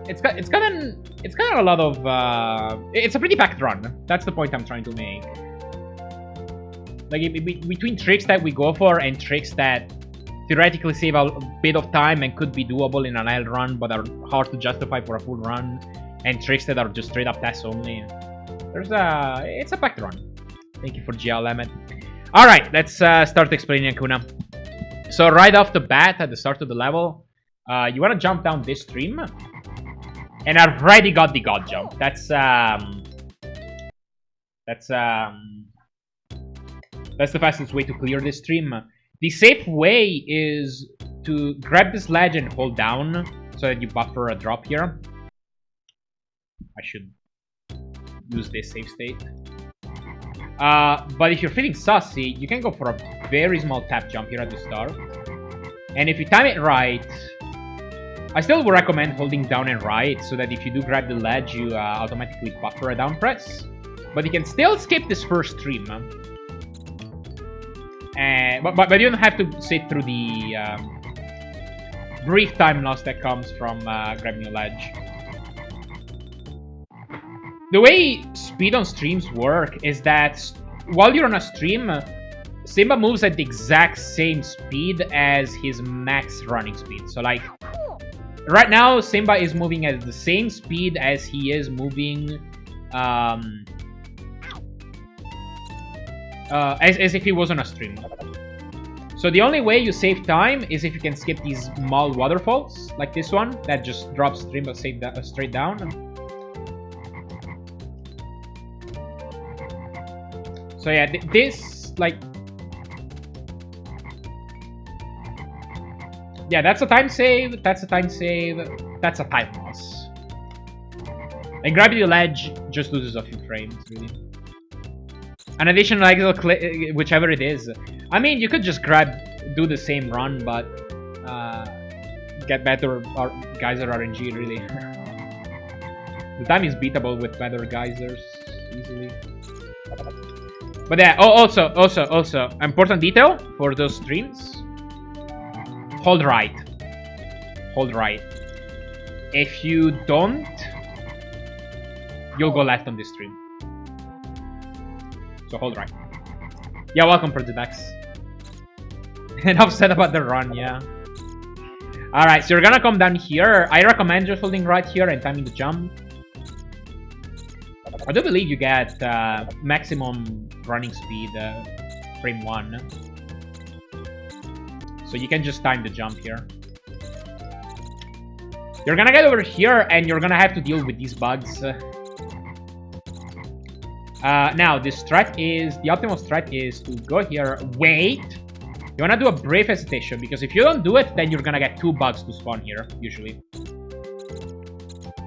it's got an it's got a lot of... it's a pretty packed run. That's the point I'm trying to make. Like, between tricks that we go for and tricks that theoretically save a bit of time and could be doable in an L run, but are hard to justify for a full run, and tricks that are just straight up tests only. It's a packed run. Thank you for GL Emmett. Alright, let's start explaining Hakuna. So right off the bat, at the start of the level, you want to jump down this stream. And I've already got the God Jump. That's the fastest way to clear this stream. The safe way is to grab this ledge and hold down so that you buffer a drop here. I should use this save state. But if you're feeling sussy, you can go for a very small tap jump here at the start. And if you time it right, I still would recommend holding down and right so that if you do grab the ledge, you automatically buffer a down press. But you can still skip this first stream. But you don't have to sit through the brief time loss that comes from grabbing a ledge. The way speed on streams work is that while you're on a stream, Simba moves at the exact same speed as his max running speed. So like, right now, Simba is moving at the same speed as he is moving as if he was on a stream. So the only way you save time is if you can skip these small waterfalls, like this one, that just drops stream but straight down. So yeah, this, like... Yeah, that's a time save, that's a time save, that's a time loss. And grabbing the ledge just loses a few frames, really. An additional Exile, whichever it is. I mean, you could just do the same run, but get better geyser RNG, really. The time is beatable with better geysers, easily. But yeah, also, important detail for those streams. Hold right. Hold right. If you don't, you'll go left on this stream. So hold right. Yeah, welcome, Pridelands. Enough said about the run, yeah. Alright, so you're gonna come down here. I recommend just holding right here and timing the jump. I do believe you get maximum running speed frame 1. So you can just time the jump here. You're gonna get over here and you're gonna have to deal with these bugs. Now, the optimal strat is to go here, wait. You wanna do a brave hesitation, because if you don't do it, then you're gonna get 2 bugs to spawn here, usually.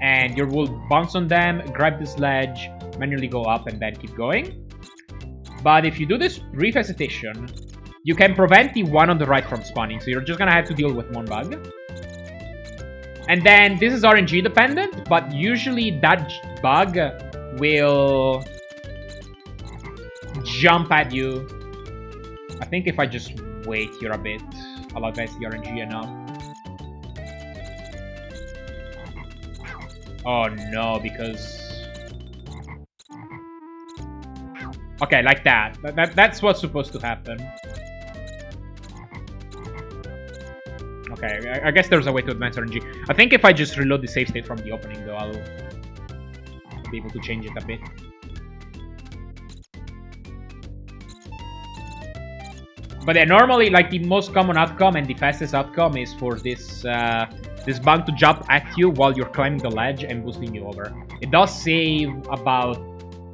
And you will bounce on them, grab this ledge, manually go up, and then keep going. But if you do this brief hesitation, you can prevent the one on the right from spawning, so you're just gonna have to deal with 1 bug. And then, this is RNG dependent, but usually that bug will jump at you. I think if I just wait here a bit, I'll advance the RNG enough. Oh no, because... Okay, like that. That's what's supposed to happen. Okay, I guess there's a way to advance RNG. I think if I just reload the save state from the opening, though, I'll be able to change it a bit. But yeah, normally, like, the most common outcome and the fastest outcome is for this this bug to jump at you while you're climbing the ledge and boosting you over. It does save about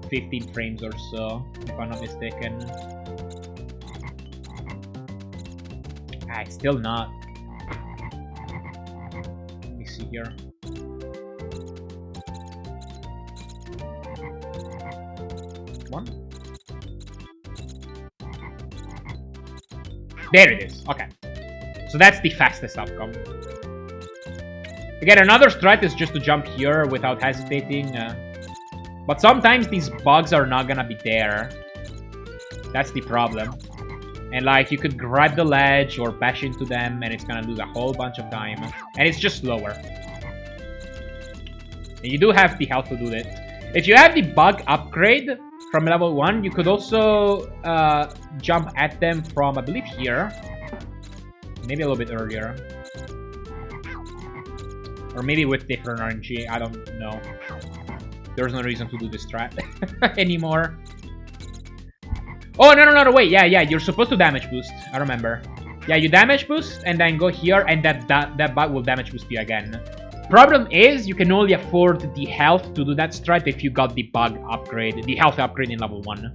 15 frames or so, if I'm not mistaken. Ah, it's still not. Let me see here. One. There it is. Okay. So that's the fastest outcome. Again, another strat is just to jump here without hesitating. But sometimes these bugs are not gonna be there. That's the problem. And like, you could grab the ledge or bash into them and it's gonna lose a whole bunch of time. And it's just slower. And you do have the health to do it. If you have the bug upgrade from level 1, you could also jump at them from, I believe, here. Maybe a little bit earlier. Or maybe with different RNG, I don't know. There's no reason to do this strat anymore. Oh, no, wait, yeah, you're supposed to damage boost, I remember. Yeah, you damage boost, and then go here, and that bug will damage boost you again. Problem is, you can only afford the health to do that strat if you got the bug upgrade, the health upgrade in level 1.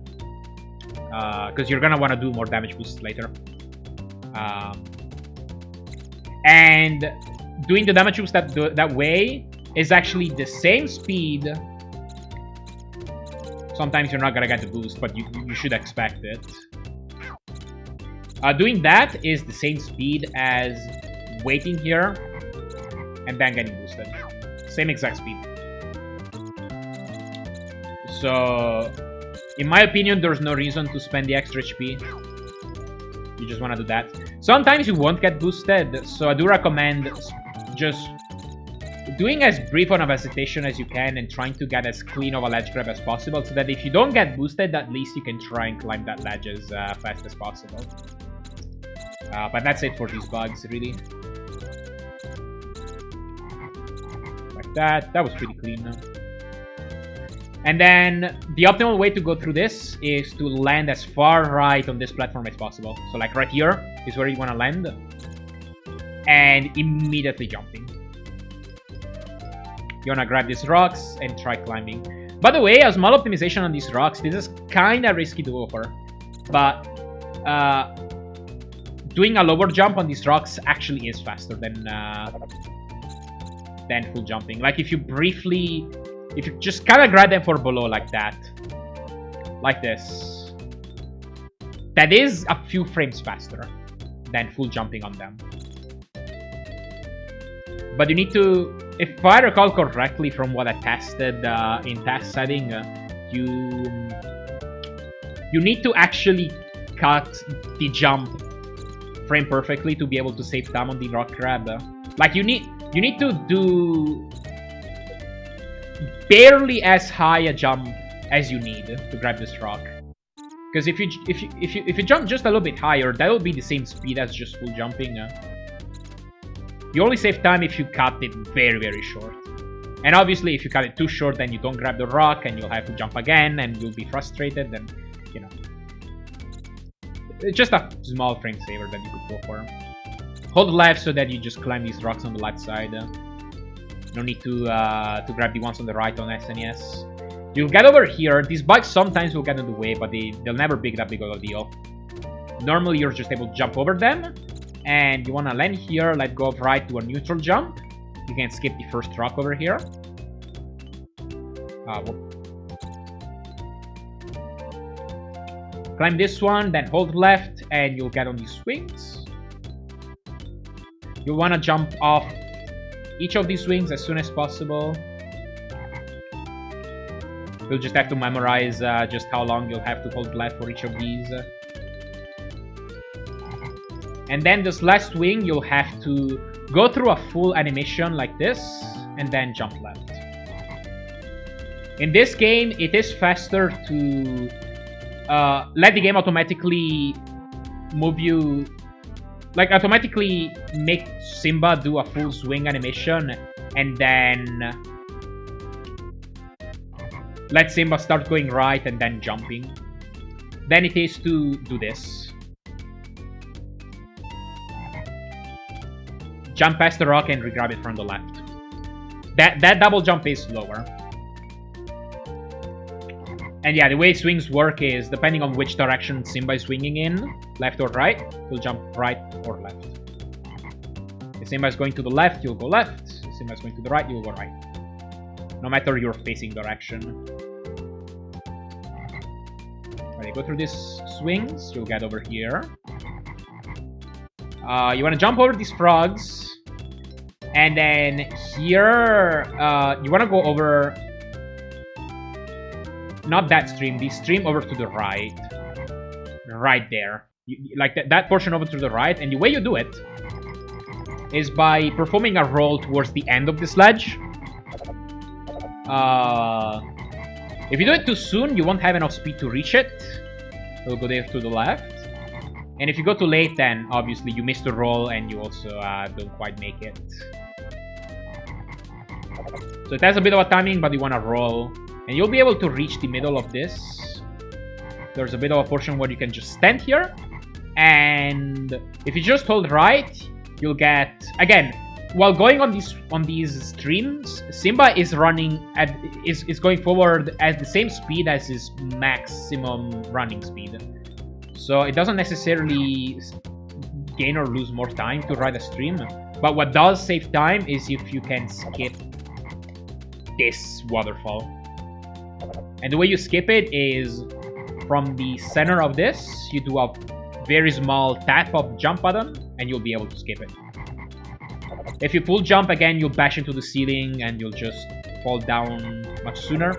Because you're gonna want to do more damage boosts later. And doing the damage boost that way is actually the same speed. Sometimes you're not gonna get the boost, but you should expect it. Doing that is the same speed as waiting here and then getting boosted. Same exact speed. So, in my opinion, there's no reason to spend the extra HP. You just want to do that. Sometimes you won't get boosted, so I do recommend just doing as brief on a visitation as you can and trying to get as clean of a ledge grab as possible, so that if you don't get boosted, at least you can try and climb that ledge as fast as possible. But that's it for these bugs, really. Like that. That was pretty clean. And then the optimal way to go through this is to land as far right on this platform as possible. So like right here is where you want to land. And immediately jumping. You want to grab these rocks and try climbing. By the way, a small optimization on these rocks. This is kind of risky to go for. But doing a lower jump on these rocks actually is faster than full jumping. Like if you just kind of grab them for below like that. Like this. That is a few frames faster than full jumping on them. But you need to, if I recall correctly from what I tested in test setting, you need to actually cut the jump frame perfectly to be able to save time on the rock grab. Like you need to do barely as high a jump as you need to grab this rock. Because if you jump just a little bit higher, that will be the same speed as just full jumping. You only save time if you cut it very, very short. And obviously, if you cut it too short, then you don't grab the rock, and you'll have to jump again, and you'll be frustrated, and, you know. It's just a small frame saver that you could go for. Hold left so that you just climb these rocks on the left side. No need to grab the ones on the right on SNES. You'll get over here. These bugs sometimes will get in the way, but they'll never be that big of a deal. Normally, you're just able to jump over them. And you want to land here, let go of right to a neutral jump. You can skip the first rock over here. Climb this one, then hold left, and you'll get on these swings. You'll want to jump off each of these swings as soon as possible. You'll just have to memorize just how long you'll have to hold left for each of these. And then this last swing, you'll have to go through a full animation like this, and then jump left. In this game, it is faster to let the game automatically move you, like automatically make Simba do a full swing animation, and then let Simba start going right and then jumping. Then it is to do this. Jump past the rock and regrab it from the left. That double jump is slower. And yeah, the way swings work is, depending on which direction Simba is swinging in, left or right, you'll jump right or left. If Simba is going to the left, you'll go left. If Simba is going to the right, you'll go right. No matter your facing direction. When you go through these swings, you'll get over here. You want to jump over these frogs. And then here, you want to go over, not that stream, the stream over to the right. Right there. Like that portion over to the right. And the way you do it is by performing a roll towards the end of this ledge. If you do it too soon, you won't have enough speed to reach it. It'll go there to the left. And if you go too late, then obviously you miss the roll and you also don't quite make it. So it has a bit of a timing, but you want to roll. And you'll be able to reach the middle of this. There's a bit of a portion where you can just stand here. And if you just hold right, you'll get... Again, while going on these streams, Simba is running at... is going forward at the same speed as his maximum running speed. So it doesn't necessarily gain or lose more time to ride a stream. But what does save time is if you can skip this waterfall. And the way you skip it is from the center of this, you do a very small tap of jump button and you'll be able to skip it. If you full jump again, you'll bash into the ceiling and you'll just fall down much sooner.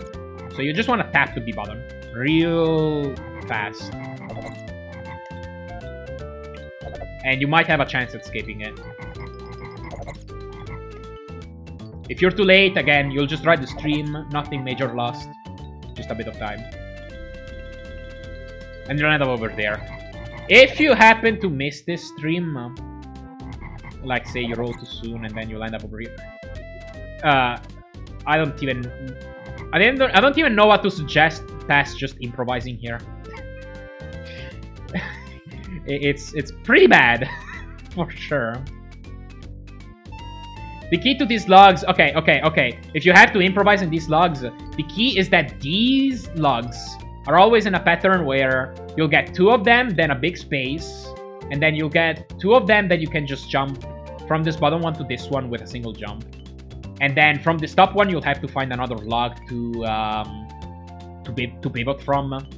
So you just want to tap the B button real fast. And you might have a chance at skipping it. If you're too late, again, you'll just ride the stream. Nothing major lost. Just a bit of time. And you'll end up over there. If you happen to miss this stream, like say you roll too soon and then you'll end up over here. I don't even know what to suggest past just improvising here. It's pretty bad, for sure. The key to these logs... Okay. If you have to improvise in these logs, the key is that these logs are always in a pattern where you'll get 2 of them, then a big space, and then you'll get 2 of them that you can just jump from this bottom one to this one with a single jump. And then from this top one, you'll have to find another log to pivot from.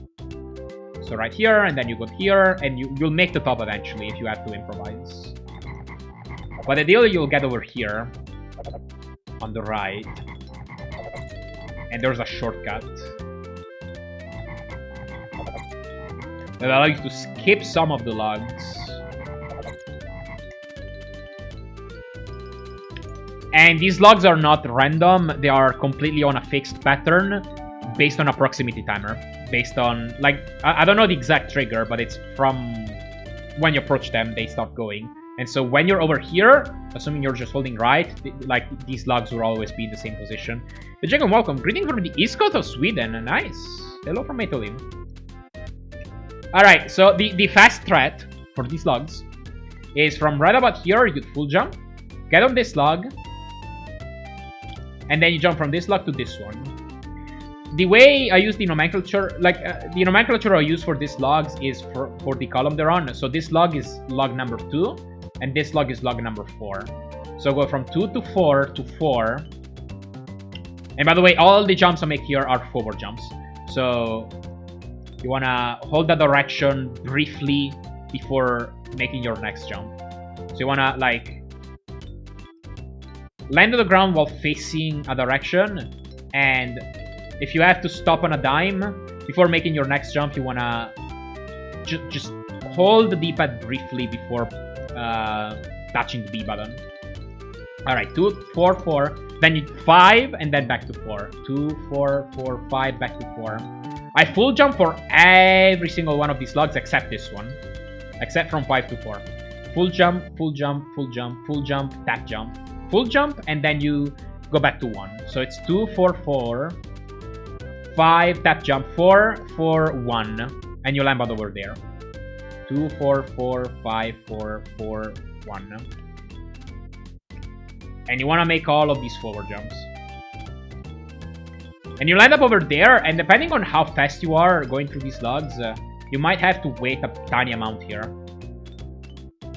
So right here, and then you go here, and you'll make the top eventually if you have to improvise. But ideally, you'll get over here on the right, and there's a shortcut that allows you to skip some of the logs. And these logs are not random, they are completely on a fixed pattern based on a proximity timer. Based on, like, I don't know the exact trigger, but it's from when you approach them, they stop going. And so when you're over here, assuming you're just holding right, like, these logs will always be in the same position. The Jacob, welcome. Greeting from the east coast of Sweden. Nice. Hello from Italy. Alright, so the fast threat for these logs is from right about here, you full jump, get on this log, and then you jump from this log to this one. The way I use the nomenclature, like, the nomenclature I use for these logs is for the column they're on. So this log is log number 2, and this log is log number 4. So go from 2 to 4 to 4. And by the way, all the jumps I make here are forward jumps. So you want to hold the direction briefly before making your next jump. So you want to, like, land on the ground while facing a direction. And if you have to stop on a dime before making your next jump, you want to just hold the D-pad briefly before touching the B button. Alright, 2, 4, 4. Then you 5 and then back to 4. 2, 4, 4, 5, back to 4. I full jump for every single one of these logs except this one. Except from 5 to 4. Full jump, full jump, full jump, full jump, tap jump. Full jump, and then you go back to 1. So it's 2, 4, 4, 5, tap jump, 4, 4, 1. And you land out over there. 2, 4, 4, 5, 4, 4, 1. And you want to make all of these forward jumps. And you land up over there, and depending on how fast you are going through these logs, you might have to wait a tiny amount here.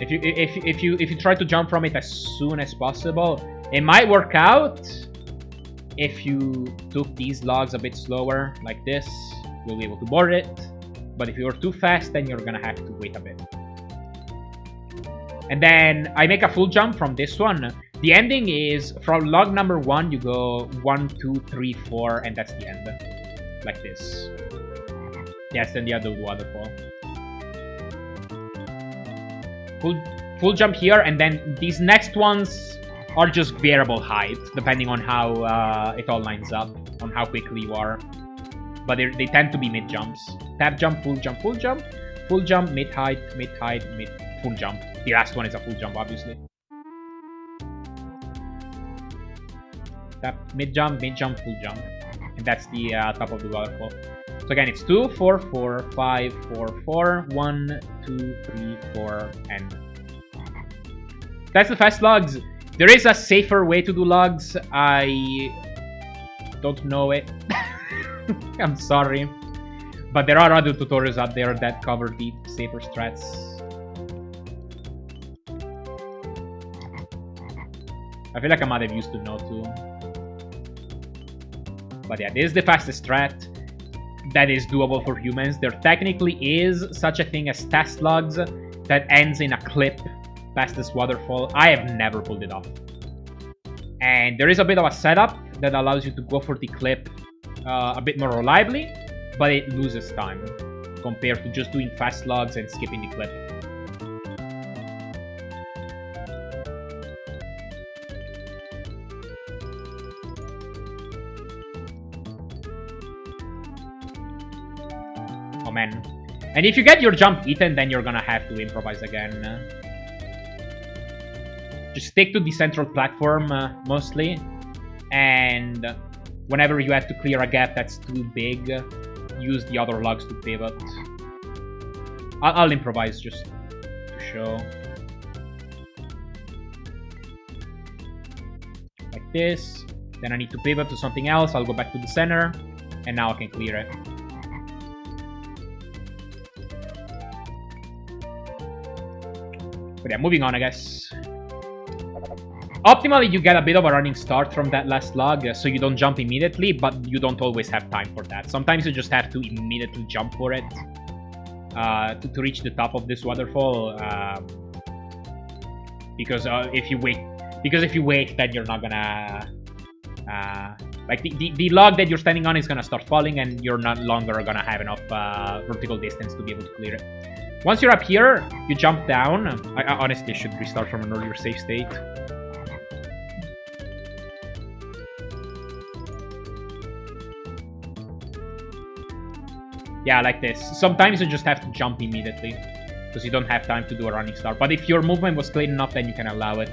If you try to jump from it as soon as possible, it might work out. If you took these logs a bit slower, like this, you'll be able to board it. But if you're too fast, then you're gonna have to wait a bit. And then I make a full jump from this one. The ending is from log number 1, you go 1, 2, 3, 4, and that's the end. Like this. Yes, then the other waterfall. Full jump here, and then these next ones are just variable height, depending on how it all lines up. on how quickly you are. But they tend to be mid jumps. Tap jump, full jump, full jump. Full jump, mid height, full jump. The last one is a full jump, obviously. Tap, mid jump, full jump. And that's the top of the waterfall. So again, it's 2, 4, 4, 5, 4, 4, 1, 2, 3, 4, and... That's the fast logs. There is a safer way to do logs. I don't know it. I'm sorry. But there are other tutorials out there that cover the safer strats. I feel like I might have used to know too. But yeah, this is the fastest strat that is doable for humans. There technically is such a thing as test logs that ends in a clip past this waterfall. I have never pulled it off. And there is a bit of a setup that allows you to go for the clip a bit more reliably, but it loses time compared to just doing fast logs and skipping the clip. Oh man. And if you get your jump eaten, then you're gonna have to improvise again. Just stick to the central platform mostly, and whenever you have to clear a gap that's too big, use the other logs to pivot. I'll improvise just to show. Like this. Then I need to pivot to something else. I'll go back to the center, and now I can clear it. But yeah, moving on, I guess. Optimally, you get a bit of a running start from that last log, so you don't jump immediately, but you don't always have time for that. Sometimes you just have to immediately jump for it to reach the top of this waterfall. Because if you wait, then you're not gonna like the log that you're standing on is gonna start falling, and you're not longer gonna have enough vertical distance to be able to clear it. Once you're up here, you jump down. I honestly should restart from an earlier save state. Yeah, like this. Sometimes you just have to jump immediately, because you don't have time to do a running start. But if your movement was clean enough, then you can allow it.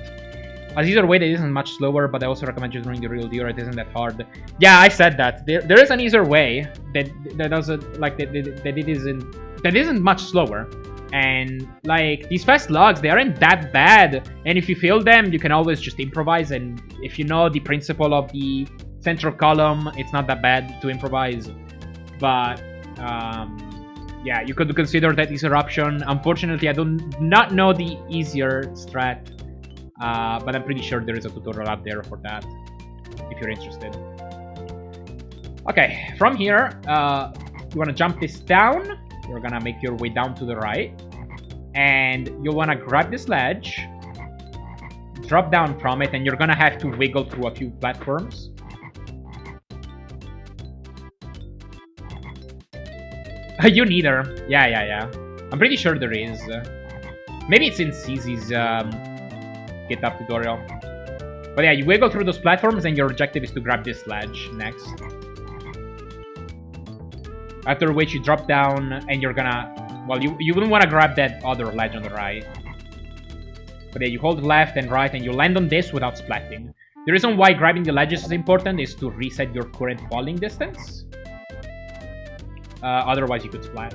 As either way, that isn't much slower, but I also recommend you doing the real deal. It isn't that hard. Yeah, I said that. There is an easier way that doesn't like that isn't much slower. And like these fast logs, they aren't that bad. And if you fail them, you can always just improvise. And if you know the principle of the central column, it's not that bad to improvise. But yeah, you could consider that easier option. Unfortunately, I do not know the easier strat, but I'm pretty sure there is a tutorial out there for that, if you're interested. Okay, from here, you want to jump this down. You're gonna make your way down to the right, and you'll want to grab this ledge, drop down from it, and you're gonna have to wiggle through a few platforms. You neither. Yeah. I'm pretty sure there is. Maybe it's in CZ's GitHub tutorial. But yeah, you wiggle through those platforms, and your objective is to grab this ledge next. After which you drop down, and you're gonna... Well, you wouldn't want to grab that other ledge on the right. But yeah, you hold left and right, and you land on this without splatting. The reason why grabbing the ledges is important is to reset your current falling distance. Otherwise, you could splat.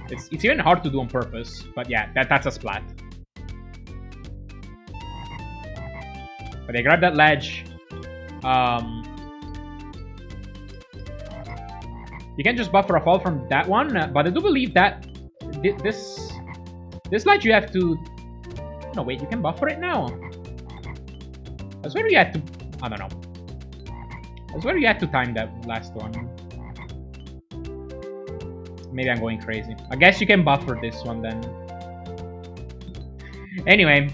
It's even hard to do on purpose, but yeah, that's a splat. But I grab that ledge. You can just buffer a fall from that one, but I do believe that this ledge you have to... No, wait, you can buffer it now. I swear you had to... I don't know. I swear you had to time that last one. Maybe I'm going crazy. I guess you can buffer this one then. Anyway.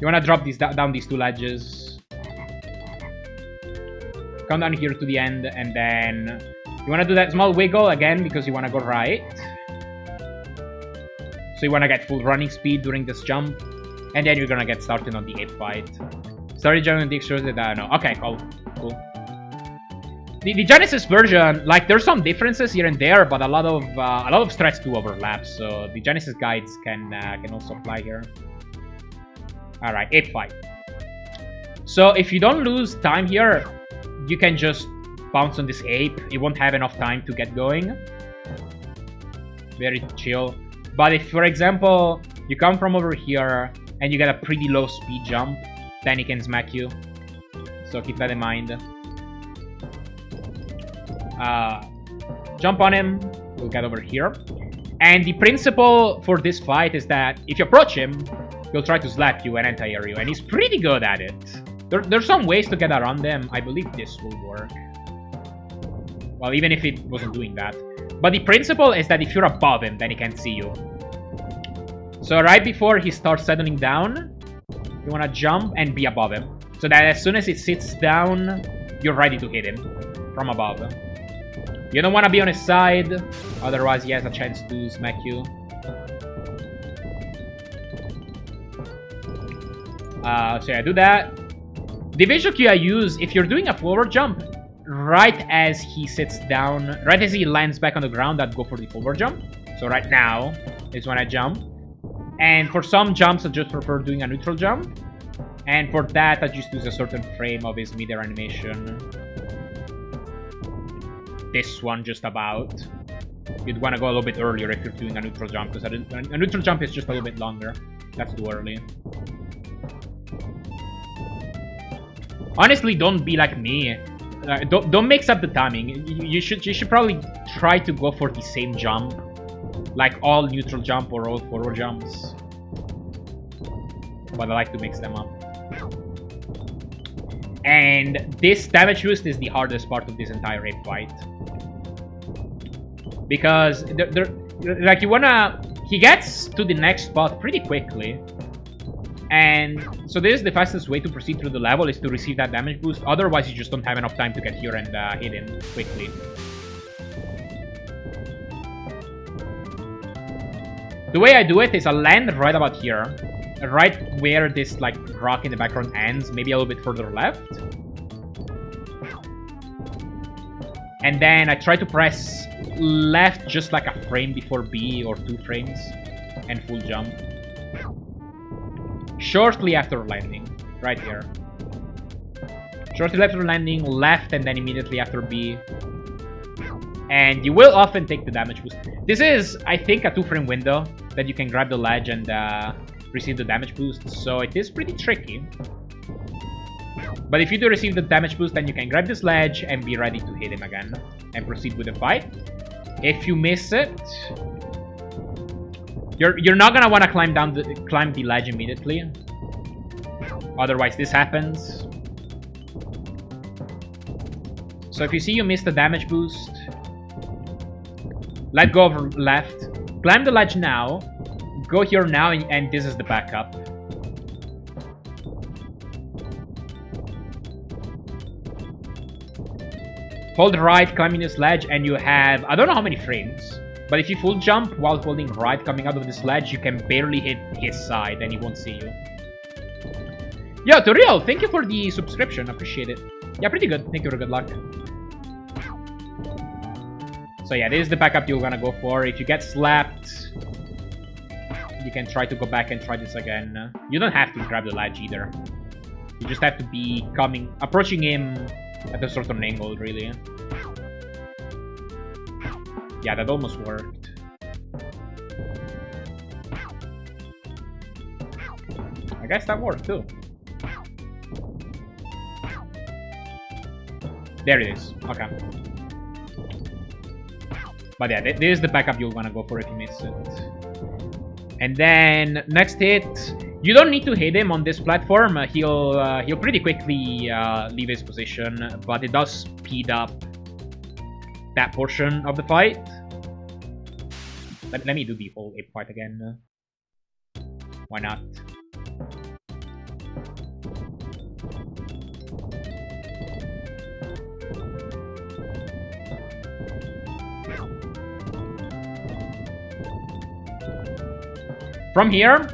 You want to drop these down these two ledges. Come down here to the end, and then... You want to do that small wiggle again because you want to go right. So you want to get full running speed during this jump. And then you're gonna get started on the ape fight. Started jumping the extruded, no. Okay, cool. The Genesis version, like, there's some differences here and there, but a lot of strats do overlap, so the Genesis guides can also apply here. Alright, ape fight. So if you don't lose time here, you can just bounce on this ape. It won't have enough time to get going. Very chill. But if, for example, you come from over here and you get a pretty low speed jump, then he can smack you. So keep that in mind. Jump on him. We'll get over here. And the principle for this fight is that if you approach him, he'll try to slap you and anti-air you. And he's pretty good at it. There's some ways to get around them. I believe this will work. Well, even if it wasn't doing that. But the principle is that if you're above him, then he can't see you. So right before he starts settling down, you want to jump and be above him. So that as soon as it sits down, you're ready to hit him from above. You don't want to be on his side, otherwise he has a chance to smack you. So yeah, do that. The visual cue I use, if you're doing a forward jump, right as he sits down, right as he lands back on the ground, I'd go for the forward jump. So right now is when I jump. And for some jumps, I just prefer doing a neutral jump. And for that, I just use a certain frame of his midair animation. This one just about. You'd want to go a little bit earlier if you're doing a neutral jump, because a neutral jump is just a little bit longer. That's too early. Honestly, don't be like me. Don't mix up the timing. You should probably try to go for the same jump, like all neutral jump or all forward jumps. But I like to mix them up. And this damage boost is the hardest part of this entire ape fight, because like he gets to the next spot pretty quickly. And so this is the fastest way to proceed through the level, is to receive that damage boost. Otherwise, you just don't have enough time to get here and hit him quickly. The way I do it is I land right about here. Right where this like rock in the background ends. Maybe a little bit further left. And then I try to press left just like a frame before B or 2 frames. And full jump. Shortly after landing, right here. Shortly after landing, left, and then immediately after B. And you will often take the damage boost. This is, I think, a 2-frame window that you can grab the ledge and receive the damage boost. So it is pretty tricky. But if you do receive the damage boost, then you can grab this ledge and be ready to hit him again. And proceed with the fight. If you miss it, You're not gonna want to climb the ledge immediately. Otherwise, this happens. So if you see you miss the damage boost, let go of left. Climb the ledge now. Go here now, and this is the backup. Hold right, climbing this ledge, and you have, I don't know how many frames. But if you full jump while holding right coming out of this ledge, you can barely hit his side and he won't see you. Yo, Toriel, thank you for the subscription. Appreciate it. Yeah, pretty good. Thank you for good luck. So yeah, this is the backup you're gonna go for. If you get slapped, you can try to go back and try this again. You don't have to grab the ledge either. You just have to be approaching him at a certain angle, really. Yeah, that almost worked. I guess that worked too. There it is. Okay. But yeah, this is the backup you'll wanna go for if you miss it. And then next hit, you don't need to hit him on this platform. He'll pretty quickly leave his position, but it does speed up that portion of the fight. Let me do the whole ape fight again. Why not? From here,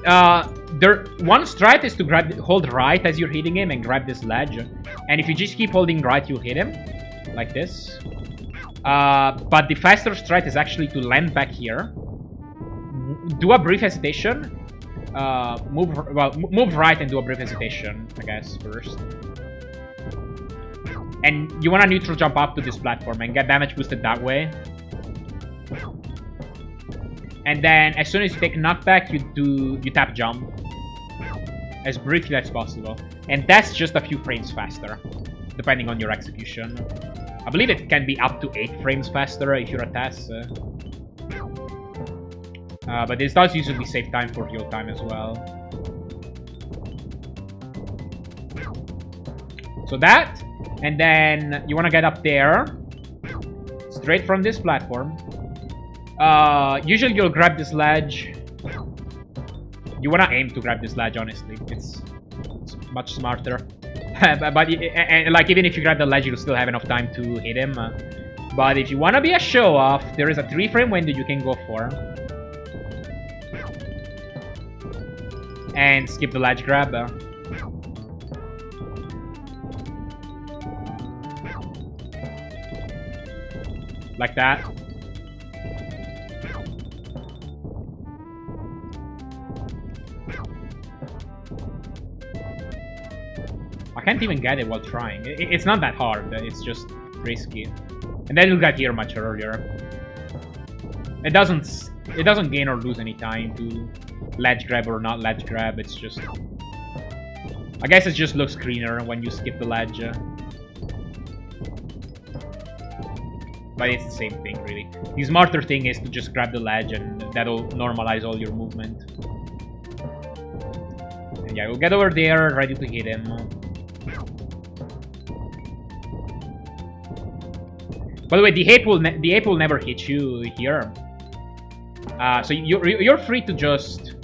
one strat is to hold right as you're hitting him and grab this ledge. And if you just keep holding right, you'll hit him. Like this. But the faster strat is actually to land back here. Do a brief hesitation. Move right and do a brief hesitation, I guess, first. And you want to neutral jump up to this platform and get damage boosted that way. And then, as soon as you take knockback, you tap jump as briefly as possible, and that's just a few frames faster, depending on your execution. I believe it can be up to 8 frames faster if you're a TAS. But this does usually save time for heal time as well. So that, and then you want to get up there, straight from this platform. Usually you'll grab this ledge. You want to aim to grab this ledge, honestly. It's much smarter. but like, even if you grab the ledge, you'll still have enough time to hit him. But if you want to be a show-off, there is a 3-frame window you can go for. And skip the ledge grab. Like that. I can't even get it while trying. It's not that hard, it's just risky. And then you'll get here much earlier. It doesn't gain or lose any time to ledge grab or not ledge grab, it's just... I guess it just looks greener when you skip the ledge. But it's the same thing, really. The smarter thing is to just grab the ledge and that'll normalize all your movement. And yeah, we'll get over there, ready to hit him. By the way, the ape will never hit you here. So you're free to just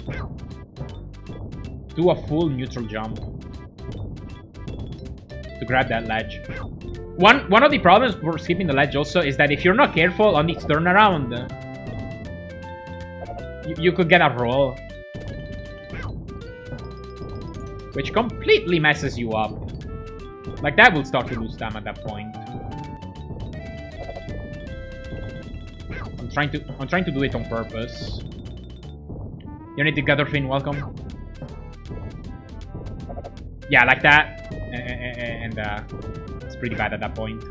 do a full neutral jump to grab that ledge. One of the problems for skipping the ledge also is that if you're not careful on the turnaround, you could get a roll, which completely messes you up. Like, that will start to lose time at that point. I'm trying to do it on purpose. You need to gather Finn, welcome. Yeah, like that. And it's pretty bad at that point.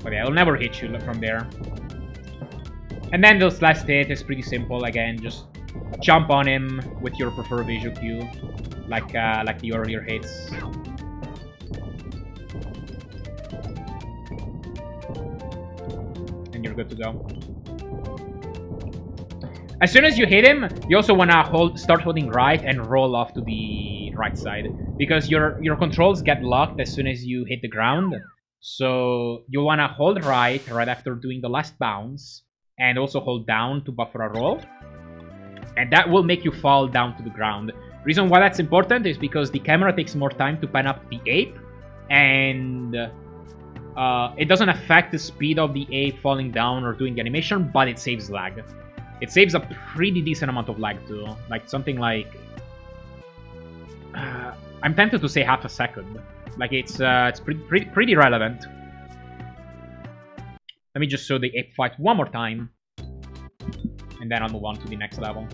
But yeah, it'll never hit you from there. And then this last hit is pretty simple. Again, just jump on him with your preferred visual cue, like the earlier hits. And you're good to go. As soon as you hit him, you also wanna start holding right and roll off to the right side, because your controls get locked as soon as you hit the ground. So you wanna hold right after doing the last bounce, and also hold down to buffer a roll, and that will make you fall down to the ground. Reason why that's important is because the camera takes more time to pan up the ape, and it doesn't affect the speed of the ape falling down or doing the animation, but it saves lag. It saves a pretty decent amount of lag too, like something like I'm tempted to say half a second. Like, it's pretty relevant. Let me just show the ape fight one more time, and then I'll move on to the next level.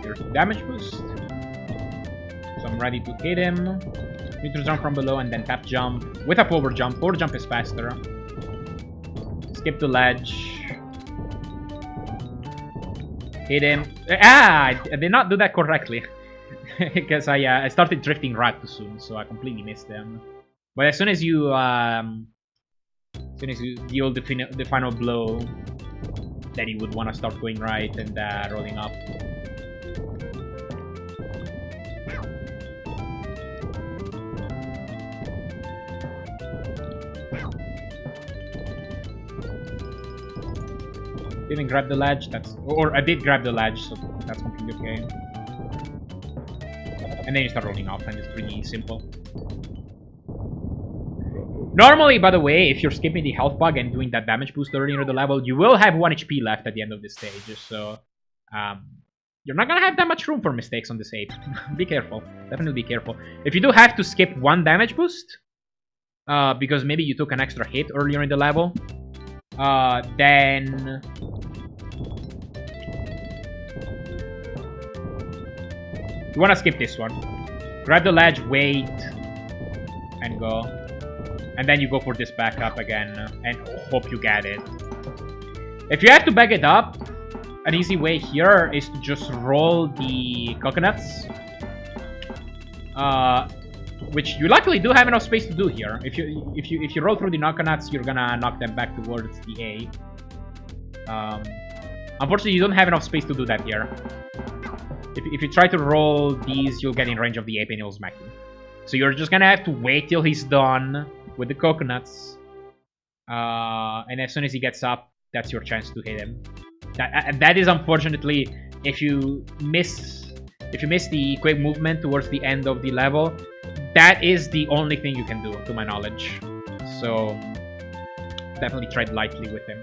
Here's the damage boost. So I'm ready to hit him. Neutral jump from below and then tap jump with a forward jump. Forward jump is faster. Skip the ledge. Hit him. I did not do that correctly. Because I started drifting right too soon, so I completely missed them. But as soon as you deal the final blow, then you would want to start going right and rolling up. Didn't grab the ledge, or I did grab the ledge, so that's completely okay. And then you start rolling off, and it's pretty simple. Normally, by the way, if you're skipping the health bug and doing that damage boost earlier in the level, you will have 1 HP left at the end of this stage. So, you're not gonna have that much room for mistakes on this ape. Be careful. Definitely be careful. If you do have to skip 1 damage boost, because maybe you took an extra hit earlier in the level, then... you wanna skip this one. Grab the ledge, wait, and go. And then you go for this backup again, and hope you get it. If you have to back it up, an easy way here is to just roll the coconuts. Which you luckily do have enough space to do here. If you roll through the coconuts, you're gonna knock them back towards the A. Unfortunately, you don't have enough space to do that here. If you try to roll these, you'll get in range of the ape and he'll smack you. So you're just gonna have to wait till he's done with the coconuts. And as soon as he gets up, that's your chance to hit him. That is unfortunately, if you miss the quick movement towards the end of the level, that is the only thing you can do, to my knowledge. So definitely tread lightly with him.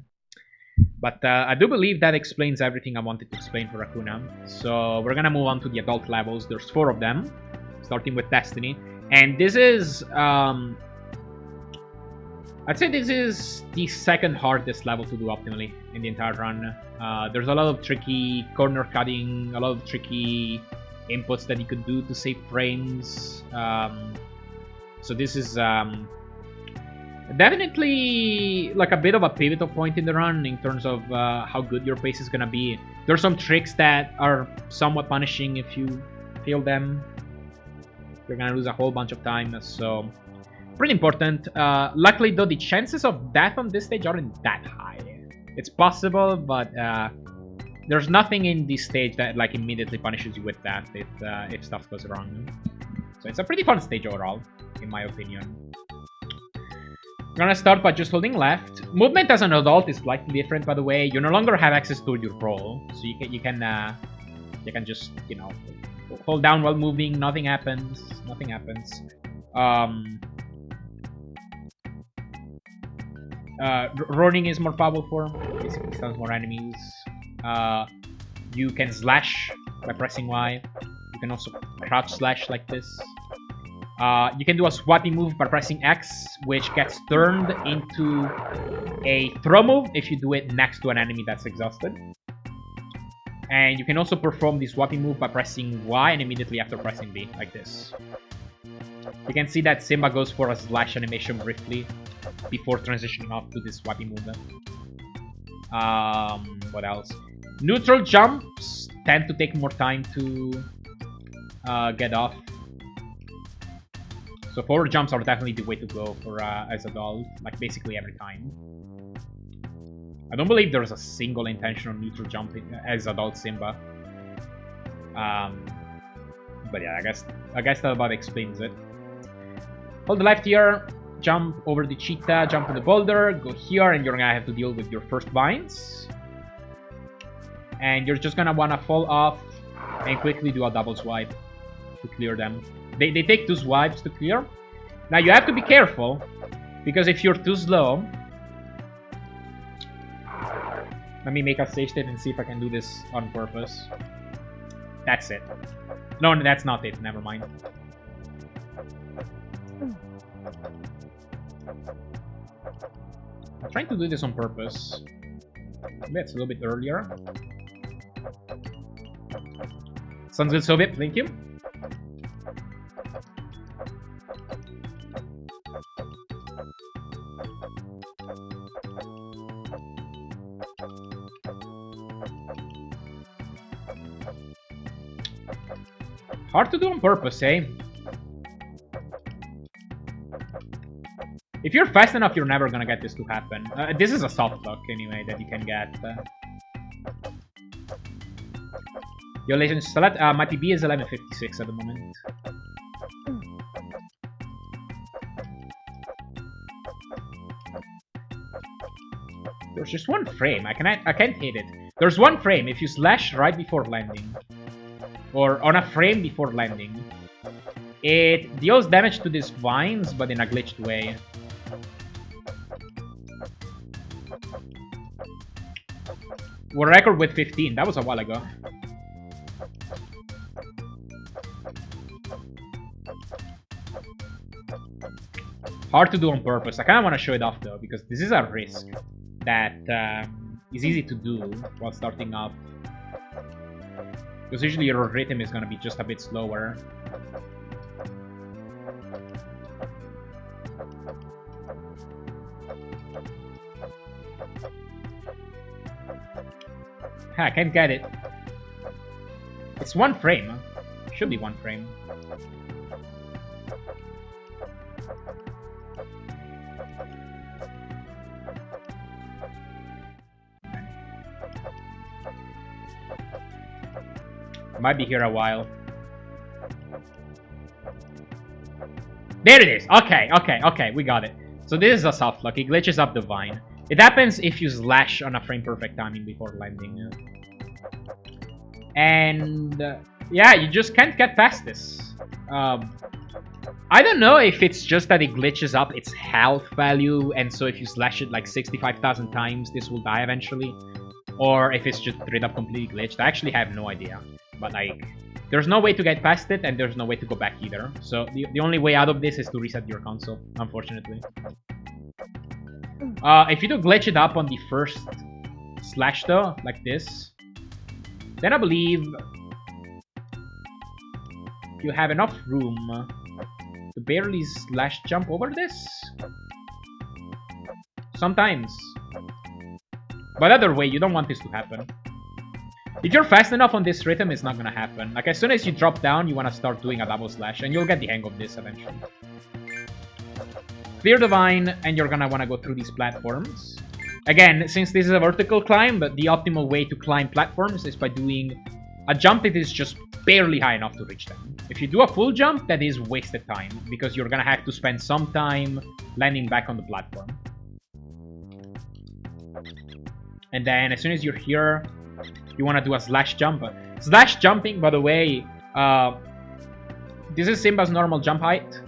But I do believe that explains everything I wanted to explain for Hakuna. So we're gonna move on to the adult levels. There's 4 of them, starting with Destiny. And this is, I'd say this is the 2nd hardest level to do optimally in the entire run. There's a lot of tricky corner cutting, a lot of tricky inputs that you could do to save frames. So this is definitely like a bit of a pivotal point in the run in terms of how good your pace is gonna be. There's some tricks that are somewhat punishing if you fail them. You're gonna lose a whole bunch of time, so pretty important. Luckily though, the chances of death on this stage aren't that high. It's possible, but there's nothing in this stage that like immediately punishes you with that if stuff goes wrong. So it's a pretty fun stage overall, in my opinion. We're gonna start by just holding left. Movement as an adult is slightly different, by the way. You no longer have access to your roll, so you can just, you know, hold down while moving. Nothing happens. Nothing happens. Running is more powerful. Basically, stuns more enemies. You can slash by pressing Y. You can also crouch slash like this. You can do a swappy move by pressing X, which gets turned into a throw move if you do it next to an enemy that's exhausted. And you can also perform the swappy move by pressing Y and immediately after pressing B, like this. You can see that Simba goes for a slash animation briefly before transitioning off to this swappy movement. What else? Neutral jumps tend to take more time to get off. So forward jumps are definitely the way to go for as adult, like basically every time. I don't believe there's a single intentional neutral jump as adult Simba. But yeah, I guess that about explains it. Hold the left here, jump over the cheetah, jump on the boulder, go here, and you're gonna have to deal with your first vines. And you're just gonna wanna fall off and quickly do a double swipe to clear them. They take 2 swipes to clear. Now you have to be careful, because if you're too slow... Let me make a save state and see if I can do this on purpose. That's it. No, that's not it. Never mind. I'm trying to do this on purpose. Maybe it's a little bit earlier. Sounds good, Soviet. Thank you. Hard to do on purpose, eh? If you're fast enough, you're never gonna get this to happen. This is a soft lock, anyway, that you can get. Your legend select. My PB is 1156 at the moment. There's just 1 frame. I can't hit it. There's 1 frame if you slash right before landing. Or on a frame before landing. It deals damage to these vines, but in a glitched way. World record with 15. That was a while ago. Hard to do on purpose. I kind of want to show it off though, because this is a risk that is easy to do while starting off. Because usually your rhythm is going to be just a bit slower. I can't get it. It's one frame. Should be one frame. Might be here a while. There it is. Okay, we got it. So this is a soft lock. It glitches up the vine. It happens if you slash on a frame perfect timing before landing. And yeah, you just can't get past this. I don't know if it's just that it glitches up its health value, and so if you slash it like 65,000 times, this will die eventually. Or if it's just straight up completely glitched. I actually have no idea. But like, there's no way to get past it, and there's no way to go back either. So the only way out of this is to reset your console, unfortunately. If you do glitch it up on the first slash though, like this, then I believe you have enough room to barely slash jump over this. Sometimes. But either way, you don't want this to happen. If you're fast enough on this rhythm, it's not gonna happen. Like, as soon as you drop down, you want to start doing a double slash, and you'll get the hang of this eventually. Clear the vine, and you're gonna want to go through these platforms. Again, since this is a vertical climb, the optimal way to climb platforms is by doing a jump that is just barely high enough to reach them. If you do a full jump, that is wasted time, because you're gonna have to spend some time landing back on the platform. And then, as soon as you're here, you want to do a slash jump. Slash jumping, by the way, this is Simba's normal jump height.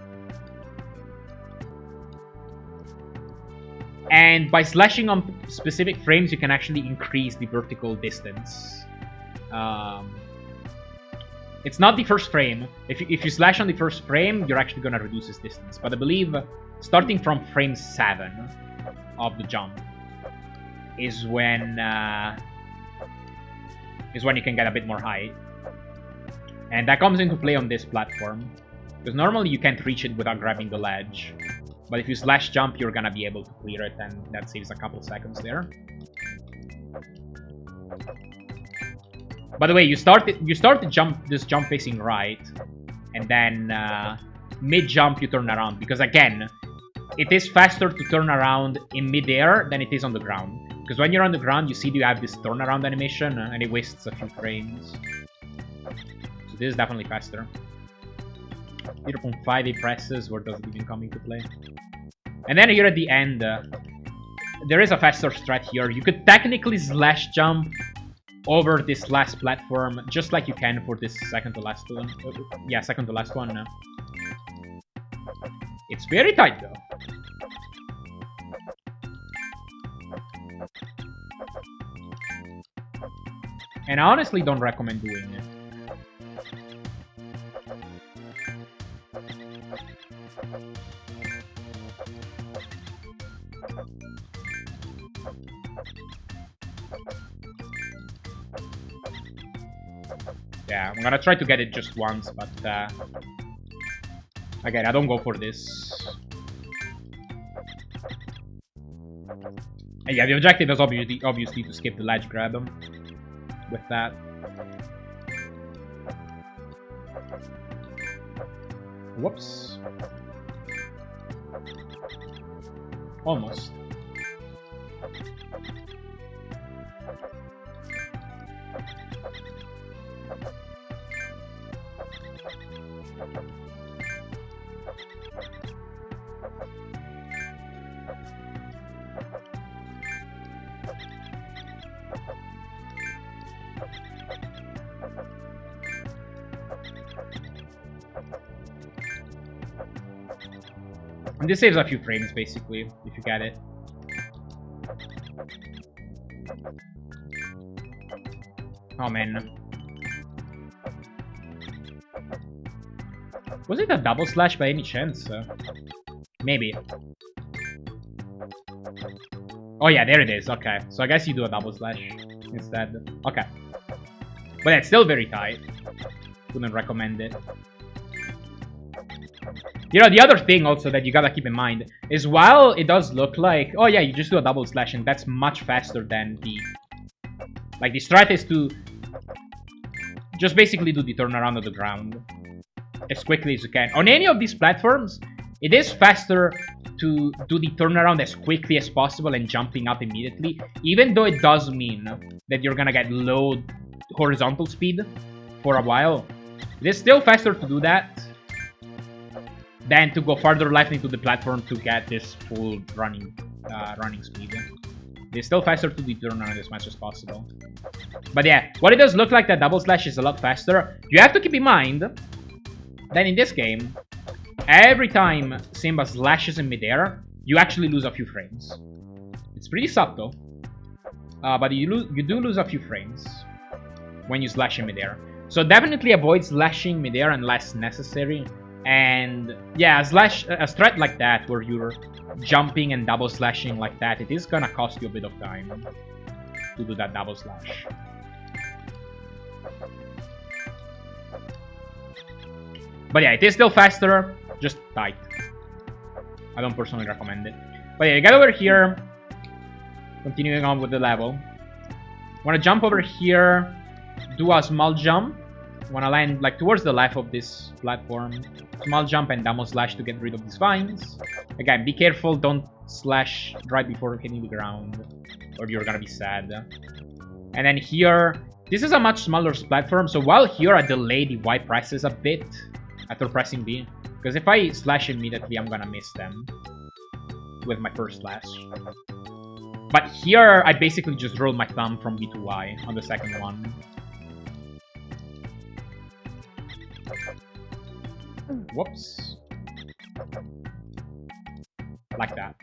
And by slashing on specific frames, you can actually increase the vertical distance. It's not the first frame. If you slash on the first frame, you're actually going to reduce this distance. But I believe starting from frame 7 of the jump is when you can get a bit more height. And that comes into play on this platform. Because normally you can't reach it without grabbing the ledge. But if you slash jump, you're gonna be able to clear it, and that saves a couple seconds there. By the way, you start this jump facing right, and then mid-jump you turn around. Because again, it is faster to turn around in mid-air than it is on the ground. Because when you're on the ground, you see you have this turnaround animation, and it wastes a few frames. So this is definitely faster. 0.5 presses, where does it even come into play? And then here at the end, there is a faster strat here. You could technically slash jump over this last platform, just like you can for this second to last one. Yeah, second to last one. It's very tight though. And I honestly don't recommend doing it. Yeah, I'm gonna try to get it just once, but again, I don't go for this. And yeah, the objective is obviously to skip the ledge grab with that. Whoops. Almost. And this saves a few frames, basically, if you get it. Oh, man. Was it a double slash by any chance? Maybe. Oh, yeah, there it is. Okay. So I guess you do a double slash instead. Okay. But it's still very tight. Wouldn't recommend it. You know, the other thing also that you gotta keep in mind is while it does look like, oh yeah, you just do a double slash and that's much faster than the... Like, the strat is to just basically do the turnaround of the ground as quickly as you can. On any of these platforms, it is faster to do the turnaround as quickly as possible and jumping up immediately, even though it does mean that you're gonna get low horizontal speed for a while. It is still faster to do that than to go farther left into the platform to get this full running speed. It's still faster to do turnaround as much as possible. But yeah, what it does look like, that double slash is a lot faster. You have to keep in mind that in this game, every time Simba slashes in midair, you actually lose a few frames. It's pretty subtle, but you do lose a few frames when you slash in midair. So definitely avoid slashing midair unless necessary. And yeah, a strat like that, where you're jumping and double slashing like that, it is gonna cost you a bit of time to do that double slash. But yeah, it is still faster, just tight. I don't personally recommend it. But yeah, you get over here, continuing on with the level. Wanna jump over here, do a small jump. Wanna land like towards the left of this platform. Small jump and double slash to get rid of these vines. Again, be careful, don't slash right before hitting the ground, or you're gonna be sad. And then here, this is a much smaller platform, so while here I delay the Y presses a bit after pressing B, because if I slash immediately, I'm gonna miss them with my first slash. But here, I basically just roll my thumb from B to Y on the second one. Whoops. Like that.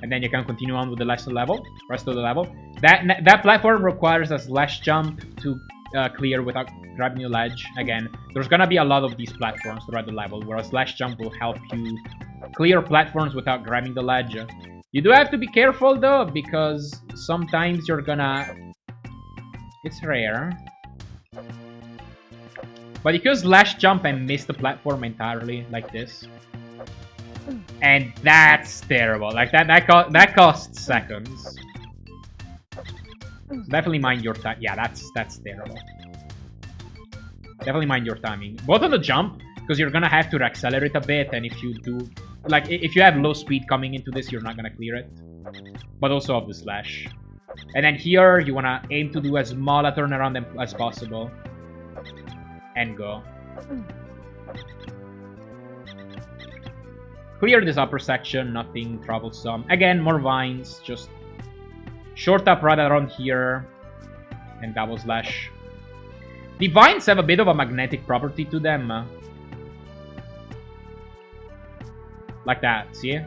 And then you can continue on with the rest of the level. That platform requires a slash jump to clear without grabbing the ledge. Again, there's gonna be a lot of these platforms throughout the level, where a slash jump will help you clear platforms without grabbing the ledge. You do have to be careful though, because sometimes you're gonna... It's rare. But you can slash jump and miss the platform entirely, like this. And that's terrible. Like that costs seconds. So definitely mind your time. Yeah, that's terrible. Definitely mind your timing. Both on the jump, because you're gonna have to accelerate a bit, and if you do, like, if you have low speed coming into this, you're not gonna clear it. But also of the slash. And then here, you wanna aim to do as small a turnaround as possible. And go. Clear this upper section, nothing troublesome. Again, more vines, just short up right around here and double slash. The vines have a bit of a magnetic property to them. Like that, see?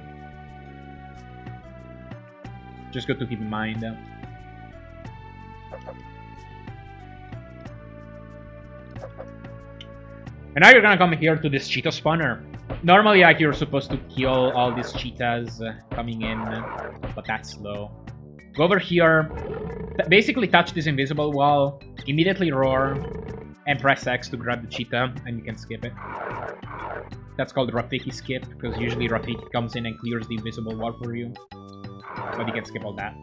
Just good to keep in mind. And now you're gonna come here to this cheetah spawner. Normally, like, you're supposed to kill all these cheetahs coming in, but that's slow. Go over here, basically touch this invisible wall, immediately roar, and press X to grab the cheetah, and you can skip it. That's called Rafiki skip, because usually Rafiki comes in and clears the invisible wall for you. But you can skip all that.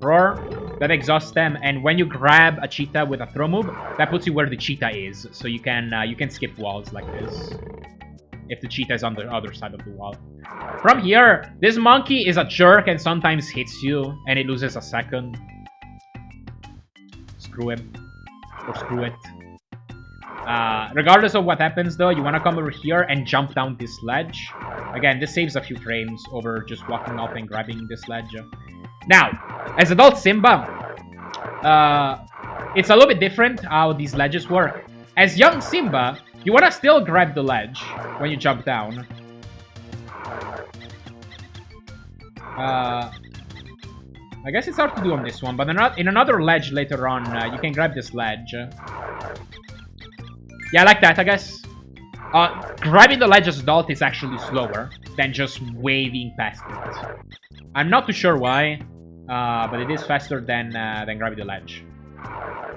Roar, that exhausts them, and when you grab a cheetah with a throw move, that puts you where the cheetah is, so you can skip walls like this if the cheetah is on the other side of the wall. From here, this monkey is a jerk and sometimes hits you, and it loses a second. Screw him. Or screw it. Regardless of what happens though, you want to come over here and jump down this ledge. Again, this saves a few frames over just walking up and grabbing this ledge. Now, as adult Simba, it's a little bit different how these ledges work. As young Simba, you want to still grab the ledge when you jump down. I guess it's hard to do on this one, but in another ledge later on, you can grab this ledge. Yeah, I like that, I guess. Grabbing the ledge as adult is actually slower than just waving past it. I'm not too sure why, but it is faster than grabbing the ledge.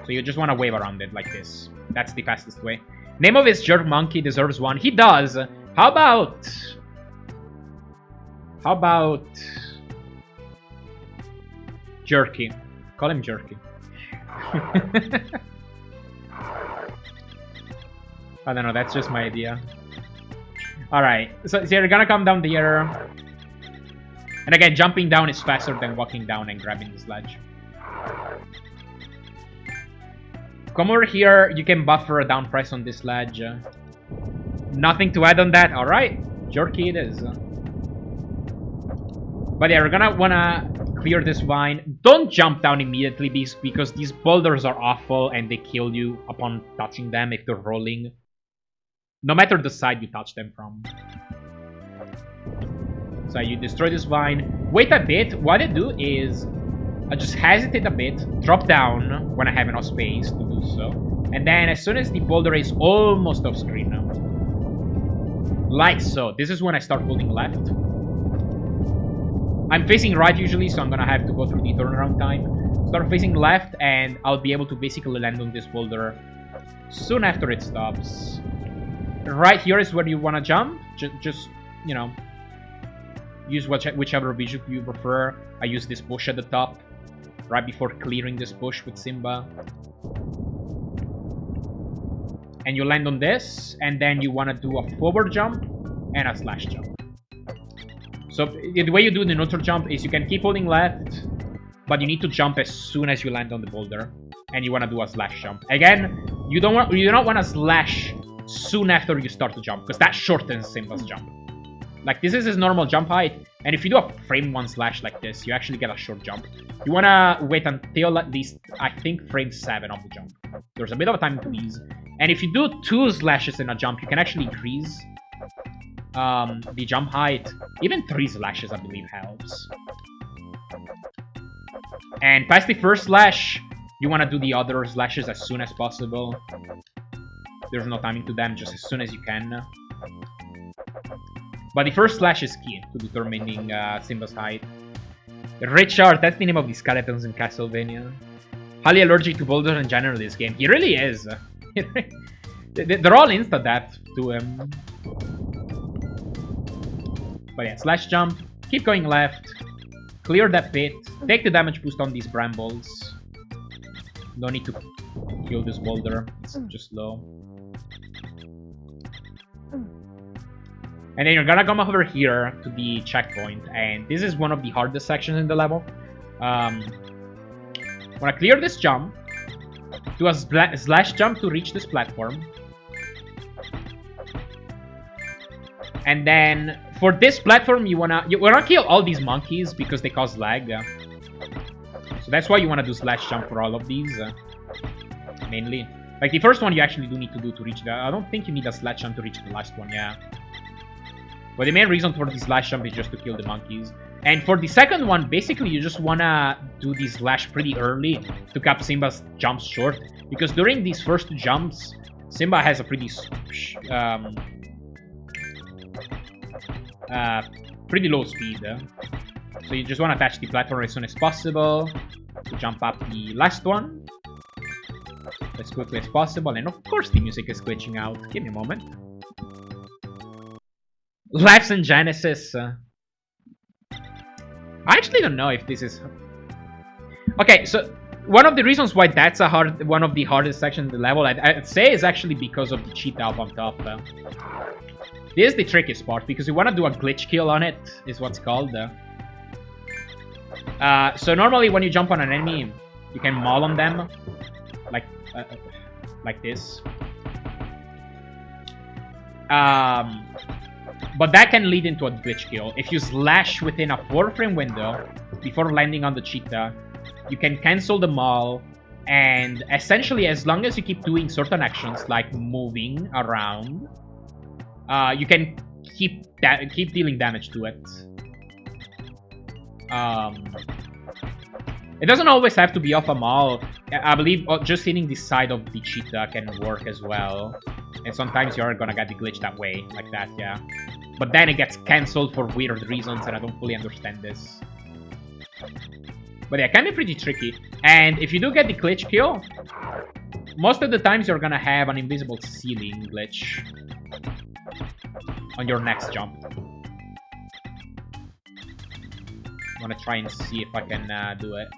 So you just want to wave around it like this. That's the fastest way. Name of his jerk monkey deserves one. He does. How about... Jerky. Call him Jerky. I don't know, that's just my idea. Alright, so you're gonna come down here. And again, jumping down is faster than walking down and grabbing this ledge. Come over here, you can buffer a down press on this ledge. Nothing to add on that, alright. Jerky it is. But yeah, we're gonna wanna clear this vine. Don't jump down immediately because these boulders are awful and they kill you upon touching them if they're rolling. No matter the side you touch them from. So you destroy this vine. Wait a bit. What I do is I just hesitate a bit, drop down when I have enough space to do so. And then as soon as the boulder is almost off screen now, like so, this is when I start holding left. I'm facing right usually, so I'm gonna have to go through the turnaround time. Start facing left, and I'll be able to basically land on this boulder soon after it stops. Right here is where you wanna jump. Just you know, use whichever visual you prefer. I use this bush at the top, right before clearing this bush with Simba. And you land on this, and then you wanna do a forward jump and a slash jump. So the way you do the neutral jump is you can keep holding left, but you need to jump as soon as you land on the boulder, and you want to do a slash jump. Again, you don't want to slash soon after you start to jump, because that shortens Simba's jump. Like this is his normal jump height, and if you do a frame 1 slash like this, you actually get a short jump. You want to wait until at least, I think, frame 7 of the jump. There's a bit of time to these, and if you do 2 slashes in a jump, you can actually increase the jump height. Even 3 slashes, I believe, helps. And past the first slash, you want to do the other slashes as soon as possible. There's no timing to them, just as soon as you can. But the first slash is key to determining Simba's height. Richard, that's the name of the skeletons in Castlevania. Highly allergic to boulders in general this game. He really is. They're all insta-death to him. But yeah, slash jump, keep going left, clear that pit, take the damage boost on these brambles. No need to kill this boulder, it's just low. And then you're gonna come over here to the checkpoint, and this is one of the hardest sections in the level. When I clear this jump, do a slash jump to reach this platform. And then for this platform, you wanna kill all these monkeys because they cause lag. So that's why you wanna do slash jump for all of these, mainly. Like the first one, you actually do need to do to reach that. I don't think you need a slash jump to reach the last one, yeah. But the main reason for the slash jump is just to kill the monkeys. And for the second one, basically you just wanna do the slash pretty early to cap Simba's jumps short, because during these first 2 jumps, Simba has a pretty pretty low speed. So you just want to attach the platform as soon as possible to jump up the last one as quickly as possible. And of course the music is glitching out. Give me a moment. Laughs in Genesis. I actually don't know if this is... Okay, so one of the reasons why that's one of the hardest sections of the level, I'd say, is actually because of the cheat up on top. This is the trickiest part, because you want to do a glitch kill on it, is what's called. So normally when you jump on an enemy, you can maul on them, like this. But that can lead into a glitch kill. If you slash within a 4-frame window before landing on the cheetah, you can cancel the maul, and essentially as long as you keep doing certain actions like moving around, you can keep dealing damage to it. It doesn't always have to be off a mall. I believe just hitting the side of the cheetah can work as well. And sometimes you're gonna get the glitch that way, like that, yeah. But then it gets cancelled for weird reasons, and I don't fully understand this. But yeah, it can be pretty tricky. And if you do get the glitch kill, most of the times you're gonna have an invisible ceiling glitch on your next jump. I'm gonna try and see if I can do it.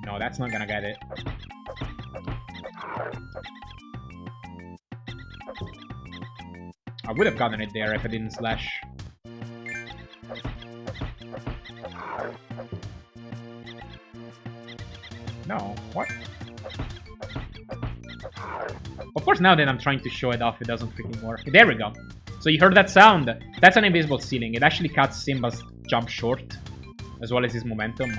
No, that's not gonna get it. I would have gotten it there if I didn't slash. No, what? Of course, now that I'm trying to show it off, it doesn't freaking work. There we go. So you heard that sound? That's an invisible ceiling. It actually cuts Simba's jump short, as well as his momentum.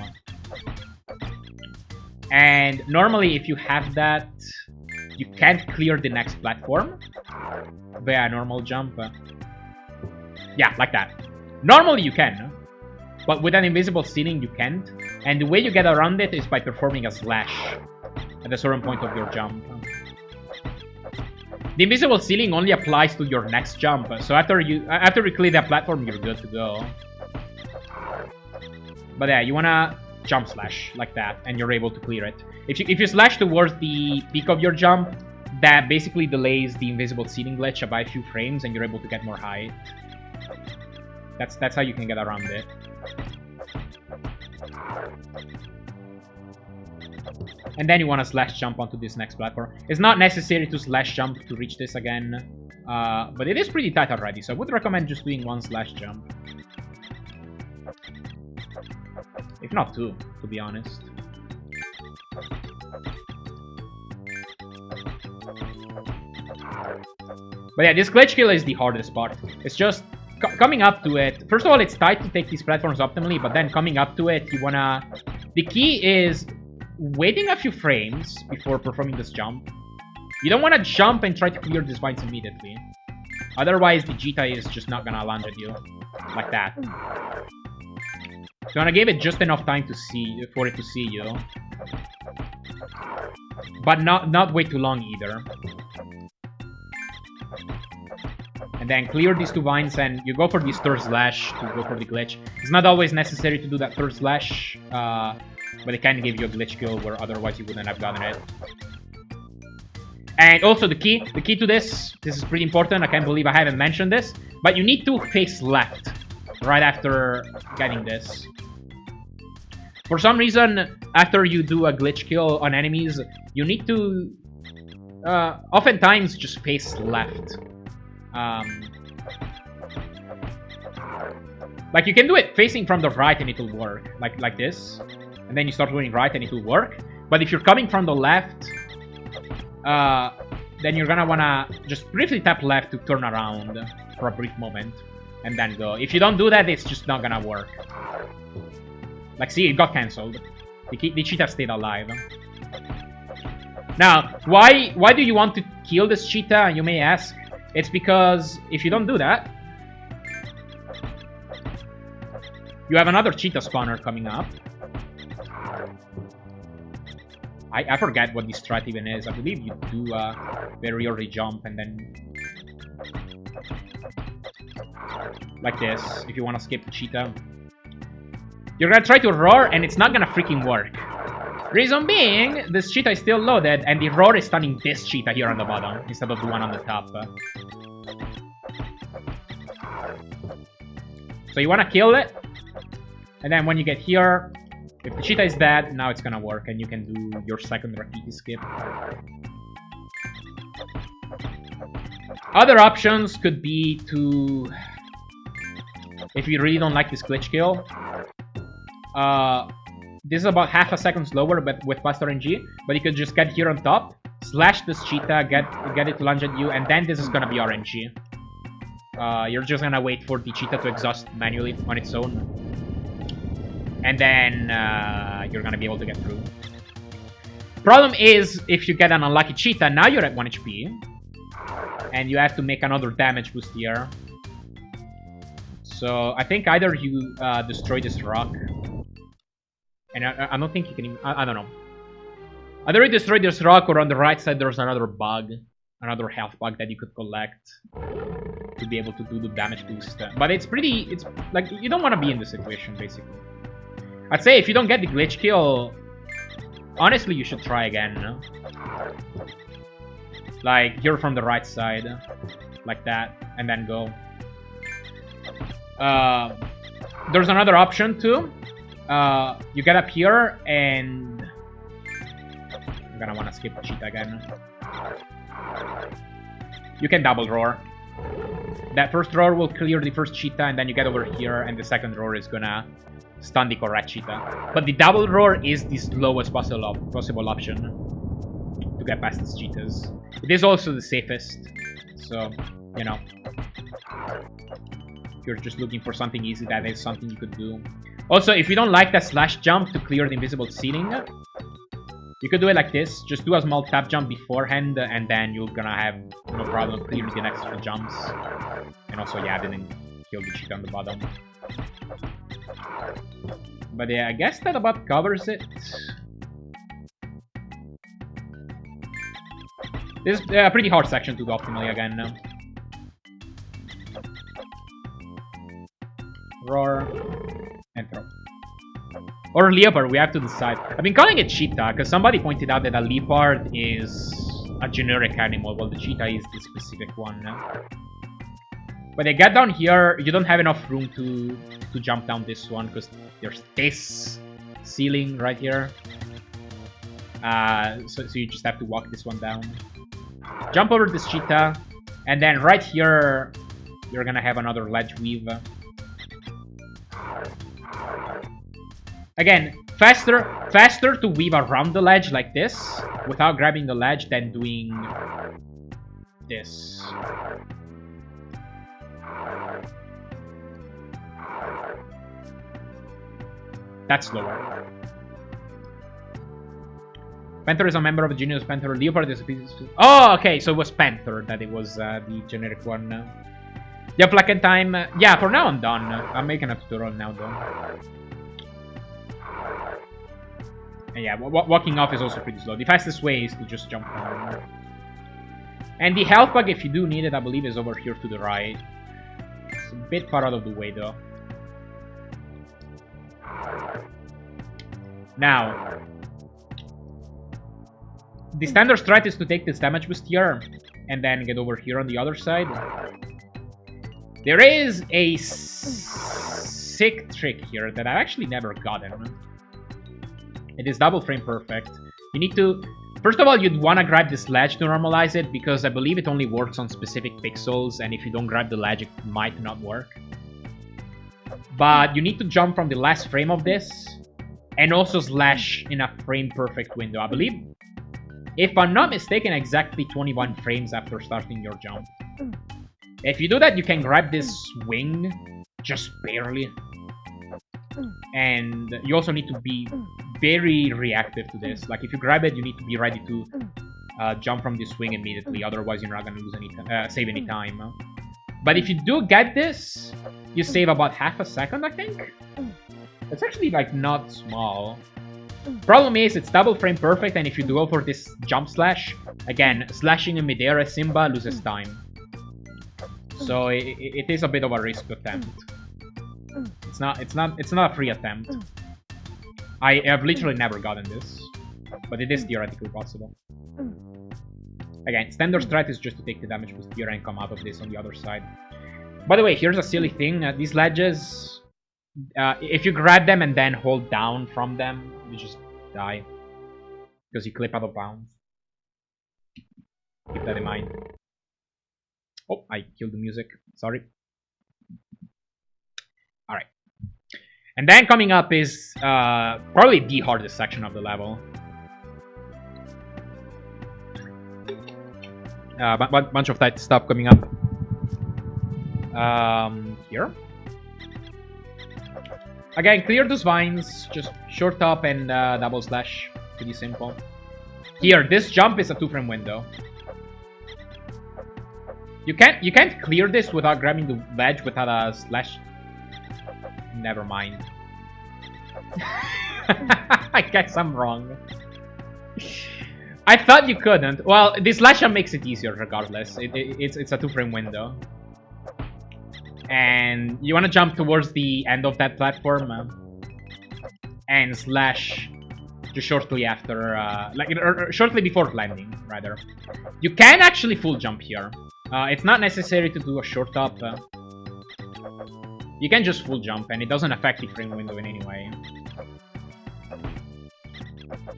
And normally, if you have that, you can't clear the next platform via a normal jump. Yeah, like that. Normally you can, but with an invisible ceiling you can't. And the way you get around it is by performing a slash at a certain point of your jump. The invisible ceiling only applies to your next jump, so after you clear that platform, you're good to go. But yeah, you wanna jump slash like that, and you're able to clear it. If you slash towards the peak of your jump, that basically delays the invisible ceiling glitch by a few frames, and you're able to get more height. That's how you can get around it. And then you want to slash jump onto this next platform. It's not necessary to slash jump to reach this again, but it is pretty tight already, so I would recommend just doing one slash jump. If not two, to be honest. But yeah, this glitch kill is the hardest part. It's just coming up to it. First of all, it's tight to take these platforms optimally, but then coming up to it, you wanna... The key is waiting a few frames before performing this jump. You don't want to jump and try to clear these vines immediately. Otherwise, the cheetah is just not gonna lunge at you. Like that. So you wanna give it just enough time to see, for it to see you. But not wait too long either. And then clear these two vines, and you go for this third slash to go for the glitch. It's not always necessary to do that third slash, but it can give you a glitch kill where otherwise you wouldn't have gotten it. And also the key to this is pretty important. I can't believe I haven't mentioned this, but you need to face left right after getting this. For some reason, after you do a glitch kill on enemies, you need to oftentimes just face left. Like you can do it facing from the right and it will work, like this, and then you start going right and it will work. But if you're coming from the left, then you're gonna wanna just briefly tap left to turn around for a brief moment and then go. If you don't do that, it's just not gonna work. Like, see, it got cancelled. The cheetah stayed alive. Now, why do you want to kill this cheetah, you may ask? It's because if you don't do that, you have another cheetah spawner coming up. I forget what this strat even is. I believe you do a very early jump and then... like this, if you want to skip the cheetah. You're gonna try to roar and it's not gonna freaking work. Reason being, this cheetah is still loaded and the roar is stunning this cheetah here on the bottom instead of the one on the top. So you wanna kill it, and then when you get here, if the cheetah is dead, now it's gonna work and you can do your second Rakiti skip. Other options could be to, if you really don't like this glitch kill, this is about half a second slower but with fast RNG, but you could just get here on top, slash this cheetah, get it to lunge at you, and then this is gonna be RNG. You're just gonna wait for the cheetah to exhaust manually on its own, and then you're gonna be able to get through. Problem is, if you get an unlucky cheetah, now you're at 1 HP, and you have to make another damage boost here. So I think either you destroy this rock, and I don't think you can even, I don't know. Either you destroy this rock, or on the right side there's another bug, another health bug that you could collect to be able to do the damage boost. But it's like, you don't want to be in this situation, basically. I'd say if you don't get the glitch kill, honestly, you should try again. No? Like, you're from the right side, like that, and then go. There's another option, too. You get up here, and I'm gonna want to skip the cheetah again. You can double roar. That first roar will clear the first cheetah, and then you get over here, and the second roar is gonna stun the correct cheetah. But the double roar is the slowest possible option to get past these cheetahs. It is also the safest, so, you know. If you're just looking for something easy, that is something you could do. Also, if you don't like that slash jump to clear the invisible ceiling, you could do it like this. Just do a small tap jump beforehand, and then you're gonna have no problem clearing the next two jumps. And also, yeah, didn't kill the cheetah on the bottom. But yeah, I guess that about covers it. This is a pretty hard section to do optimally again. Roar and throw. Or leopard, we have to decide. I've been calling it cheetah because somebody pointed out that a leopard is a generic animal, while the cheetah is the specific one. But they get down here, you don't have enough room to jump down this one because there's this ceiling right here. So you just have to walk this one down. Jump over this cheetah, and then right here, you're gonna have another ledge weave. Again, faster to weave around the ledge like this, without grabbing the ledge, than doing this. That's slower. Panther is a member of the genus Panther. Leopard is a piece of... Oh, okay, so it was Panther that it was the generic one. Yeah, Black and Time. Yeah, for now I'm done. I'm making a tutorial now, though. And yeah, walking off is also pretty slow. The fastest way is to just jump down. And the health bug, if you do need it, I believe is over here to the right. It's a bit far out of the way, though. Now, the standard strat is to take this damage boost here, and then get over here on the other side. There is a sick trick here that I've actually never gotten. It is double frame perfect. You need to... First of all, you'd want to grab this ledge to normalize it, because I believe it only works on specific pixels, and if you don't grab the ledge, it might not work. But you need to jump from the last frame of this, and also slash in a frame perfect window. I believe, if I'm not mistaken, exactly 21 frames after starting your jump. If you do that, you can grab this swing, just barely. And you also need to be very reactive to this. Like, if you grab it, you need to be ready to jump from the swing immediately. Otherwise, you're not going to lose any save any time. But if you do get this, you save about half a second, I think. It's actually, like, not small. Problem is, it's double frame perfect, and if you go for this jump slash, again, slashing in midair as Simba loses time. So it is a bit of a risk attempt. It's not a free attempt. I have literally never gotten this, but it is theoretically possible. Again, standard strat is just to take the damage boost here and come out of this on the other side. By the way, here's a silly thing. These ledges, if you grab them and then hold down from them, you just die. Because you clip out of bounds. Keep that in mind. Oh, I killed the music. Sorry. Alright. And then coming up is probably the hardest section of the level. Bunch of that stuff coming up. Here. Again, clear those vines. Just short up and double slash. Pretty simple. Here, this jump is a 2-frame window. You can't clear this without grabbing the ledge without a slash Never mind. I guess I'm wrong. I thought you couldn't. Well, this slash up makes it easier regardless. It's a 2-frame window. And you want to jump towards the end of that platform and slash just shortly after, shortly before landing, rather. You can actually full jump here. It's not necessary to do a short up. You can just full jump, and it doesn't affect the frame window in any way.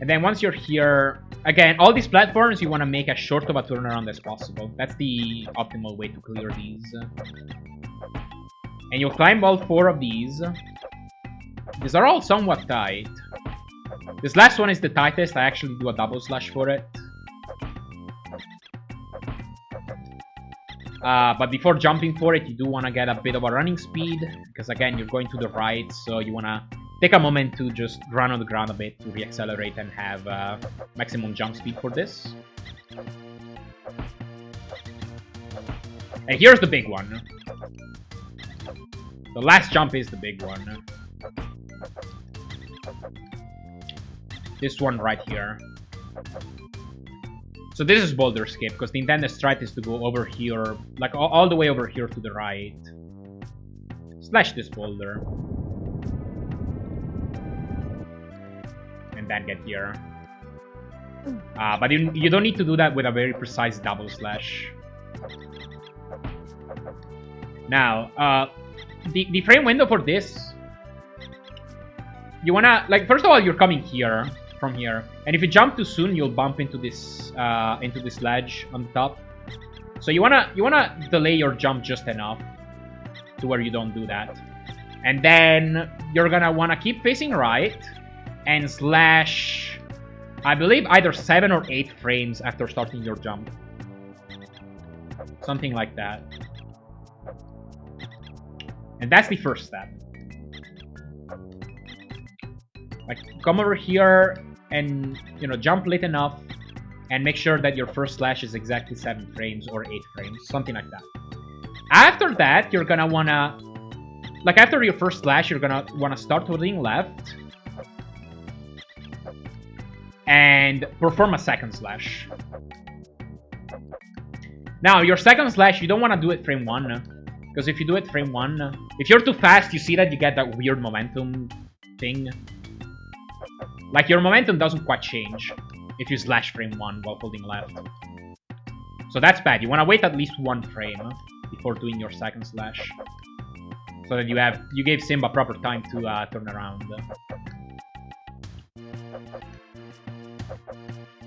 And then once you're here, again, all these platforms, you want to make as short of a turnaround as possible. That's the optimal way to clear these. And you'll climb all 4 of these. These are all somewhat tight. This last one is the tightest. I actually do a double slash for it. But before jumping for it, you do want to get a bit of a running speed. Because again, you're going to the right, so you want to take a moment to just run on the ground a bit to reaccelerate and have maximum jump speed for this. And here's the big one. The last jump is the big one. This one right here. So this is boulder skip, because the intended strat is to go over here, like all the way over here to the right. Slash this boulder. And then get here. But you don't need to do that with a very precise double slash. Now, the frame window for this, you wanna, like, first of all, you're coming here, from here, and if you jump too soon, you'll bump into this ledge on the top. So you wanna delay your jump just enough to where you don't do that, and then you're gonna wanna keep facing right and slash, I believe, either 7 or 8 frames after starting your jump, something like that. And that's the first step. Like, come over here and, you know, jump late enough and make sure that your first slash is exactly 7 frames or 8 frames, something like that. After that, you're gonna wanna, like, after your first slash, you're gonna wanna start holding left and perform a second slash. Now, your second slash, you don't wanna do it frame 1. Because if you do it frame 1, if you're too fast, you see that you get that weird momentum thing. Like, your momentum doesn't quite change if you slash frame 1 while holding left. So that's bad. You want to wait at least 1 frame before doing your second slash. So that you gave Simba proper time to turn around.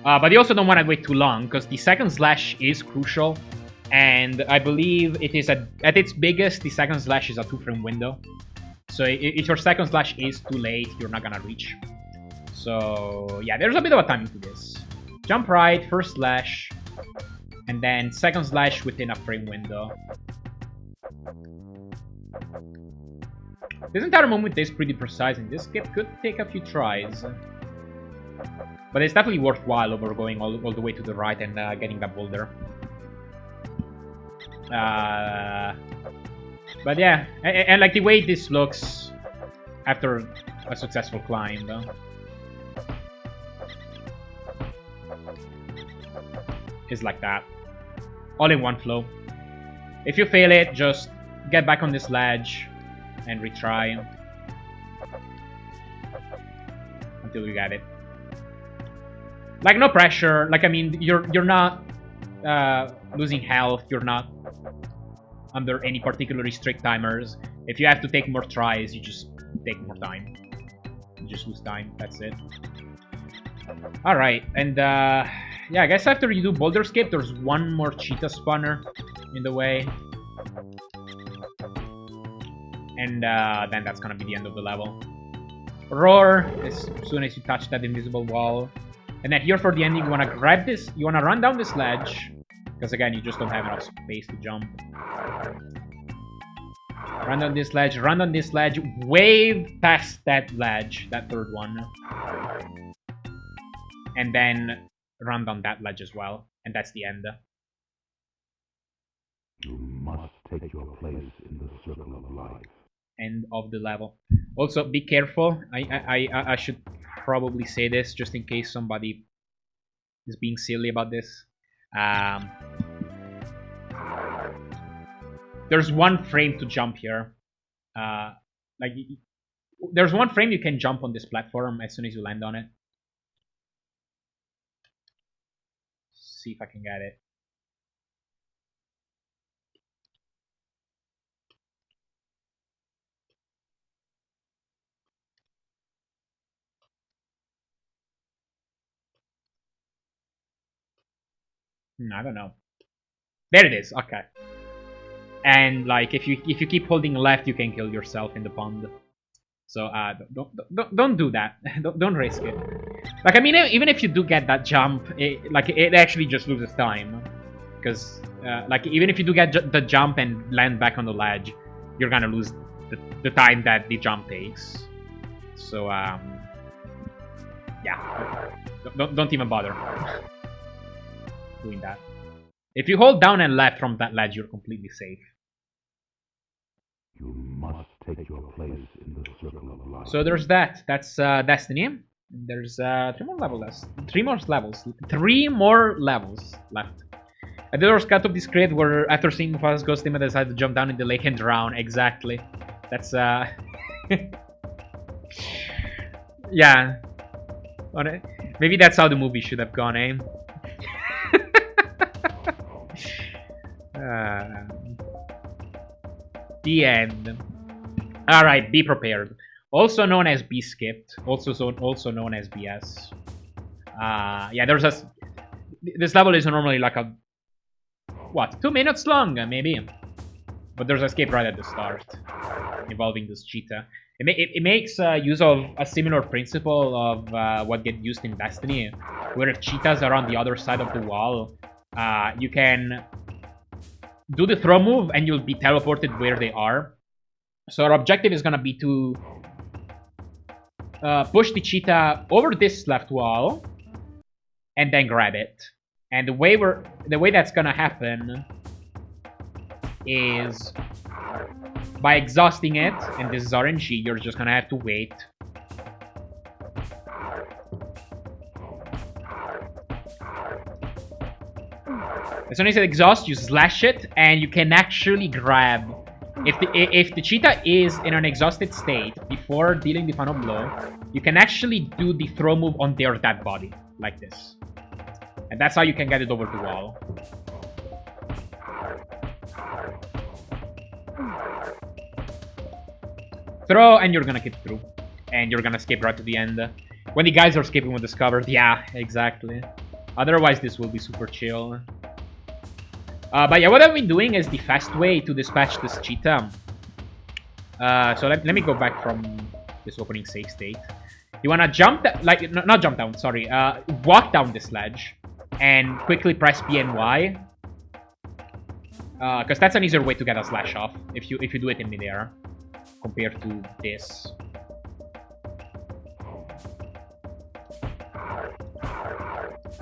But you also don't want to wait too long, because the second slash is crucial. And I believe it is at its biggest, the second slash is a 2-frame window. So if your second slash is too late, you're not gonna reach. So yeah, there's a bit of a timing to this. Jump right, first slash, and then second slash within a frame window. This entire moment is pretty precise, and this skip could take a few tries. But it's definitely worthwhile over going all the way to the right and getting that boulder. But yeah, and like the way this looks after a successful climb, is like that, all in one flow. If you fail it, just get back on this ledge and retry until you get it. Like, no pressure. Like, I mean, you're not losing health. You're not under any particularly strict timers. If you have to take more tries, you just take more time. You just lose time. That's it. Alright, and yeah, I guess after you do boulder skip, there's one more cheetah spawner in the way. And then that's gonna be the end of the level. Roar as soon as you touch that invisible wall. And then here for the ending, you wanna grab this, you wanna run down this ledge. Because again, you just don't have enough space to jump. Run on this ledge, wave past that ledge, that third one. And then run down that ledge as well. And that's the end. You must take your place in the circle of life. end of the level. Also, be careful. I should probably say this just in case somebody is being silly about this. There's one frame to jump here. Like, there's one frame you can jump on this platform as soon as you land on it. See if I can get it. I don't know. There it is. Okay. And like, if you keep holding left, you can kill yourself in the pond. So don't do that. don't risk it. Like, I mean, even if you do get that jump, it actually just loses time, because like, even if you do get the jump and land back on the ledge, you're gonna lose the time that the jump takes. So yeah, don't even bother doing that. If you hold down and left from that ledge, you're completely safe. You must take your place in the circle of life. So there's that. That's Destiny. There's 3 more levels left. 3 more levels left. A director's cut of this crate where, after seeing Mufasa's ghost, Simba decided to jump down in the lake and drown. Exactly. That's yeah. Maybe that's how the movie should have gone, eh? The end. Alright, be prepared. Also known as be skipped. Also known as BS. Yeah, there's a... This level is normally like a... What? 2 minutes long, maybe? But there's a skip right at the start, involving this cheetah. It makes use of a similar principle of what gets used in Destiny, where if cheetahs are on the other side of the wall, you can do the throw move and you'll be teleported where they are. So our objective is gonna be to push the cheetah over this left wall and then grab it. And the way that's gonna happen is by exhausting it, and this is RNG, you're just gonna have to wait. As soon as it exhausts, you slash it, and you can actually grab... If the cheetah is in an exhausted state before dealing the final blow, you can actually do the throw move on their dead body, like this. And that's how you can get it over the wall. Throw, and you're gonna get through. And you're gonna skip right to the end. When the guys are skipping with discovered, yeah, exactly. Otherwise, this will be super chill. But yeah, what I've been doing is the fast way to dispatch this cheetah. So let me go back from this opening save state. You wanna jump, not jump down, sorry. Walk down this ledge and quickly press B and Y. Because that's an easier way to get a slash off if you do it in midair compared to this.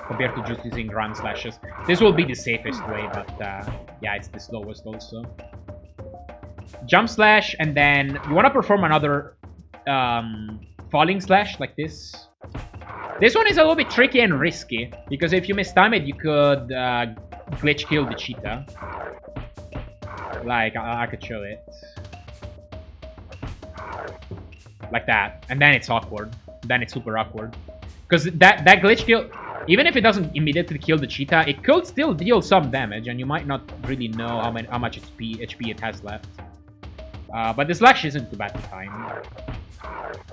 Compared to just using run slashes. This will be the safest way, but yeah, it's the slowest also. Jump slash, and then you want to perform another falling slash like this. This one is a little bit tricky and risky, because if you mistime it, you could glitch kill the cheetah. Like, I could show it. Like that. And then it's awkward. Then it's super awkward. Because that glitch kill... Even if it doesn't immediately kill the cheetah, it could still deal some damage, and you might not really know how much HP it has left. But the slash isn't too bad to time.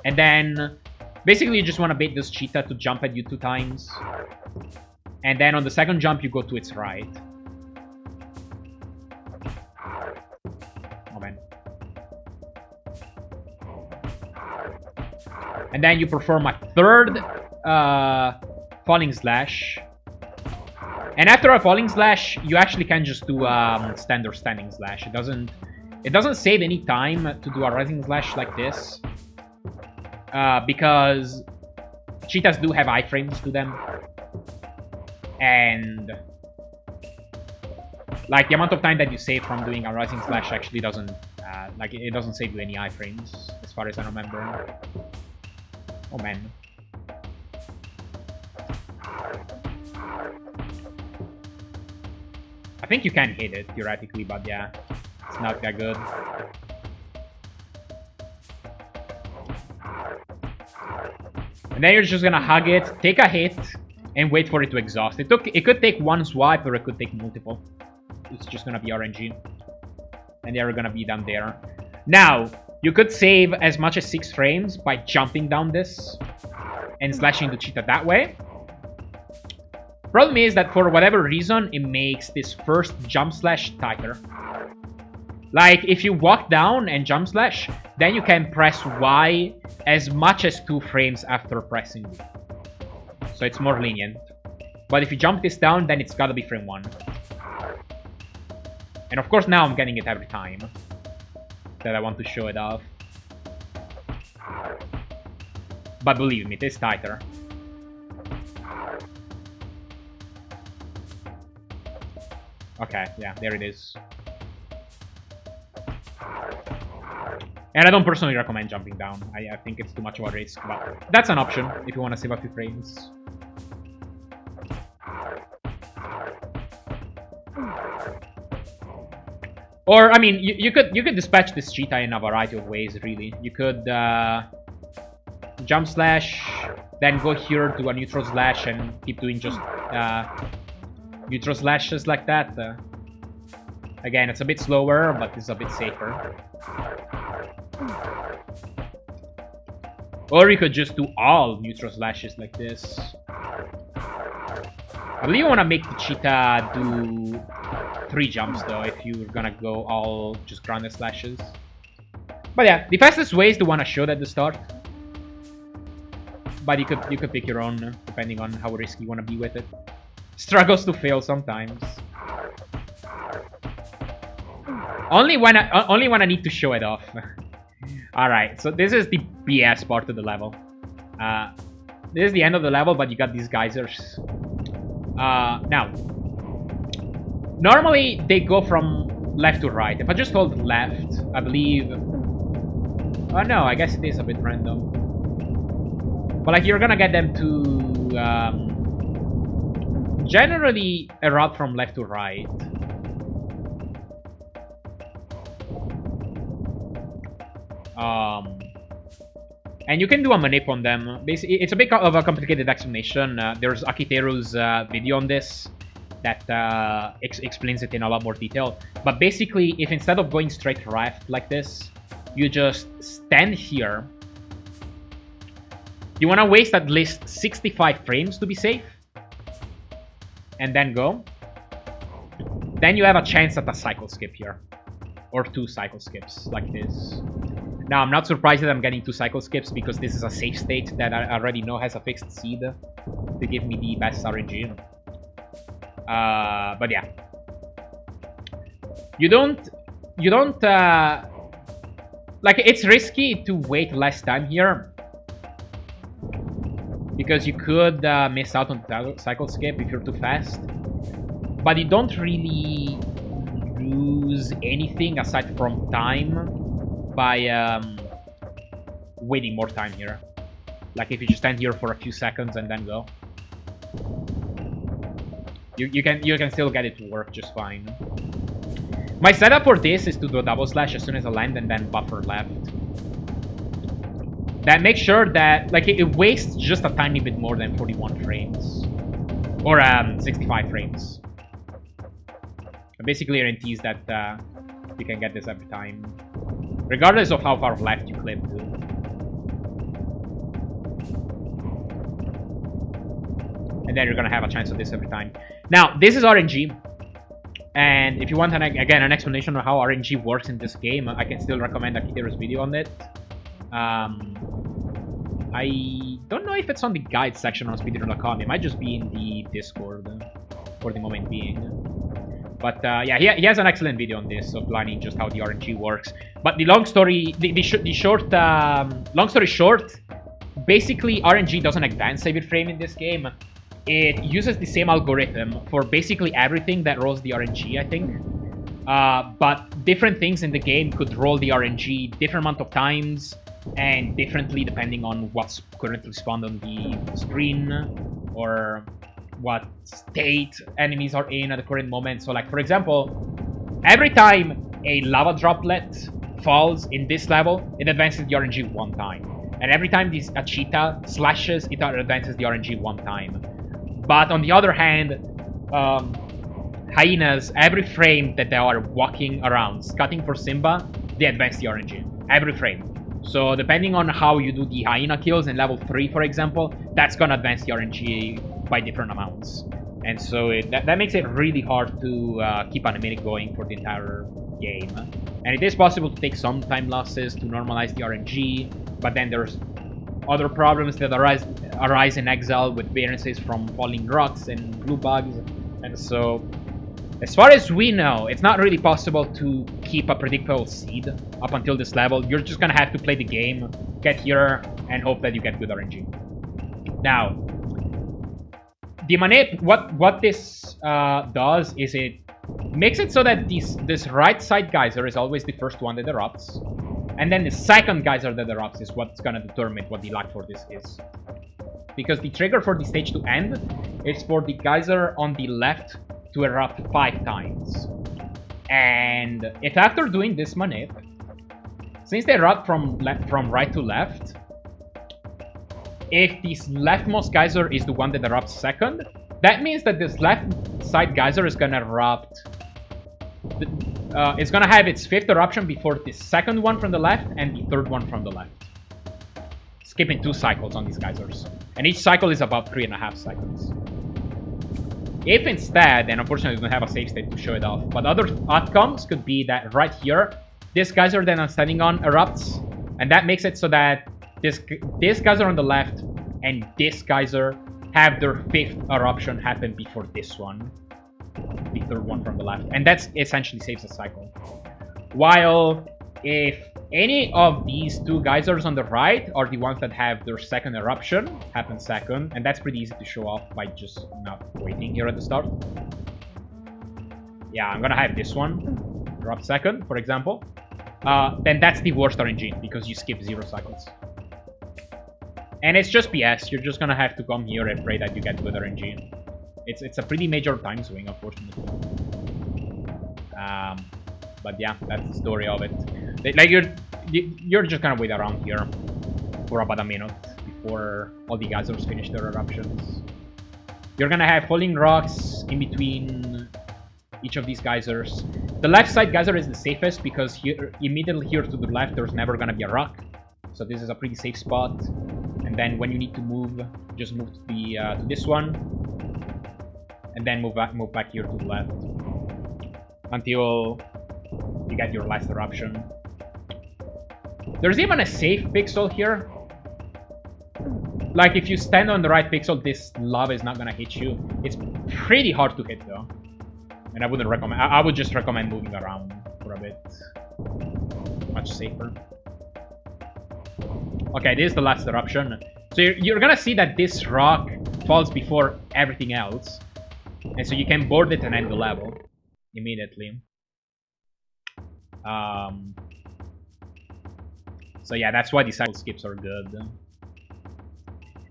And then, basically you just want to bait this cheetah to jump at you 2 times. And then on the second jump, you go to its right. Oh man. And then you perform a third... falling slash, and after a falling slash, you actually can just do standard standing slash. It doesn't save any time to do a rising slash like this, because cheetahs do have iframes to them, and like the amount of time that you save from doing a rising slash actually doesn't like it doesn't save you any iframes, as far as I remember. Oh man. I think you can hit it, theoretically, but yeah, it's not that good. And then you're just gonna hug it, take a hit, and wait for it to exhaust. It could take one swipe, or it could take multiple. It's just gonna be RNG. And they're gonna be down there. Now, you could save as much as 6 frames by jumping down this and slashing the cheetah that way. Problem is that for whatever reason, it makes this first jump slash tighter. Like, if you walk down and jump slash, then you can press Y as much as 2 frames after pressing B. So it's more lenient. But if you jump this down, then it's gotta be frame 1. And of course now I'm getting it every time that I want to show it off. But believe me, it is tighter. Okay, yeah, there it is. And I don't personally recommend jumping down. I think it's too much of a risk, but that's an option if you want to save a few frames. Or, I mean, you could dispatch this cheetah in a variety of ways, really. You could jump slash, then go here to a neutral slash and keep doing just neutral slashes like that. Again, it's a bit slower, but it's a bit safer. Or you could just do all neutral slashes like this. I believe you want to make the cheetah do 3 jumps though, if you're gonna go all just grounded slashes. But yeah, the fastest way is the one I showed at the start. But you could pick your own depending on how risky you want to be with it. Struggles to fail sometimes. Only when I need to show it off. Alright, so this is the BS part of the level. This is the end of the level, but you got these geysers. Now, normally they go from left to right. If I just hold left, I believe... Oh no, I guess it is a bit random. But like, you're gonna get them to... generally a route from left to right. And you can do a manip on them. Basically, it's a bit of a complicated explanation. There's Akiteru's video on this that explains it in a lot more detail. But basically, if instead of going straight left like this, you just stand here, you want to waste at least 65 frames to be safe, and then go. Then you have a chance at a cycle skip here, or 2 cycle skips like this. Now, I'm not surprised that I'm getting 2 cycle skips because this is a safe state that I already know has a fixed seed to give me the best RNG. But yeah. You don't, like, it's risky to wait less time here because you could miss out on the cycle skip if you're too fast. But you don't really lose anything aside from time by waiting more time here. Like if you just stand here for a few seconds and then go, you can still get it to work just fine. My setup for this is to do a double slash as soon as I land and then buffer left. That makes sure that like it wastes just a tiny bit more than 41 frames or 65 frames. It basically guarantees that you can get this every time, regardless of how far left you clip to. And then you're gonna have a chance of this every time. Now, this is RNG. And if you want, again, an explanation of how RNG works in this game, I can still recommend Akiteru's video on it. I don't know if it's on the guide section on speedrunning.com. It might just be in the Discord for the moment being. But yeah, he has an excellent video on this, outlining just how the RNG works. But the long story, long story short, basically RNG doesn't advance every frame in this game. It uses the same algorithm for basically everything that rolls the RNG, I think. But different things in the game could roll the RNG different amount of times and differently depending on what's currently spawned on the screen or what state enemies are in at the current moment. So like, for example, every time a lava droplet falls in this level, it advances the RNG 1 time. And every time a cheetah slashes, it advances the RNG 1 time. But on the other hand, hyenas, every frame that they are walking around, scutting for Simba, they advance the RNG. Every frame. So depending on how you do the hyena kills in level 3, for example, that's gonna advance the RNG by different amounts. And so that makes it really hard to keep animating going for the entire game. And it is possible to take some time losses to normalize the RNG, but then there's other problems that arise in Exile with variances from falling rocks and blue bugs. And so, as far as we know, it's not really possible to keep a predictable seed up until this level. You're just gonna have to play the game, get here, and hope that you get good RNG. Now, the manip, what this does is it makes it so that this right side geyser is always the first one that erupts. And then the second geyser that erupts is what's gonna determine what the lag for this is. Because the trigger for the stage to end is for the geyser on the left to erupt 5 times. And if after doing this manip, since they erupt from right to left, if this leftmost geyser is the one that erupts second, that means that this left side geyser is gonna erupt. It's gonna have its 5th eruption before the second one from the left and the 3rd one from the left. Skipping 2 cycles on these geysers. And each cycle is about 3.5 seconds. If instead, and unfortunately we don't have a save state to show it off, but other outcomes could be that right here, this geyser that I'm standing on erupts, and that makes it so that this geyser on the left and this geyser have their 5th eruption happen before this one, the 3rd one from the left, and that's essentially saves a cycle. While if any of these 2 geysers on the right are the ones that have their 2nd eruption happen second, and that's pretty easy to show off by just not waiting here at the start. Yeah, I'm gonna have this one erupt second, for example. Then that's the worst RNG because you skip 0 cycles. And it's just BS. You're just gonna have to come here and pray that you get good RNG. It's a pretty major time swing, unfortunately. But yeah, that's the story of it. Like you're just gonna wait around here for about a minute before all the geysers finish their eruptions. You're gonna have falling rocks in between each of these geysers. The left side geyser is the safest because here, immediately here to the left, there's never gonna be a rock. So this is a pretty safe spot. And then when you need to move, just move to the to this one, and then move back here to the left until you get your last eruption. There's even a safe pixel here. Like if you stand on the right pixel, this lava is not gonna hit you. It's pretty hard to hit though, and I wouldn't recommend. I would just recommend moving around for a bit. Much safer. Okay, this is the last eruption. So you're gonna see that this rock falls before everything else. And so you can board it and end the level immediately. So yeah, that's why the cycle skips are good.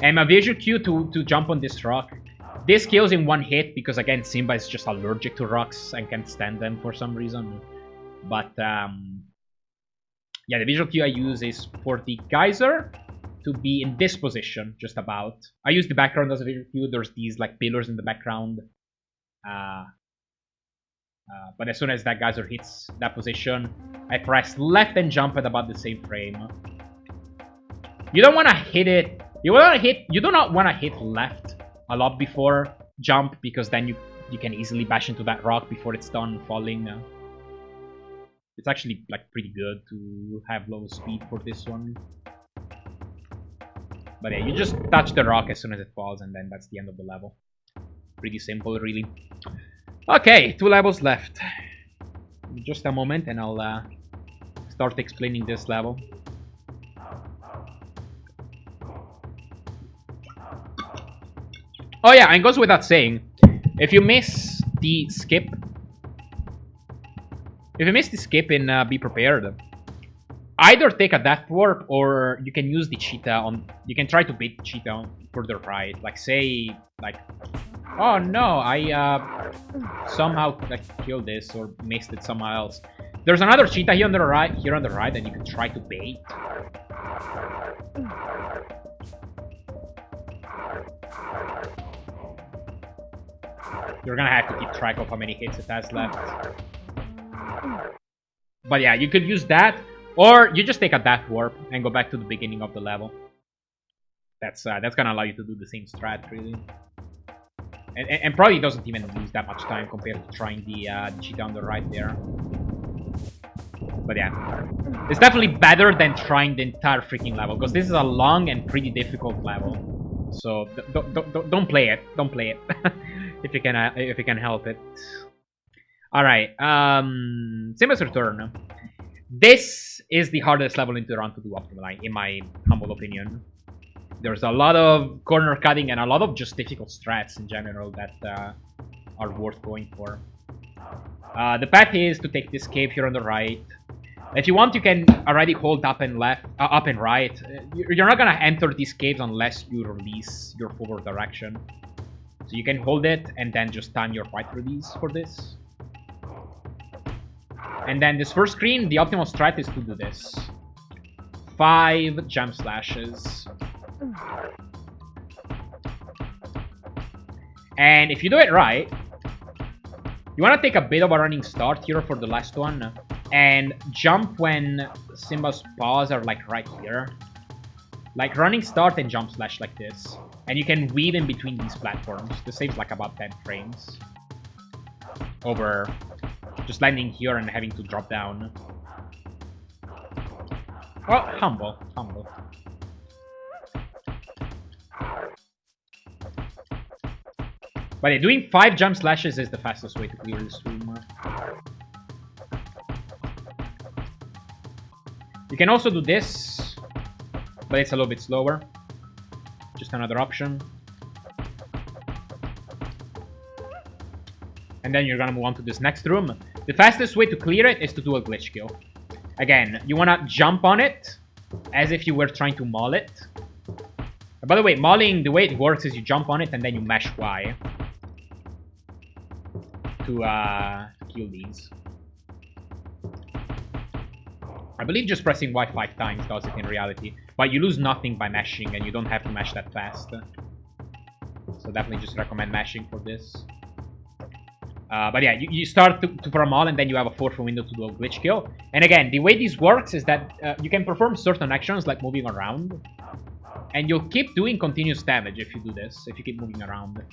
And my visual cue to jump on this rock. This kills in 1 hit because again, Simba is just allergic to rocks and can't stand them for some reason. But yeah, the visual cue I use is for the geyser to be in this position, just about. I use the background as a visual cue. There's these like pillars in the background. But as soon as that geyser hits that position, I press left and jump at about the same frame. You don't want to hit it. You do not want to hit left a lot before jump because then you can easily bash into that rock before it's done falling. It's actually like pretty good to have low speed for this one. But yeah, you just touch the rock as soon as it falls and then that's the end of the level. Pretty simple, really. Okay, 2 levels left. Just a moment and I'll start explaining this level. Oh yeah, and it goes without saying, if you miss the skip, If you miss the skip in Be Prepared, either take a death warp or you can use the cheetah on. You can try to beat the cheetah on further right. Like say, like, oh no, I somehow like killed this or missed it somewhere else. There's another cheetah here on the right, and you can try to bait. You're gonna have to keep track of how many hits it has left. But yeah, you could use that, or you just take a death warp and go back to the beginning of the level. That's gonna allow you to do the same strat, really. And probably doesn't even lose that much time compared to trying the cheetah on the right there. But yeah, it's definitely better than trying the entire freaking level, because this is a long and pretty difficult level. So don't play it. Don't play it if you can help it. All right, Simba's Return. This is the hardest level in the run to do optimally, in my humble opinion. There's a lot of corner cutting and a lot of just difficult strats in general that are worth going for. The path is to take this cave here on the right. If you want, you can already hold up and left, up and right. You're not gonna enter these caves unless you release your forward direction. So you can hold it and then just time your fight release for this. And then this first screen, the optimal strat is to do this. 5 jump slashes. And if you do it right, you want to take a bit of a running start here for the last one. And jump when Simba's paws are like right here. Like running start and jump slash like this. And you can weave in between these platforms. This saves like about 10 frames. Over just landing here and having to drop down. Oh, humble. But yeah, doing 5 jump slashes is the fastest way to clear this room. You can also do this, but it's a little bit slower. Just another option. And then you're gonna move on to this next room. The fastest way to clear it is to do a glitch kill. Again, you wanna jump on it as if you were trying to maul it. By the way, mauling, the way it works is you jump on it and then you mash Y to kill these. I believe just pressing Y 5 times does it in reality. But you lose nothing by mashing, and you don't have to mash that fast. So definitely just recommend mashing for this. But yeah, you start to perform all, and then you have a 4th window to do a glitch kill. And again, the way this works is that you can perform certain actions like moving around. And you'll keep doing continuous damage if you do this, if you keep moving around.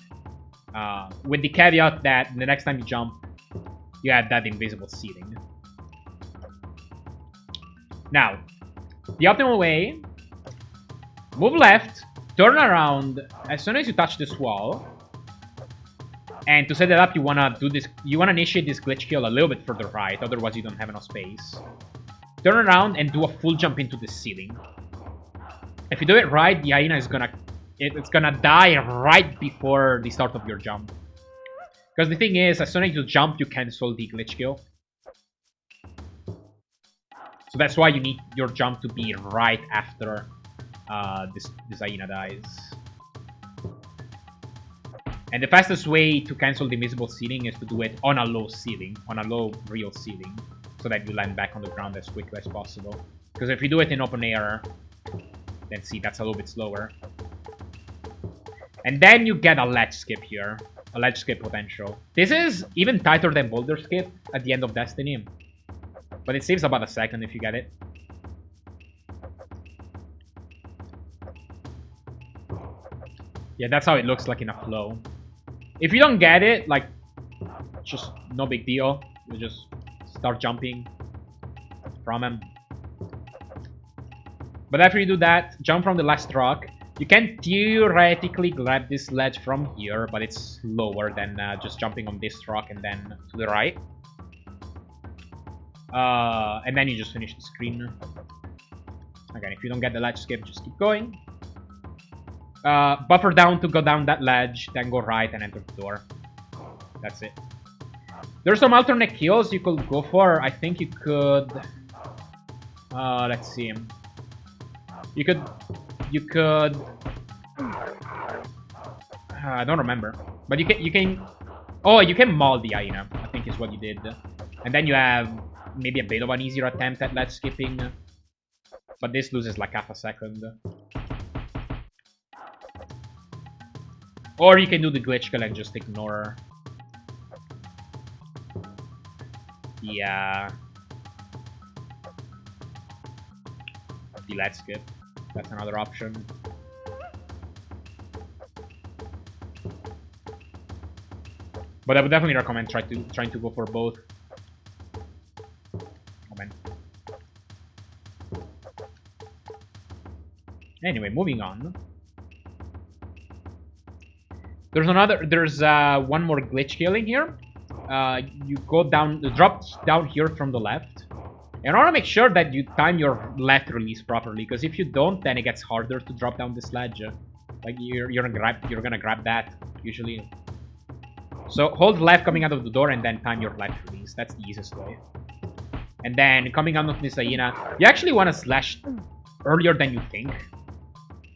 With the caveat that the next time you jump, you have that invisible ceiling. Now, the optimal way, move left, turn around as soon as you touch this wall. And to set it up, you wanna do this. You wanna initiate this glitch kill a little bit further right, otherwise you don't have enough space. Turn around and do a full jump into the ceiling. If you do it right, the hyena is gonna it's gonna die right before the start of your jump. Because the thing is, as soon as you jump, you cancel the glitch kill. So that's why you need your jump to be right after this hyena dies. And the fastest way to cancel the invisible ceiling is to do it on a low ceiling, on a low real ceiling, so that you land back on the ground as quickly as possible. Because if you do it in open air, then see, that's a little bit slower. And then you get a ledge skip here, a ledge skip potential. This is even tighter than boulder skip at the end of Destiny. But it saves about a second if you get it. Yeah, that's how it looks like in a flow. If you don't get it, like, just no big deal. You just start jumping from him. But after you do that, jump from the last rock. You can theoretically grab this ledge from here, but it's slower than just jumping on this rock and then to the right. And then you just finish the screen. Again, if you don't get the ledge skip, just keep going. Buffer down to go down that ledge, then go right and enter the door. That's it. There's some alternate kills you could go for. I think you could... let's see. You could... I don't remember. But you can... Oh, you can maul the hyena, I think is what you did. And then you have maybe a bit of an easier attempt at ledge skipping. But this loses like half a second. Or you can do the glitch kill and just ignore. Yeah. The ledge skip. That's another option. But I would definitely recommend trying to go for both. Oh man. Anyway, moving on. There's one more glitch killing here. You go down, drop down here from the left. And I want to make sure that you time your left release properly, because if you don't, then it gets harder to drop down this ledge. Like you're gonna grab that usually. So hold left coming out of the door and then time your left release. That's the easiest way. And then coming out of this hyena, you actually want to slash earlier than you think,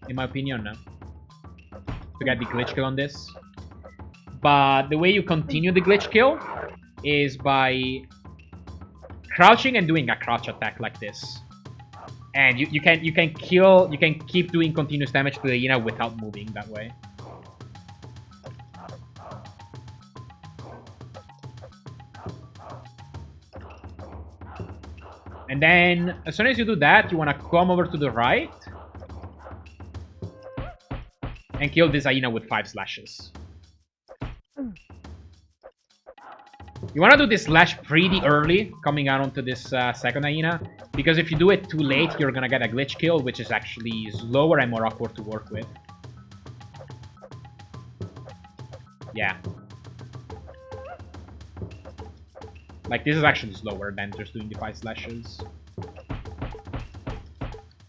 in my opinion, to get the glitch kill on this. But the way you continue the glitch kill is by crouching and doing a crouch attack like this. And you can keep doing continuous damage to the hyena without moving that way. And then, as soon as you do that, you want to come over to the right and kill this hyena with 5 slashes. You want to do this slash pretty early, coming out onto this second hyena, because if you do it too late, you're going to get a glitch kill, which is actually slower and more awkward to work with. Yeah. Like, this is actually slower than just doing the 5 slashes.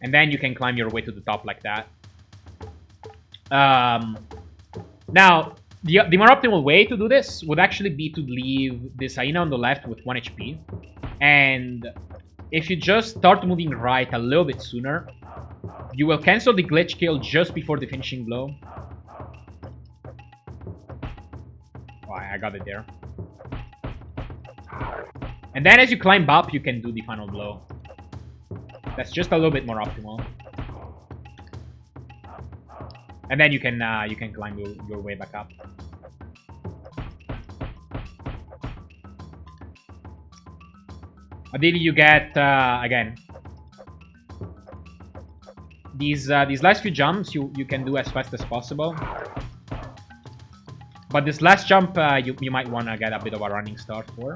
And then you can climb your way to the top like that. Now, the more optimal way to do this would actually be to leave this hyena on the left with 1 HP. And if you just start moving right a little bit sooner, you will cancel the glitch kill just before the finishing blow. Oh, I got it there. And then as you climb up, you can do the final blow. That's just a little bit more optimal. And then you can climb your way back up. Ideally, you get again these last few jumps you can do as fast as possible. But this last jump you might want to get a bit of a running start for.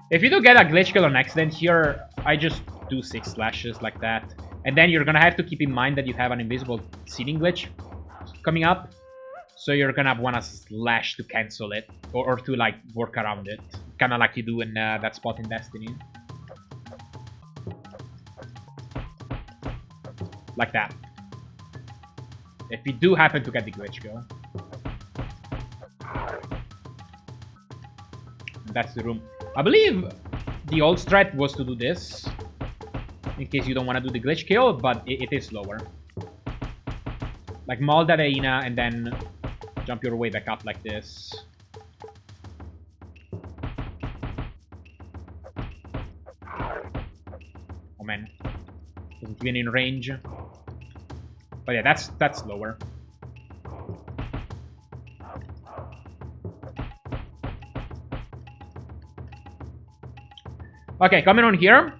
If you do get a glitch kill on accident here, I just do 6 slashes like that. And then you're gonna have to keep in mind that you have an invisible seating glitch coming up. So you're gonna wanna slash to cancel it. Or to like work around it. Kinda like you do in that spot in Destiny. Like that. If you do happen to get the glitch kill. That's the room. I believe the old strat was to do this, in case you don't want to do the glitch kill, but it is slower. Like maul that hyena and then jump your way back up like this. Oh man, isn't even in range. But yeah, that's slower. Okay, coming on here.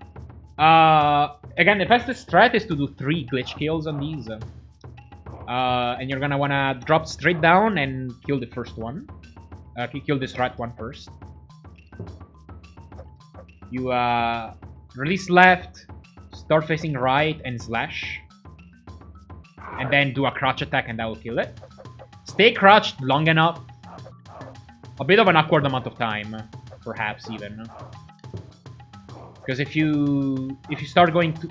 Again, the fastest strat is to do 3 glitch kills on these. And you're gonna wanna drop straight down and kill the first one. Kill this right one first. You release left, start facing right, and slash. And then do a crouch attack and that will kill it. Stay crouched long enough. A bit of an awkward amount of time, perhaps even. Because if you start going to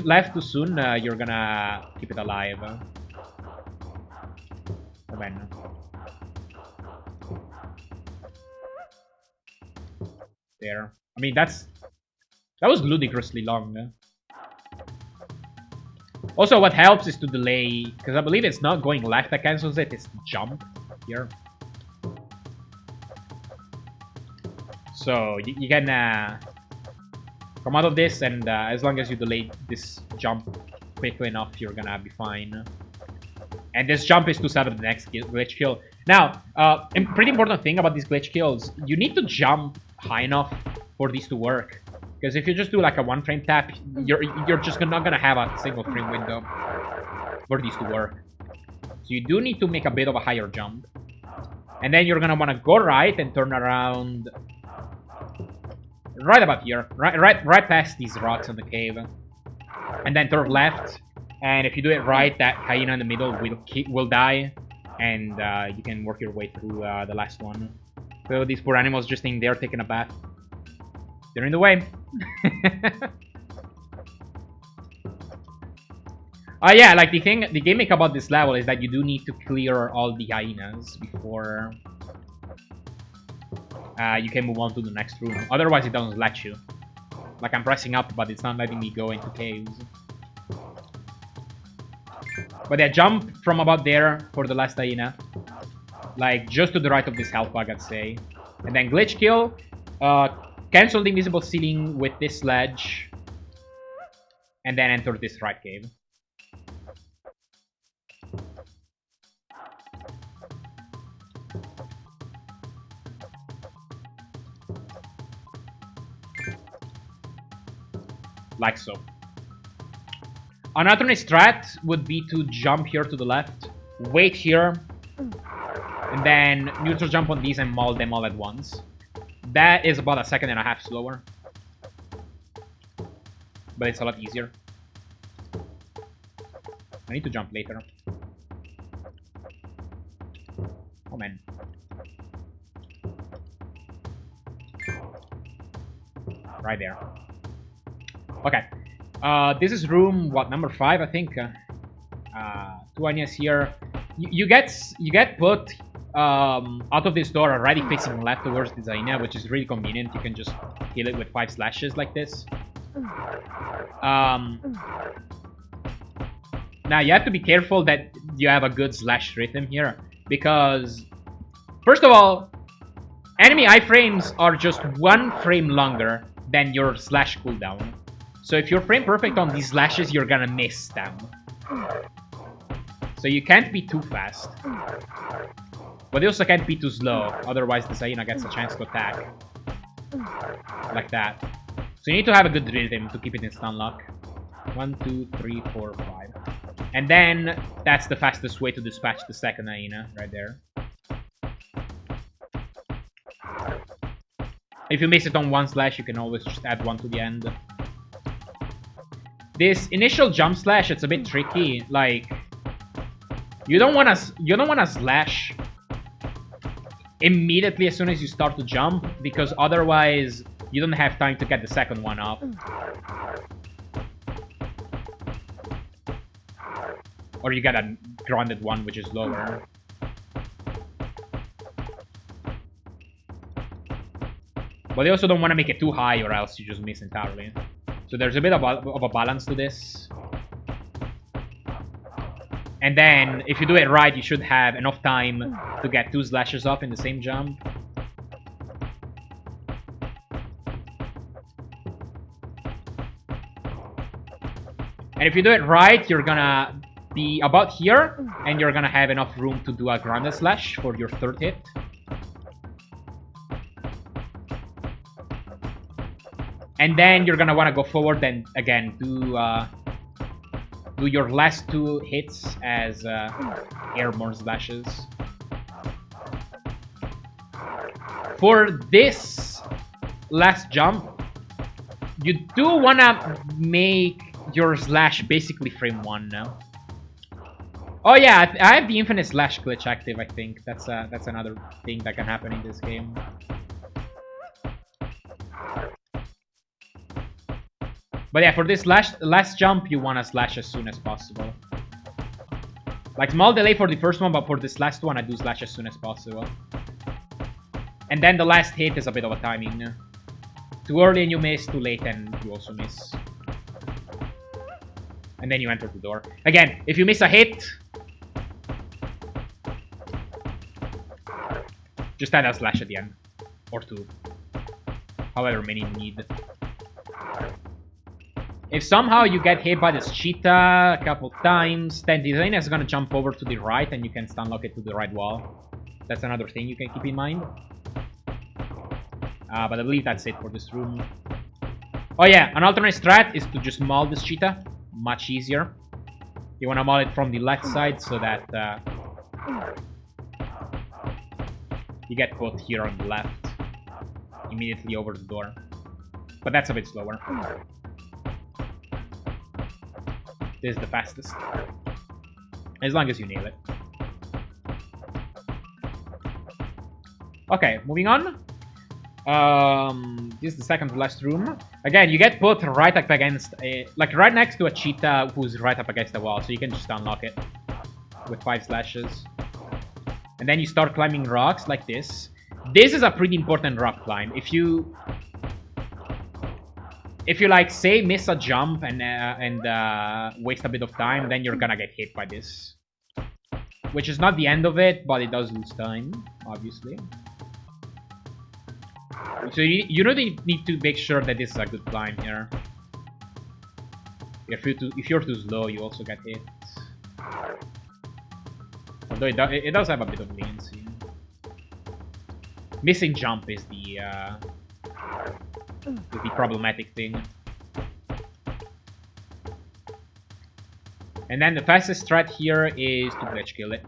left too soon, you're gonna keep it alive. Va bene. There. I mean, that was ludicrously long. Also, what helps is to delay, because I believe it's not going left that cancels it, it's jump here. So you can come out of this, and as long as you delay this jump quickly enough, you're gonna be fine. And this jump is to set up the next glitch kill. Now, a pretty important thing about these glitch kills, you need to jump high enough for these to work. Because if you just do like a 1-frame tap, you're just not gonna have a single frame window for these to work. So you do need to make a bit of a higher jump. And then you're gonna wanna go right and turn around right about here. Right past these rocks in the cave. And then turn left. And if you do it right, that hyena in the middle will die. And you can work your way through the last one. So these poor animals just in there taking a bath. They're in the way. Yeah, like the gimmick about this level is that you do need to clear all the hyenas before you can move on to the next room. Otherwise, it doesn't let you. Like, I'm pressing up, but it's not letting me go into caves. But yeah, jump from about there for the last hyena. Like, just to the right of this health bug, I'd say. And then glitch kill. Cancel the invisible ceiling with this ledge. And then enter this right cave. Like so. An alternate strat would be to jump here to the left, wait here, and then neutral jump on these and maul them all at once. That is about 1.5 seconds slower. But it's a lot easier. I need to jump later. Oh man. Right there. Okay. This is room, what, number 5, I think. 2 hyenas here. You get put out of this door already facing left towards the hyena, which is really convenient. You can just kill it with 5 slashes like this. Now, you have to be careful that you have a good slash rhythm here. Because, first of all, enemy iframes are just 1 frame longer than your slash cooldown. So if you're frame perfect on these slashes, you're gonna miss them. So you can't be too fast. But you also can't be too slow, otherwise the hyena gets a chance to attack. Like that. So you need to have a good rhythm to keep it in stun lock. 1, 2, 3, 4, 5. And then that's the fastest way to dispatch the second hyena, right there. If you miss it on 1 slash, you can always just add 1 to the end. This initial jump slash, it's a bit tricky. Like, you don't wanna slash immediately as soon as you start to jump, because otherwise you don't have time to get the second one off. Or you get a grounded one, which is lower. But you also don't want to make it too high, or else you just miss entirely. So there's a bit of a balance to this. And then, if you do it right, you should have enough time to get 2 slashes off in the same jump. And if you do it right, you're gonna be about here, and you're gonna have enough room to do a grounded slash for your 3rd hit. And then you're gonna want to go forward and again do your last 2 hits as airborne slashes. For this last jump, you do wanna make your slash basically frame 1 now. Oh yeah, I have the infinite slash glitch active. I think that's another thing that can happen in this game. But yeah, for this last jump, you want to slash as soon as possible. Like, small delay for the first one, but for this last one, I do slash as soon as possible. And then the last hit is a bit of a timing. Too early and you miss, too late and you also miss. And then you enter the door. Again, if you miss a hit, just add a slash at the end. Or two. However many you need. If somehow you get hit by this cheetah a couple times, then the thing is gonna jump over to the right and you can stunlock it to the right wall. That's another thing you can keep in mind. But I believe that's it for this room. Oh yeah, an alternate strat is to just maul this cheetah. Much easier. You wanna maul it from the left side so that you get caught here on the left. Immediately over the door. But that's a bit slower. This is the fastest. As long as you nail it. Okay, moving on. This is the second to last room. Again, you get put right up against like right next to a cheetah who's right up against the wall, so you can just unlock it with 5 slashes. And then you start climbing rocks like this. This is a pretty important rock climb. If you like say miss a jump and waste a bit of time, then you're gonna get hit by this. Which is not the end of it, but it does lose time, obviously. So you really need to make sure that this is a good climb here. If you're too slow, you also get hit. Although it does have a bit of leniency. Missing jump is the problematic thing. And then the fastest strat here is to glitch kill it.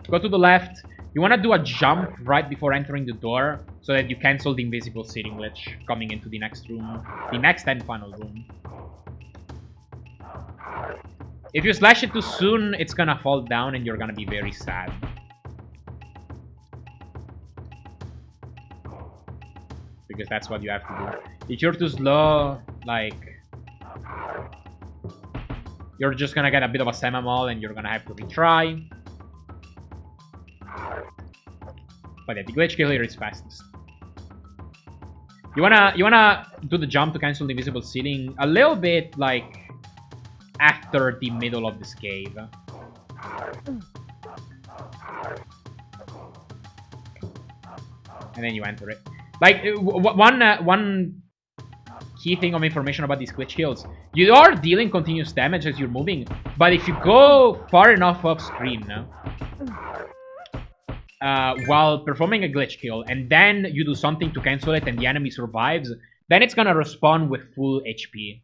Go to the left. You want to do a jump right before entering the door so that you cancel the invisible sitting glitch coming into the next room. The next and final room. If you slash it too soon, it's gonna fall down and you're gonna be very sad. Because that's what you have to do. If you're too slow, like, you're just gonna get a bit of a semi-maul and you're gonna have to retry. But yeah, the glitch kill here is fastest. You wanna do the jump to cancel the invisible ceiling a little bit like after the middle of this cave. And then you enter it. Like, one key thing of information about these glitch kills. You are dealing continuous damage as you're moving, but if you go far enough off screen while performing a glitch kill, and then you do something to cancel it and the enemy survives, then it's gonna respawn with full HP.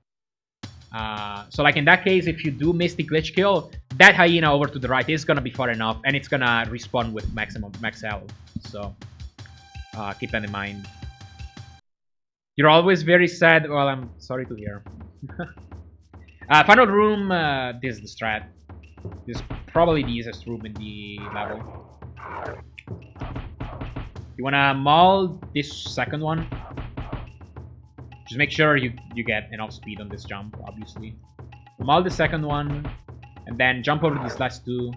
So like in that case, if you do miss the glitch kill, that hyena over to the right is gonna be far enough, and it's gonna respawn with max health. So keep that in mind. You're always very sad. Well, I'm sorry to hear. Final room. This is the strat. This is probably the easiest room in the level. You wanna maul this second one. Just make sure you get enough speed on this jump, obviously. Maul the second one, and then jump over these last two.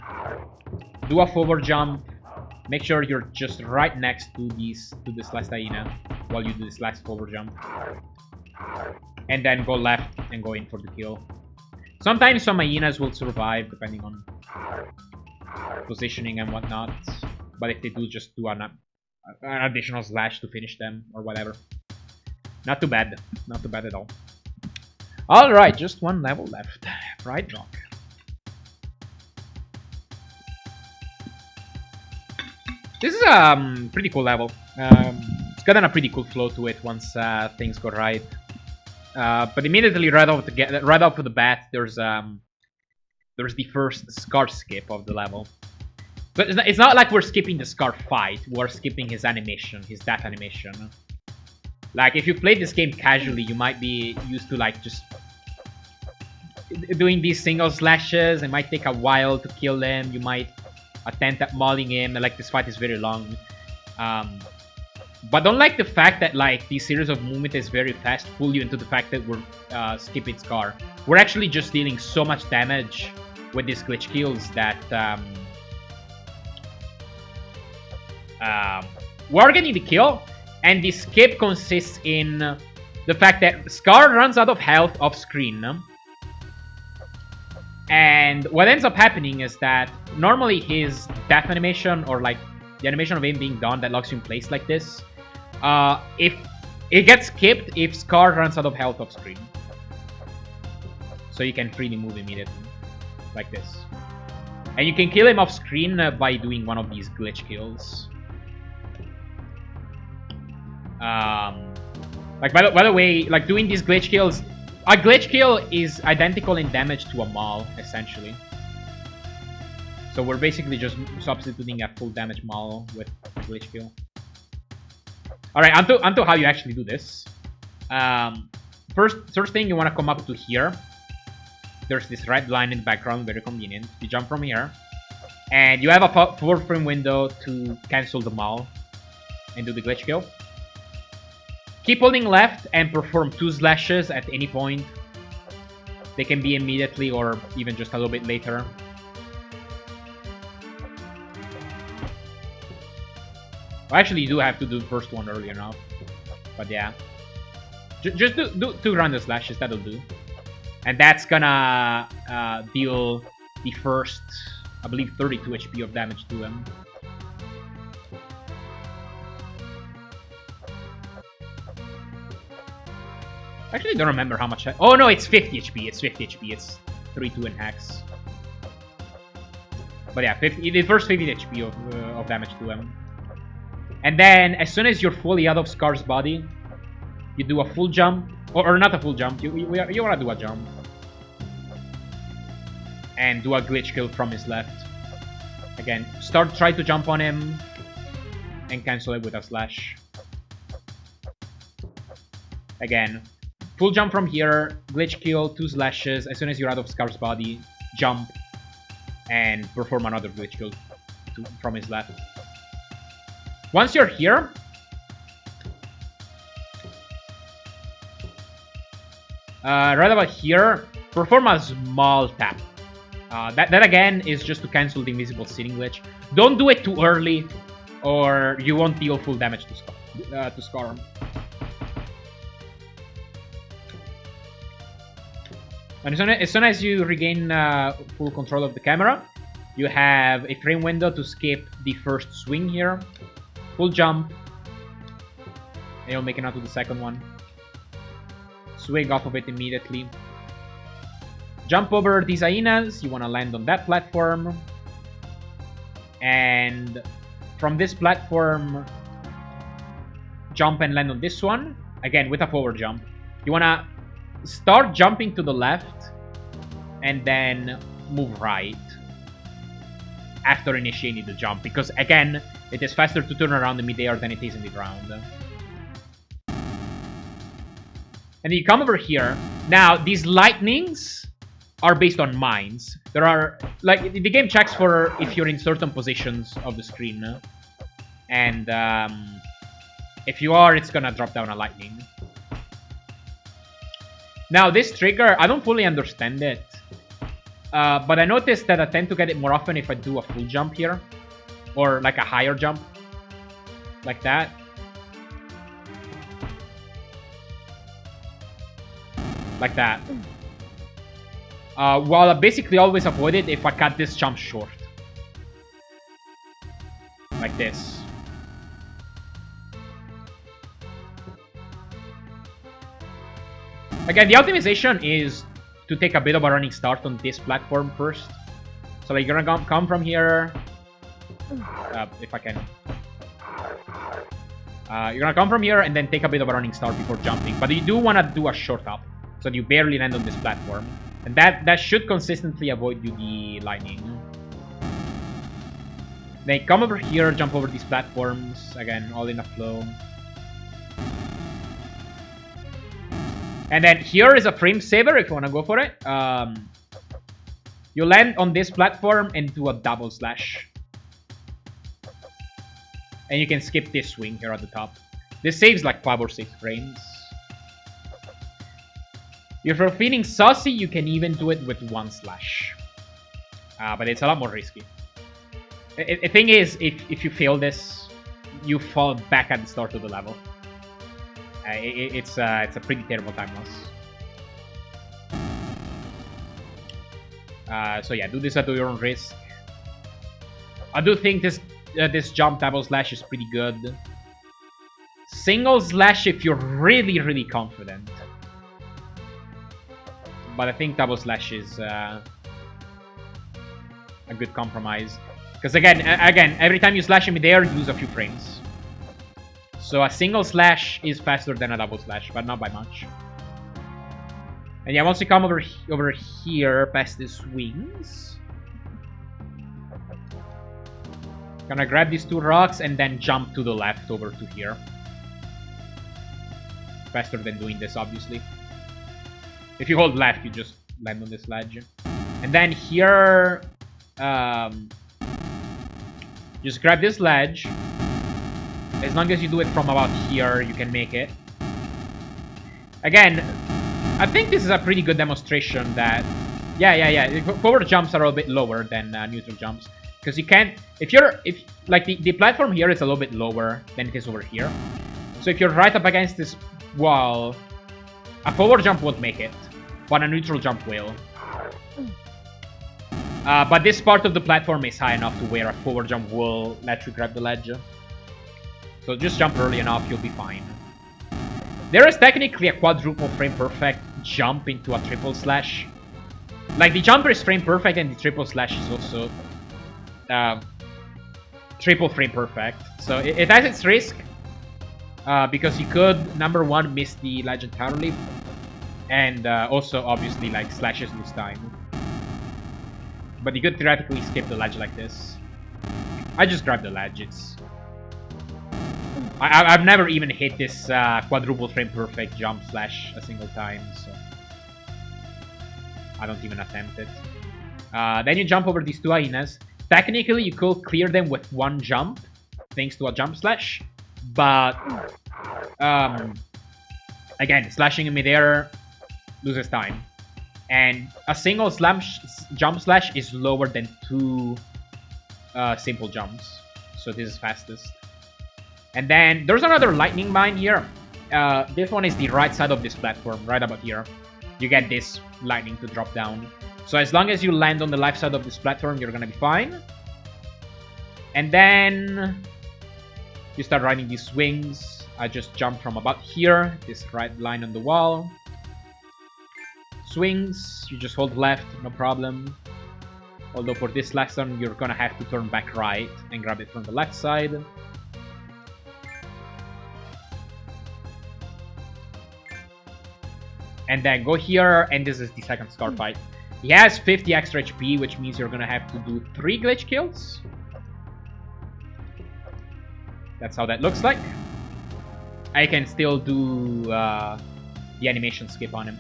Do a forward jump. Make sure you're just right next to this last hyena while you do this last forward jump. And then go left and go in for the kill. Sometimes some hyenas will survive depending on positioning and whatnot. But if they do, just do an additional slash to finish them or whatever. Not too bad. Not too bad at all. Alright, just one level left. Pride Rock. This is a pretty cool level. It's got a pretty cool flow to it once things go right. But immediately right off the bat, there's the first Scar skip of the level. So it's not like we're skipping the Scar fight. We're skipping his animation, his death animation. Like, if you played this game casually, you might be used to, like, just doing these single slashes. It might take a while to kill him. You might attempt at mauling him. Like, this fight is very long. But don't like the fact that, like, the series of movement is very fast, pull you into the fact that we're skipping Scar. We're actually just dealing so much damage with these glitch kills that we're getting the kill, and the skip consists in the fact that Scar runs out of health off screen. And what ends up happening is that normally his death animation, or like the animation of him being done that locks you in place like this, if it gets skipped if Scar runs out of health off screen. So you can freely move immediately, like this. And you can kill him off screen by doing one of these glitch kills. Like by the way, like doing these glitch kills, a glitch kill is identical in damage to a maul, essentially. So we're basically just substituting a full damage maul with a glitch kill. Alright, onto how you actually do this. First thing, you want to come up to here. There's this red line in the background, very convenient. You jump from here. And you have a 4-frame window to cancel the maul and do the glitch kill. Keep holding left and perform 2 slashes at any point. They can be immediately or even just a little bit later. Well, actually, you do have to do the first one early enough. But yeah. Just do 2 random slashes, that'll do. And that's gonna deal the first, I believe, 32 HP of damage to him. I actually don't remember how much. Oh no, it's 50 HP. It's 50 HP. It's 3-2 in hex. But yeah, it did first 50 HP of damage to him. And then, as soon as you're fully out of Scar's body, you do a full jump. Or not a full jump. You want to do a jump. And do a glitch kill from his left. Again, try to jump on him. And cancel it with a slash. Again. Full jump from here, glitch kill, 2 slashes. As soon as you're out of Scar's body, jump and perform another glitch kill from his left. Once you're here, right about here, perform a small tap. That again is just to cancel the invisible sitting glitch. Don't do it too early, or you won't deal full damage to Scar. And as soon as you regain full control of the camera, you have a frame window to skip the first swing here. Full jump. And you'll make it out to the second one. Swing off of it immediately. Jump over these hyenas. You want to land on that platform. And from this platform, jump and land on this one. Again, with a forward jump. You want to start jumping to the left and then move right after initiating the jump, because again, it is faster to turn around in midair than it is in the ground. And you come over here. Now, these lightnings are based on mines. There are, like, the game checks for if you're in certain positions of the screen. And if you are, it's gonna drop down a lightning. Now, this trigger, I don't fully understand it. But I noticed that I tend to get it more often if I do a full jump here. Or like a higher jump. Like that. Like that. While I basically always avoid it if I cut this jump short. Like this. Again, the optimization is to take a bit of a running start on this platform first. So like you're gonna come from here. If I can. You're gonna come from here and then take a bit of a running start before jumping. But you do want to do a short up. So that you barely land on this platform. And that should consistently avoid you the lightning. Then come over here, jump over these platforms. Again, all in a flow. And then here is a frame saver if you want to go for it. You land on this platform and do a double slash. And you can skip this swing here at the top. This saves like 5 or 6 frames. If you're feeling saucy, you can even do it with 1 slash. But it's a lot more risky. The thing is, if you fail this, you fall back at the start of the level. It's a pretty terrible time loss. So yeah, do this at your own risk. I do think this jump double slash is pretty good. Single slash if you're really confident. But I think double slash is a good compromise. Because again, every time you slash in midair, you lose a few frames. So a single slash is faster than a double slash, but not by much. And yeah, once you come over here past the swings, gonna grab these 2 rocks and then jump to the left over to here. Faster than doing this, obviously. If you hold left, you just land on this ledge. And then here, just grab this ledge. As long as you do it from about here, you can make it. Again, I think this is a pretty good demonstration that... Yeah. Forward jumps are a little bit lower than neutral jumps. Because you can't... If like, the platform here is a little bit lower than it is over here. So if you're right up against this wall, a forward jump won't make it. But a neutral jump will. But this part of the platform is high enough to where a forward jump will let you grab the ledge. So just jump early enough, you'll be fine. There is technically a quadruple frame perfect jump into a triple slash. Like, the jumper is frame perfect and the triple slash is also triple frame perfect. So it has its risk. Because you could, number one, miss the ledge entirely. And also, obviously, like, slashes lose time. But you could theoretically skip the ledge like this. I just grabbed the ledge. I've never even hit this quadruple frame perfect jump slash a single time, so I don't even attempt it. Then you jump over these 2 hyenas. Technically, you could clear them with 1 jump, thanks to a jump slash. But again, slashing in midair loses time. And a single jump slash is lower than 2 simple jumps. So this is fastest. And then there's another lightning mine here. This one is the right side of this platform, right about here. You get this lightning to drop down. So as long as you land on the left side of this platform, you're gonna be fine. And then you start riding these swings. I just jump from about here, this right line on the wall. Swings, you just hold left, no problem. Although for this last one, you're gonna have to turn back right and grab it from the left side. And then go here, and this is the second scar fight. He has 50 extra HP, which means you're gonna have to do 3 glitch kills. That's how that looks like. I can still do the animation skip on him.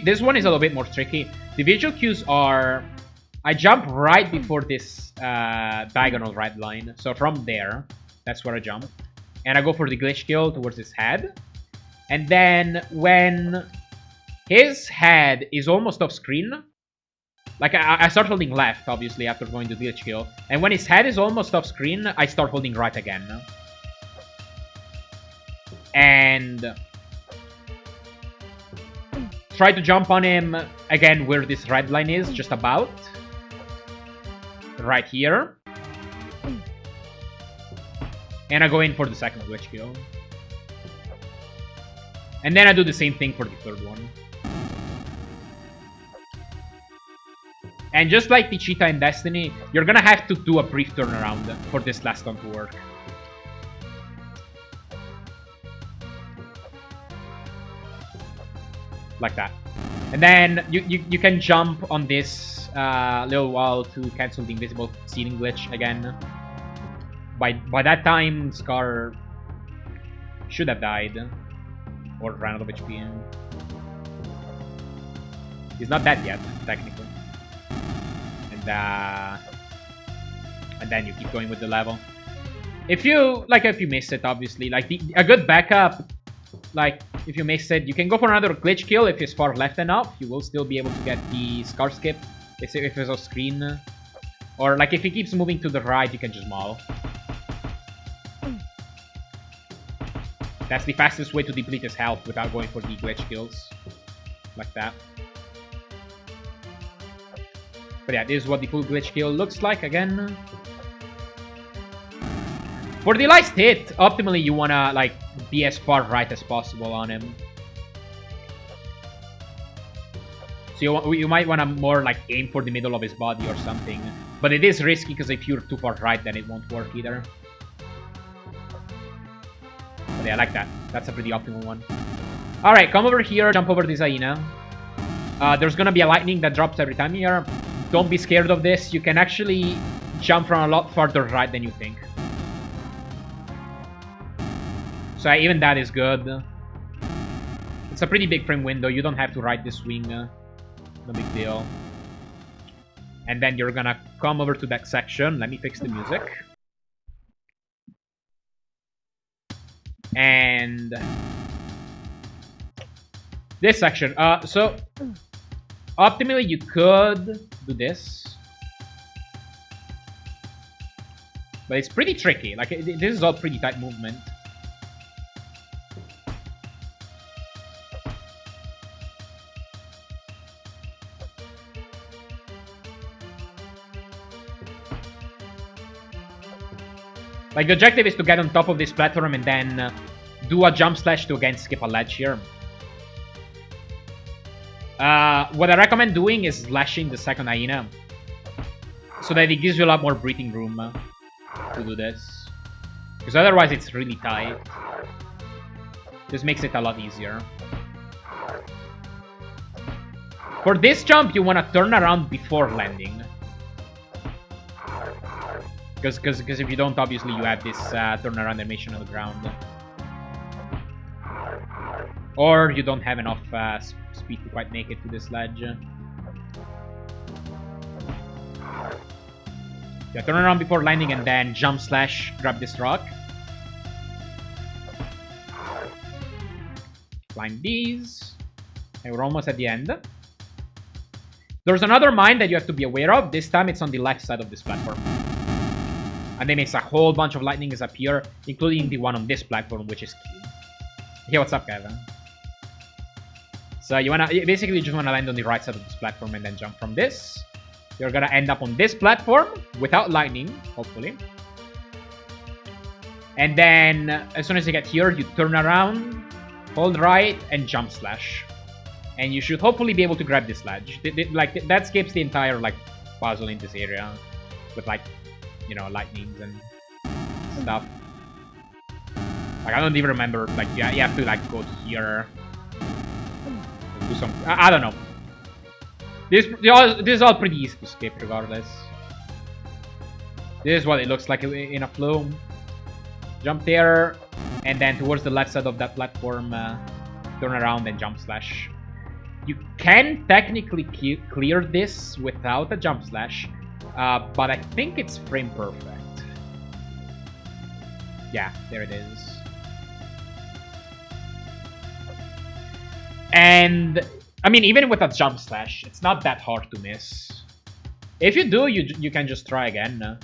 This one is a little bit more tricky. The visual cues are... I jump right before this diagonal red line. So from there, that's where I jump. And I go for the glitch kill towards his head. And then when his head is almost off screen, like I start holding left, obviously, after going to glitch kill. And when his head is almost off screen, I start holding right again. And try to jump on him again where this red line is, just about. Right here. And I go in for the second glitch kill. And then I do the same thing for the third one. And just like the cheetah in Destiny, you're gonna have to do a brief turnaround for this last one to work. Like that. And then you can jump on this little wall to cancel the invisible ceiling glitch again. By that time, Scar should have died. Or ran out of HP. He's not dead yet, technically. And then you keep going with the level. If you miss it, obviously, like a good backup, like if you miss it. You can go for another glitch kill if it's far left enough. You will still be able to get the scar skip if it's off screen. Or like if he keeps moving to the right, you can just maul. That's the fastest way to deplete his health without going for the glitch kills. Like that. But yeah, this is what the full glitch kill looks like again. For the last hit, optimally you wanna like be as far right as possible on him. So you might wanna more like aim for the middle of his body or something. But it is risky because if you're too far right, then it won't work either. But yeah, I like that. That's a pretty optimal one. Alright, come over here, jump over this hyena. There's gonna be a lightning that drops every time here. Don't be scared of this. You can actually jump from a lot farther right than you think. So even that is good. It's a pretty big frame window. You don't have to ride this swing. No big deal. And then you're gonna come over to that section. Let me fix the music. And this section. So optimally you could do this. But it's pretty tricky. Like this is all pretty tight movement. Like, the objective is to get on top of this platform and then do a jump slash to again skip a ledge here. What I recommend doing is slashing the second hyena. So that it gives you a lot more breathing room to do this. Because otherwise it's really tight. This makes it a lot easier. For this jump, you want to turn around before landing. Because if you don't, obviously you have this turnaround animation on the ground. Or you don't have enough speed to quite make it to this ledge. Yeah, turn around before landing and then jump slash, grab this rock. Climb these. And we're almost at the end. There's another mine that you have to be aware of. This time it's on the left side of this platform. And then makes a whole bunch of lightnings appear, including the one on this platform, which is key. Hey, what's up, Kevin? So you basically just wanna land on the right side of this platform and then jump from this. You're gonna end up on this platform without lightning, hopefully. And then as soon as you get here, you turn around, hold right, and jump slash. And you should hopefully be able to grab this ledge. Like that skips the entire like puzzle in this area with like, you know, lightnings and stuff. Like I don't even remember. Like you have to like go to here, do some. I don't know. This is all pretty easy to skip regardless. This is what it looks like in a flow. Jump there, and then towards the left side of that platform, turn around and jump slash. You can technically clear this without a jump slash, but I think it's frame perfect. Yeah, there it is. And I mean, even with a jump slash, it's not that hard to miss. If you do, you can just try again,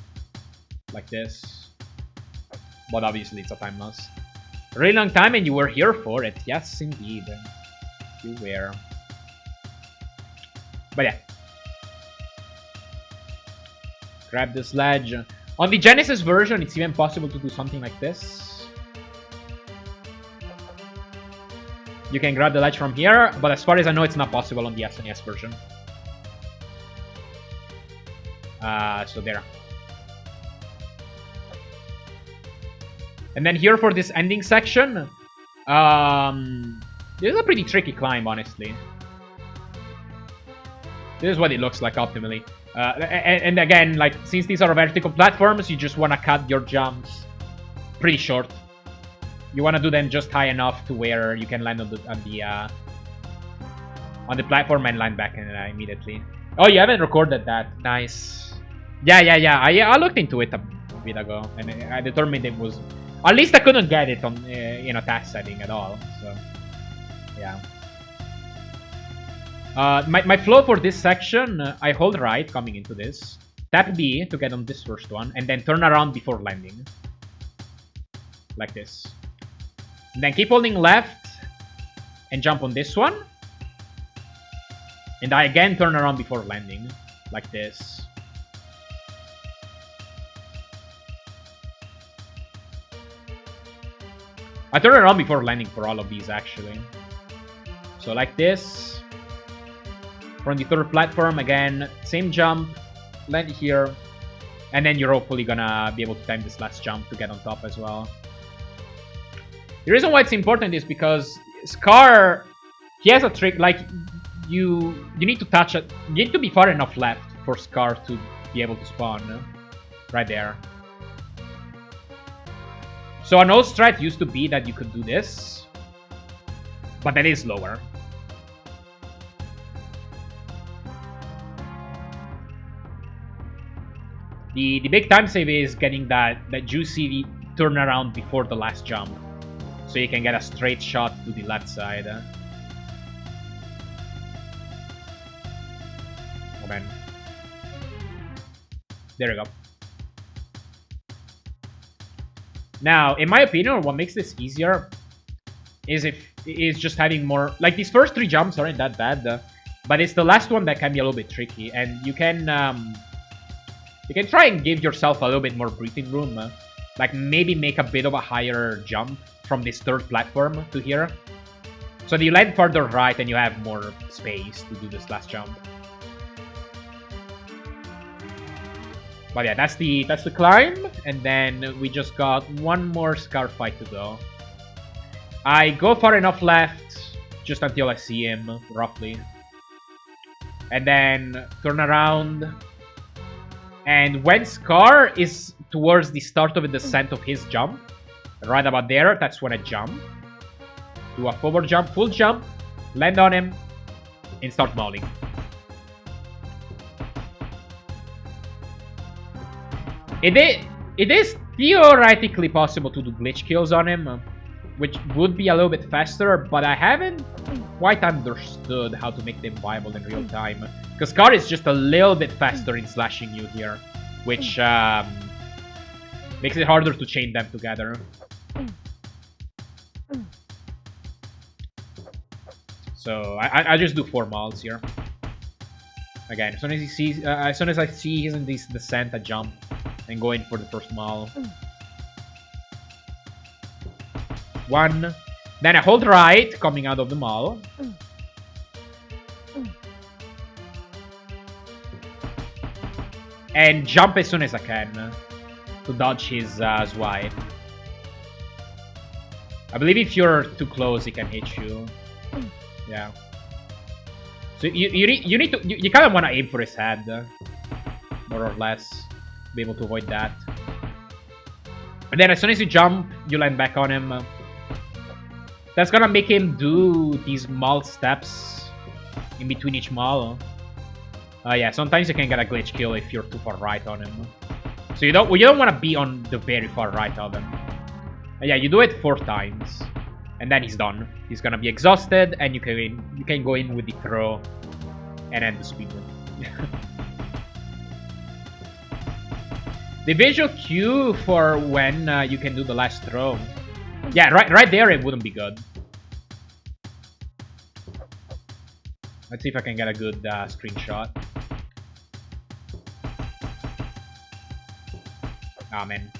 like this. But obviously, it's a time loss. A really long time, and you were here for it. Yes, indeed, you were. But yeah. Grab this ledge. On the Genesis version, it's even possible to do something like this. You can grab the ledge from here, but as far as I know, it's not possible on the SNES version. So there. And then here for this ending section, this is a pretty tricky climb, honestly. This is what it looks like optimally. And again, like, since these are vertical platforms, you just want to cut your jumps pretty short. You want to do them just high enough to where you can land on the platform and land back immediately. Oh, you haven't recorded that. Nice. Yeah. I looked into it a bit ago, and I determined it was... At least I couldn't get it on in a task setting at all, so... Yeah. My flow for this section, I hold right coming into this. Tap B to get on this first one, and then turn around before landing. Like this. And then keep holding left, and jump on this one. And I again turn around before landing. Like this. I turn around before landing for all of these, actually. So like this. From the third platform, again, same jump, land here, and then you're hopefully gonna be able to time this last jump to get on top as well. The reason why it's important is because Scar, he has a trick, like, you need to touch it, you need to be far enough left for Scar to be able to spawn, right there. So an old strat used to be that you could do this, but that is lower. The big time save is getting that juicy turnaround before the last jump. So you can get a straight shot to the left side. Oh man. There we go. Now, in my opinion, what makes this easier is just having more... Like, these first 3 jumps aren't that bad, but it's the last one that can be a little bit tricky. And you can try and give yourself a little bit more breathing room. Like, maybe make a bit of a higher jump from this third platform to here. So that you land further right and you have more space to do this last jump. But yeah, that's the climb. And then we just got one more Scar fight to go. I go far enough left just until I see him, roughly. And then turn around. And when Scar is towards the start of the descent of his jump, right about there, that's when I jump. Do a forward jump, full jump, land on him, and start mauling. It is theoretically possible to do glitch kills on him, which would be a little bit faster, but I haven't quite understood how to make them viable in real time. Because Scar is just a little bit faster in slashing you here, which makes it harder to chain them together. So I just do 4 mauls here. Again, as soon as he sees, as soon as I see he's in this descent, I jump and go in for the first maul. 1. Then I hold right, coming out of the maul. And jump as soon as I can to dodge his swipe. I believe if you're too close, he can hit you. Yeah. So you kind of want to aim for his head, more or less, be able to avoid that. And then as soon as you jump, you land back on him. That's gonna make him do these maul steps in between each maul. Yeah, sometimes you can get a glitch kill if you're too far right on him. So you don't want to be on the very far right of him. Yeah, you do it 4 times, and then he's done. He's gonna be exhausted, and you can go in with the throw and end the speedrun. The visual cue for when you can do the last throw. Yeah, right there it wouldn't be good. Let's see if I can get a good screenshot. Ah, man.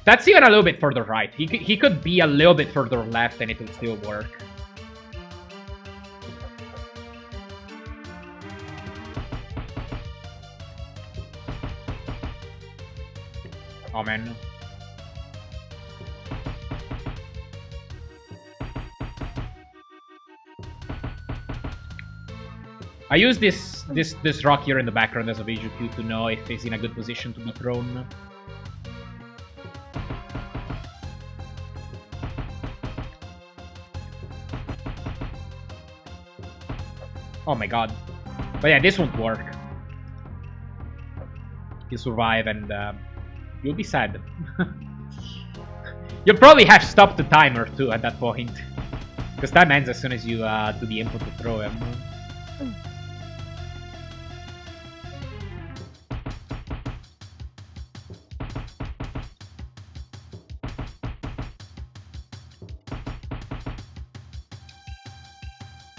That's even a little bit further right. He could be a little bit further left and it will still work. Oh man. I use this rock here in the background as a visual cue to know if he's in a good position to be thrown. Oh my god. But yeah, this won't work. he'll survive, and you'll be sad. You'll probably have stopped the timer too at that point, because time ends as soon as you do the input to throw him.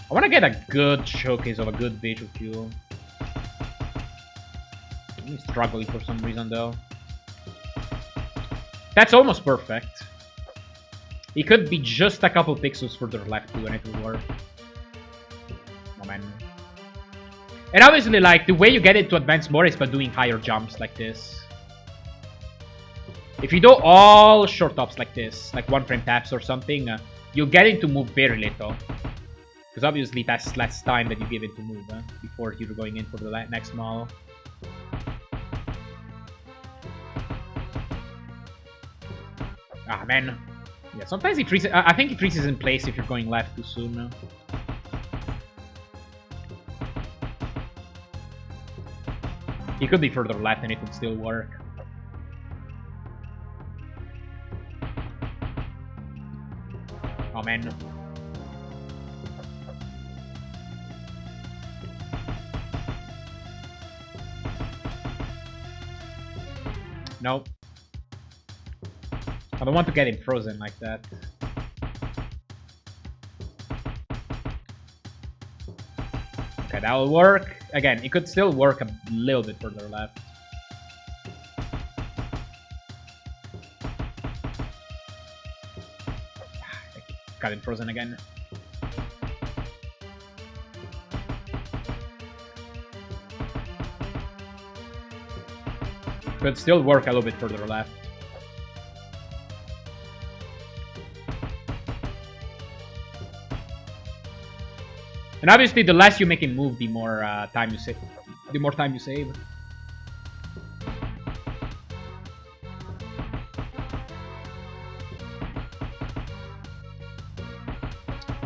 I want to get a good showcase of a good visual cue. I'm struggling for some reason though. That's almost perfect. It could be just a couple pixels further left too, and it will work. Oh man. And obviously, like, the way you get it to advance more is by doing higher jumps like this. If you do all short tops like this, like 1 frame taps or something, you'll get it to move very little. Because obviously that's less time that you give it to move before you're going in for the next model. Ah, man. Yeah, sometimes it freezes. I think it freezes in place if you're going left too soon. It could be further left and it would still work. Oh, man. Nope. I don't want to get him frozen like that. Okay, that will work. Again, it could still work a little bit further left. Got him frozen again. Could still work a little bit further left. And obviously, the less you make him move, the more time you save. The more time you save.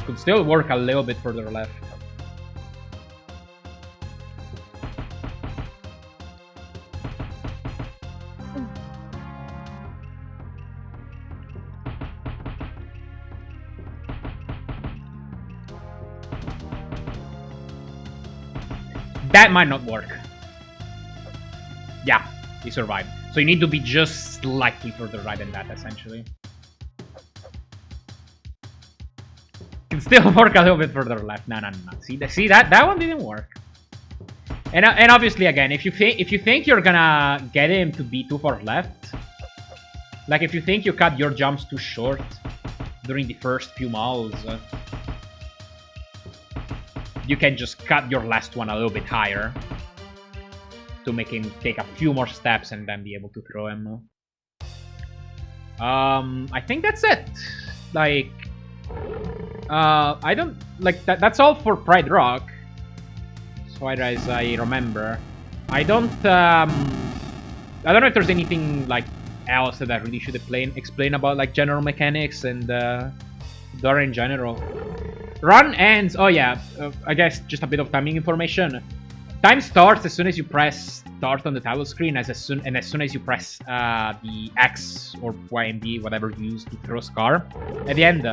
Could still work a little bit further left. That might not work. Yeah, he survived. So you need to be just slightly further right than that, essentially. Can still work a little bit further left. No. See that one didn't work. And obviously, again, if you think you're gonna get him to be too far left, like if you think you cut your jumps too short during the first few models, you can just cut your last one a little bit higher to make him take a few more steps and then be able to throw him. I think that's it. Like, I don't like that. That's all for Pride Rock, as far as I remember. I don't know if there's anything like else that I really should explain about like general mechanics and Dora in general. Run ends. Oh yeah, I guess just a bit of timing information. Time starts as soon as you press start on the title screen, as soon as you press the X or YMD, whatever you use to throw Scar at the end.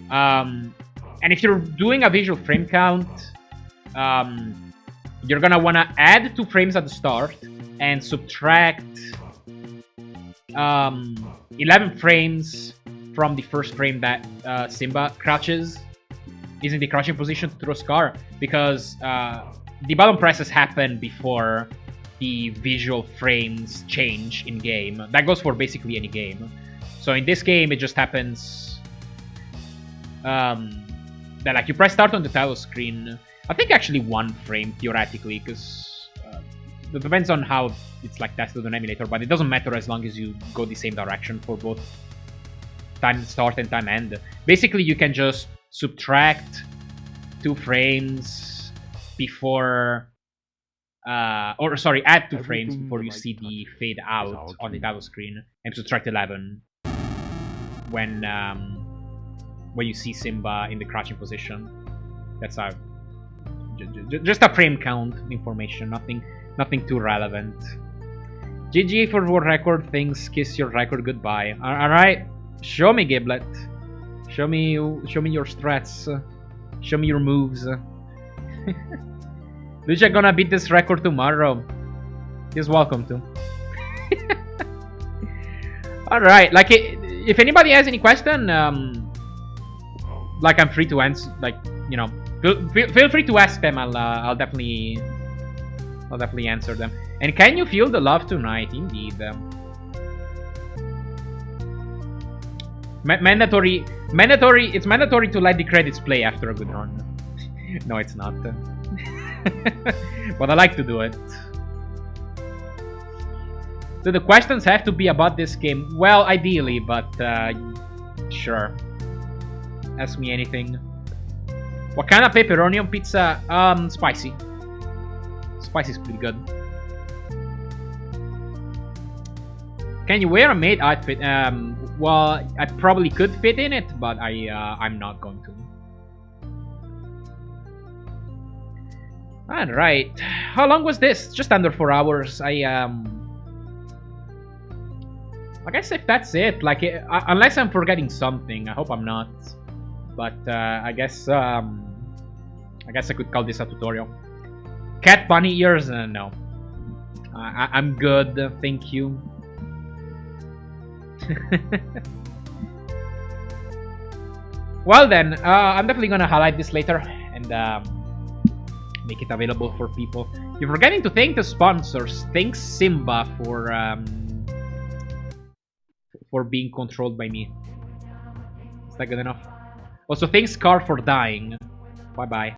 And if you're doing a visual frame count, you're gonna wanna add 2 frames at the start and subtract 11 frames from the first frame that Simba crouches. Is in the crouching position to throw Scar, because the button presses happen before the visual frames change in game. That goes for basically any game. So in this game, it just happens that like you press start on the title screen. I think actually 1 frame theoretically, because it depends on how it's like tested on emulator, but it doesn't matter as long as you go the same direction for both time start and time end. Basically, you can just subtract 2 frames before, add 2 frames before you see the fade out on the title screen, and subtract 11 when you see Simba in the crouching position. That's just a frame count information, nothing too relevant. GG for world record. Things kiss your record goodbye. All right, show me, Giblet. Show me your strats. Show me your moves. Lucha gonna beat this record tomorrow. He's welcome to. All right, like if anybody has any question, like I'm free to answer. Like you know, feel free to ask them. I'll definitely answer them. And can you feel the love tonight? Indeed. Mandatory. It's mandatory to let the credits play after a good run. No, it's not. But I like to do it. Do the questions have to be about this game? Well, ideally, but sure. Ask me anything. What kind of pepperoni on pizza? Spicy. Spicy is pretty good. Can you wear a maid outfit? Well, I probably could fit in it, but I'm not going to. Alright. How long was this? Just under 4 hours. I guess if that's it, like, unless I'm forgetting something, I hope I'm not. But I guess I could call this a tutorial. Cat bunny ears? No. I'm good, thank you. Well then, I'm definitely gonna highlight this later and make it available for people. You're forgetting to thank the sponsors. Thanks Simba for being controlled by me. Is that good enough? Also, thanks Car for dying. Bye bye.